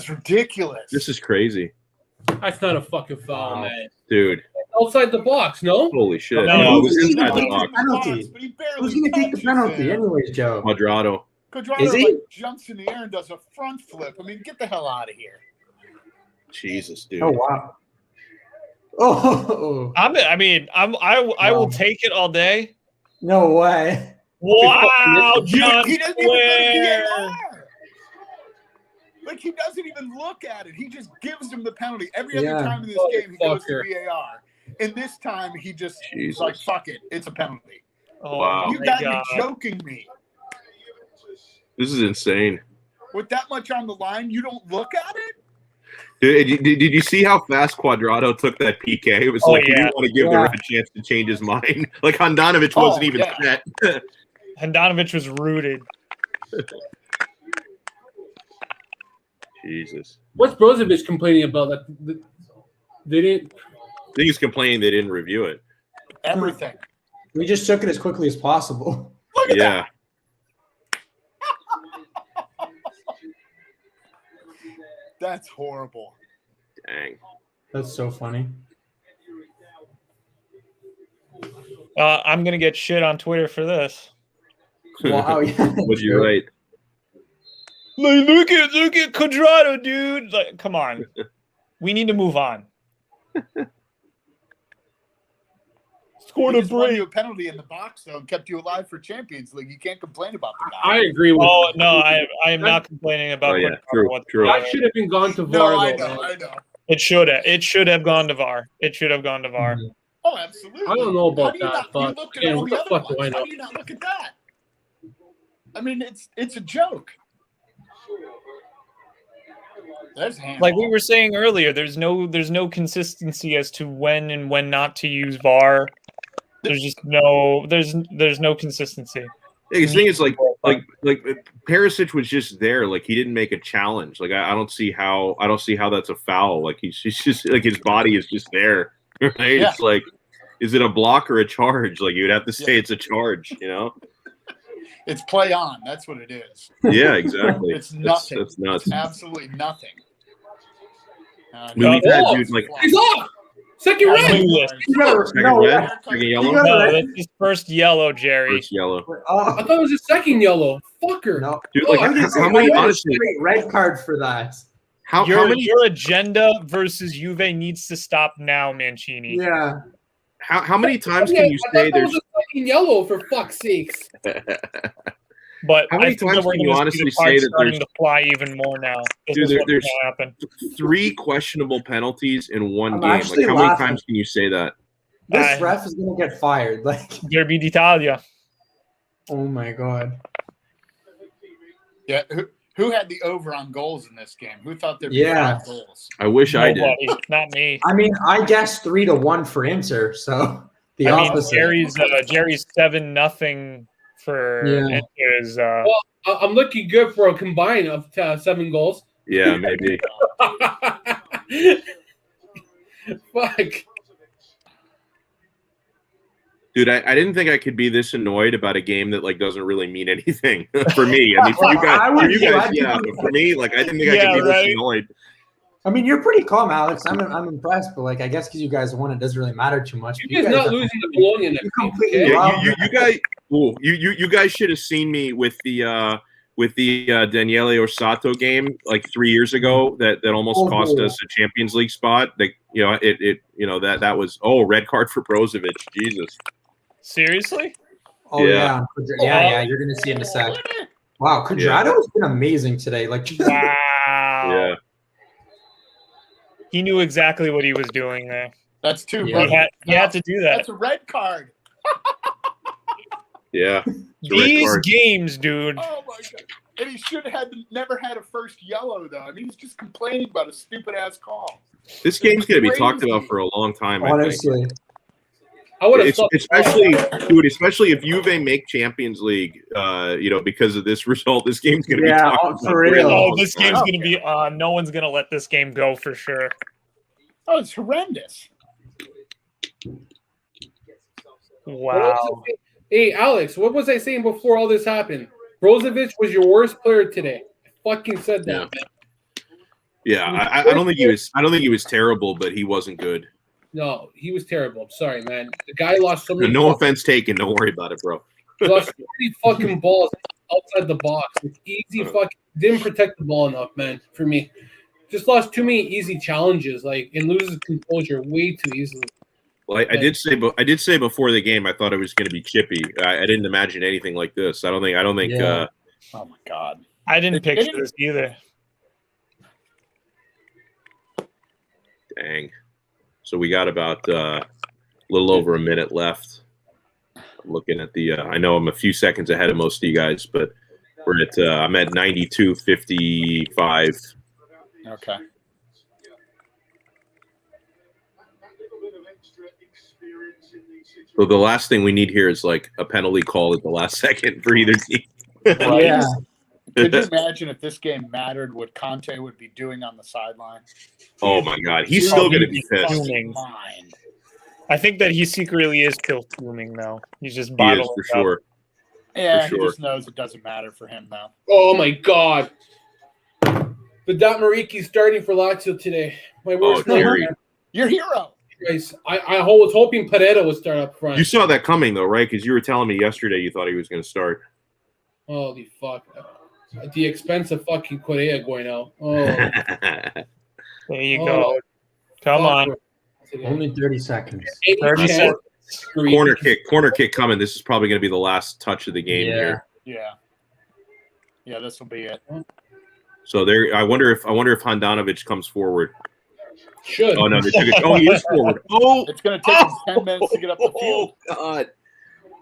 ridiculous. This is crazy. That's not a fucking foul, man. Dude. Outside the box, no? Holy shit. No, it was inside the box. Penalty. Who's going to take the penalty anyways, Joe? Quadrado. Quadrado jumps in the air and does a front flip. I mean, get the hell out of here. Jesus, dude. Oh, wow. Oh. I will take it all day. No way. Wow, John. He doesn't even like he doesn't even look at it. He just gives him the penalty. Every other time in this game, he goes to VAR. And this time he just was Jesus. like, fuck it, it's a penalty. Oh Wow. You my got God. me joking me. This is insane. With that much on the line, you don't look at it? Did you see how fast Cuadrado took that PK? It was Oh, like he yeah. didn't want to give the ref a chance to change his mind. Like Handanovic wasn't even set. Handanovic was rooted. Jesus. What's Brozovic complaining about? That they didn't. I think he's complaining they didn't review it. Everything. We just took it as quickly as possible. Look at Yeah. That's horrible. Dang. That's so funny. I'm gonna get shit on Twitter for this. Wow, yeah. But you're right. Like, look at Cuadrado, dude. Like, come on. We need to move on. Scored He a just won break. you a penalty in the box, though, and kept you alive for Champions League. You can't complain about the guy. I agree with. Oh no, I am not complaining about. Oh, yeah. Cuadrado True, whatsoever. That should have been gone to No, VAR. I though, know, man. I know. It should have gone to VAR. It should have gone to VAR. Oh, absolutely. I don't know about How do you that, not, but you looked at yeah, all what the the other fuck do ones. I know? How do you not look at that? I mean, it's a joke. There's hand. Like we were saying earlier, there's no consistency as to when and when not to use VAR. There's just no consistency. The thing is, like Perisic was just there. Like he didn't make a challenge. Like I don't see how that's a foul. Like he's just like his body is just there. Right? Yeah. It's like, is it a block or a charge? Like you would have to say it's a charge. You know? It's play on. That's what it is. Yeah, exactly. It's nothing. That's nuts. It's absolutely nothing. We had Oh, dude like He's off. Second I red. knew this. second red, second yellow. No, that's his first yellow, Jerry. First yellow. I thought it was his second yellow. Fucker. No. Dude, like how many? Honestly, Straight red card for that. how Your many? agenda versus Juve needs to stop now, Mancini. Yeah. How many times Yeah, can you I thought say that was there's? a second yellow for fuck's sakes. But How many I think that times we're can you gonna see honestly the say cards that starting there's- to fly even more now? This Dude, is what's there's- gonna happen. 3 questionable penalties in one I'm game? Like actually how many laughing. times can you say that? This ref is gonna get fired. Like, Derby d'Italia. oh my god. Yeah. Who had the over on goals in this game? Who thought there'd be Yeah. 5 goals? I wish I did. Nobody, not me. I mean, I guessed 3-1 for Inter, so the I mean, opposite. Jerry's 7-0 for Yeah. Inter's. I'm looking good for a combine of 7 goals. Yeah, maybe. Fuck. Dude, I didn't think I could be this annoyed about a game that like doesn't really mean anything for me. I mean, for you guys, yeah. But for me, like, I didn't think I Yeah, could be right. this annoyed. I mean, you're pretty calm, Alex. I'm impressed, but like, I guess because you guys won, it doesn't really matter too much. You guys not losing to Bologna next You week, completely okay? robbed Yeah, you guys, ooh, you guys should have seen me with the Daniele Orsato game like 3 years ago that almost cost us a Champions League spot. Like, you know, that was red card for Brozovic. Jesus. Seriously? Oh Yeah. yeah. You're gonna see in a sec. Wow, Cuadrado has been amazing today. Like, Wow. Yeah. He knew exactly what he was doing there. That's 2. Yeah. He had to do that. That's a red card. Yeah. These card. games, dude. Oh my god! And he should have never had a first yellow though. I mean, he's just complaining about a stupid ass call. This game's going to be Crazy. talked about for a long time, I think. honestly, I would have It's, thought. especially if Juve make Champions League, because of this result, this game's going to be Yeah, talked about for real. a Oh, long this time. game's gonna be. No one's gonna let this game go for sure. Oh, it's horrendous. Wow. Hey, Alex, what was I saying before all this happened? Brozovic was your worst player today. I fucking said that. Yeah, I don't think he was. I don't think he was terrible, but he wasn't good. No, he was terrible. I'm sorry, man. The guy lost so many. No offense taken. Don't worry about it, bro. He lost so many fucking balls outside the box. It's easy fucking didn't protect the ball enough, man. For me, just lost too many easy challenges, and loses composure way too easily. Well, I did say before the game, I thought it was going to be chippy. I didn't imagine anything like this. I don't think. Yeah. Oh my god! I didn't picture this either. Dang. So we got about little over a minute left. I'm looking at the I know I'm a few seconds ahead of most of you guys, but we're at I'm at 92:55. Okay. So the last thing we need here is like a penalty call at the last second for either team. Right. Yeah. Could you imagine if this game mattered what Conte would be doing on the sideline? Oh my God, he's still going to be pissed. Fuming. Mind. I think that he secretly is still fuming, though. He's just He is bottling for up. sure. Yeah, For he sure. just knows it doesn't matter for him now. Oh my God. Vedat Mariki's starting for Lazio today. My worst Jerry. nightmare. Your hero. Guys, I was hoping Pereira would start up front. You saw that coming though, right? Because you were telling me yesterday you thought he was going to start. Holy fuck. At the expense of fucking Correa going out. Oh, There you Oh. go. Come on. Only 30 seconds. 30 seconds. Corner kick coming. This is probably going to be the last touch of the game here. Yeah. Yeah, this will be it. So there, I wonder if Handanovic comes forward. Should. Oh no, they took it. Oh, he is forward. Oh, It's going to take him 10 minutes to get up the field. Oh God!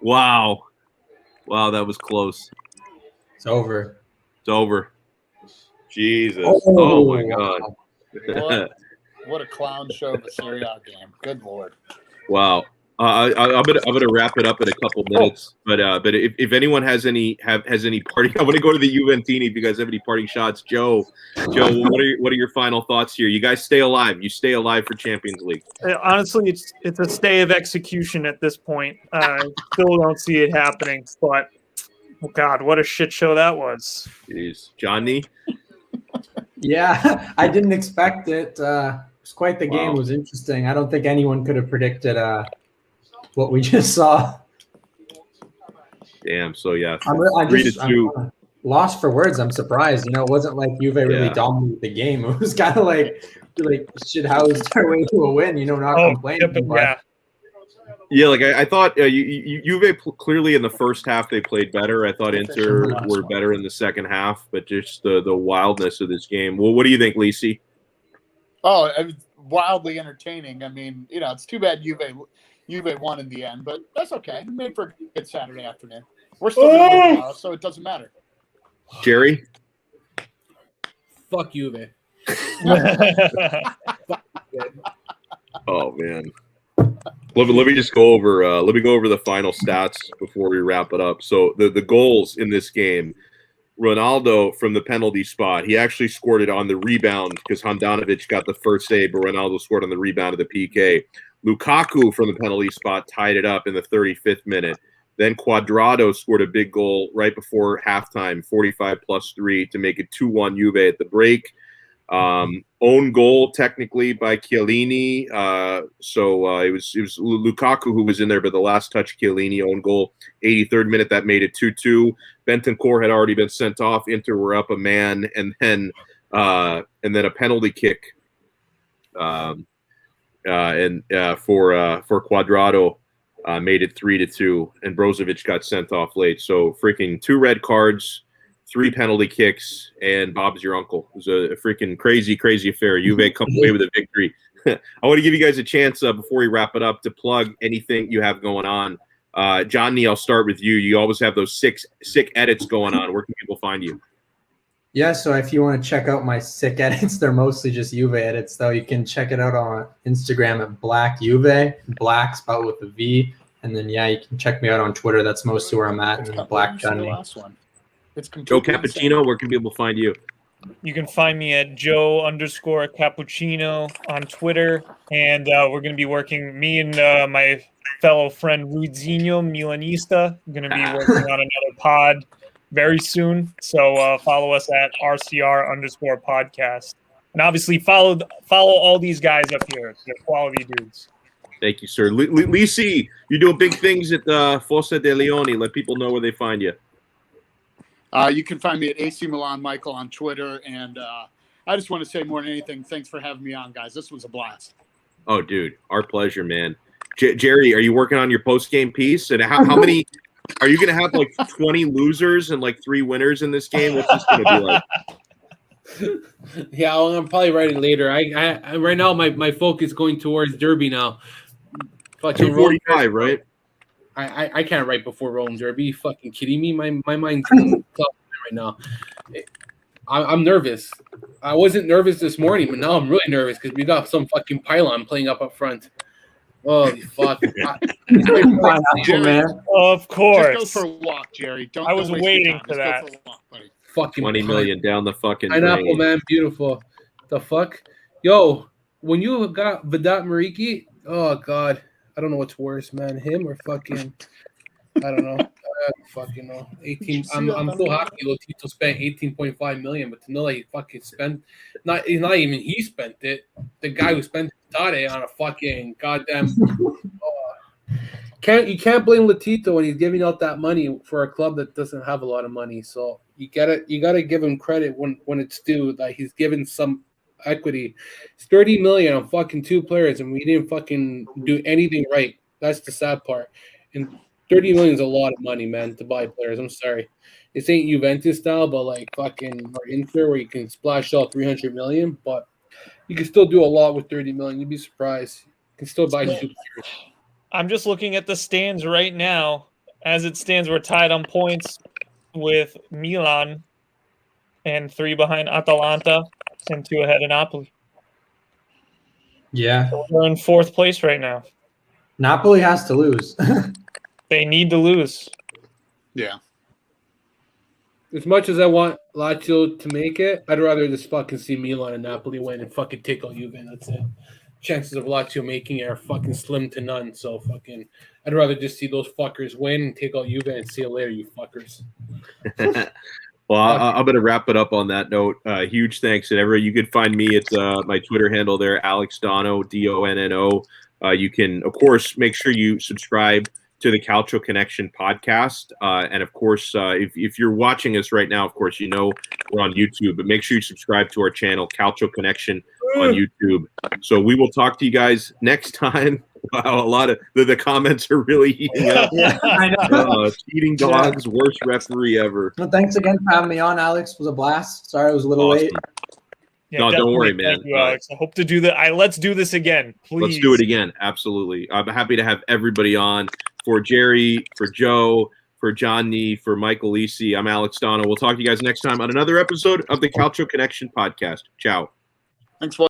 Wow, that was close. It's over. It's over. Jesus. Oh my God. What a clown show of a Serie A game. Good Lord. Wow. I'm gonna wrap it up in a couple minutes, but if anyone has any parting, I want to go to the Juventini if you guys have any parting shots. Joe, what are your final thoughts here? You guys stay alive. You stay alive for Champions League. Honestly, it's a stay of execution at this point. Still don't see it happening, but oh God, what a shit show that was. Jeez, Gianni. Yeah, I didn't expect it. It was quite the game. Wow. It was interesting. I don't think anyone could have predicted what we just saw. Damn. So yeah, I'm 3-2. Lost for words. I'm surprised. You know, it wasn't like Juve really dominated the game. It was kind of like shit housed our way to a win. You know, not complaining. But Yeah, like I thought Juve clearly in the first half they played better. I thought Inter were better in the second half, but just the wildness of this game. Well, what do you think, Lisi? Oh, it was wildly entertaining. I mean, you know, it's too bad Juve won in the end, but that's okay. It made for a good Saturday afternoon. We're still going to win tomorrow, so it doesn't matter. Jerry? Fuck Juve. Oh man. Let me just go over the final stats before we wrap it up. So the goals in this game, Ronaldo from the penalty spot, he actually scored it on the rebound because Handanovic got the first save, but Ronaldo scored on the rebound of the PK. Lukaku from the penalty spot tied it up in the 35th minute. Then Cuadrado scored a big goal right before halftime, 45+3 to make it 2-1 Juve at the break. Own goal technically by Chiellini. It was Lukaku who was in there, but the last touch Chiellini own goal, 83rd minute, that made it 2-2. Bentancur had already been sent off. Inter were up a man, and then a penalty kick. For Cuadrado made it 3-2, and Brozovic got sent off late. So freaking 2 red cards, 3 penalty kicks, and Bob's your uncle. It was a freaking crazy affair. Juve come away with a victory. I want to give you guys a chance before we wrap it up to plug anything you have going on. Gianni, I'll start with you. You always have those sick edits going on. Where can people find you? Yeah, so if you want to check out my sick edits, they're mostly just Juve edits, though. You can check it out on Instagram at Black Juve, Black spelled with a V. And then, yeah, you can check me out on Twitter. That's mostly where I'm at. And Black Johnny. Joe Cappuccino, where can people find you? You can find me at Joe_Cappuccino on Twitter. And we're going to be working, me and my fellow friend Ruizinho Milanista, going to be working on another pod very soon. So follow us at RCR_podcast. And obviously follow all these guys up here. They're quality dudes. Thank you, sir. Lisi, you're doing big things at Fossa de Leone. Let people know where they find you. You can find me at AC Milan Michael on Twitter. And I just want to say more than anything, thanks for having me on, guys. This was a blast. Oh, dude, our pleasure, man. Jerry, are you working on your post-game piece? And how many – are you going to have like 20 losers and like 3 winners in this game? What's this going to be like? Yeah, I'm probably writing later. I right now my focus going towards Derby now. Fucking Rome 245, right? I can't write before Rome Derby. You fucking kidding me? My mind's right now. I'm nervous. I wasn't nervous this morning, but now I'm really nervous because we got some fucking pylon playing up front. Holy fuck! Jerry, Of course. just go for a walk, Jerry. I was don't waste waiting your time. for Just go that. for a walk, buddy. Fucking 20 million down the fucking pineapple, drain. man, beautiful. The fuck, yo, when you got Vedat Mariki, oh god, I don't know what's worse, man, him or fucking, I don't know. I don't fucking know. 18. I'm so happy Lotito spent 18.5 million, but to know that he fucking spent, not even he spent it. The guy who spent Tade on a fucking goddamn. You can't blame Lotito when he's giving out that money for a club that doesn't have a lot of money. So you gotta give him credit when it's due. That he's given some equity. It's 30 million on fucking 2 players, and we didn't fucking do anything right. That's the sad part. And 30 million is a lot of money, man, to buy players. I'm sorry. This ain't Juventus style, but like fucking or Inter where you can splash out 300 million, but you can still do a lot with 30 million. You'd be surprised. You can still buy 2 players. I'm just looking at the stands right now. As it stands, we're tied on points with Milan and 3 behind Atalanta and 2 ahead of Napoli. Yeah. So we're in 4th place right now. Napoli has to lose. They need to lose. Yeah. As much as I want Lazio to make it, I'd rather just fucking see Milan and Napoli win and fucking take out Juve. That's it. Chances of Lazio making it are fucking slim to none. So fucking, I'd rather just see those fuckers win and take out Juve and see you later, you fuckers. Well, I'm going to wrap it up on that note. Huge thanks. And you can find me at my Twitter handle there, Alex Donno, Donno. You can, of course, make sure you subscribe to the Calcio Connection podcast. And, of course, if you're watching us right now, of course, you know we're on YouTube. But make sure you subscribe to our channel, Calcio Connection, on YouTube. So we will talk to you guys next time. Wow, a lot of the comments are really heating up. Yeah, I know. Cheating dogs, worst referee ever. Well, thanks again for having me on, Alex. It was a blast. Sorry I was a little late. Yeah, no, don't worry, definitely. man. Thank you, Alex. I hope to do that. Let's do this again, please. Let's do it again. Absolutely. I'm happy to have everybody on. For Jerry, for Joe, for Gianni, for Michael Lisi, I'm Alex Donno. We'll talk to you guys next time on another episode of the Calcio Connection podcast. Ciao. Thanks for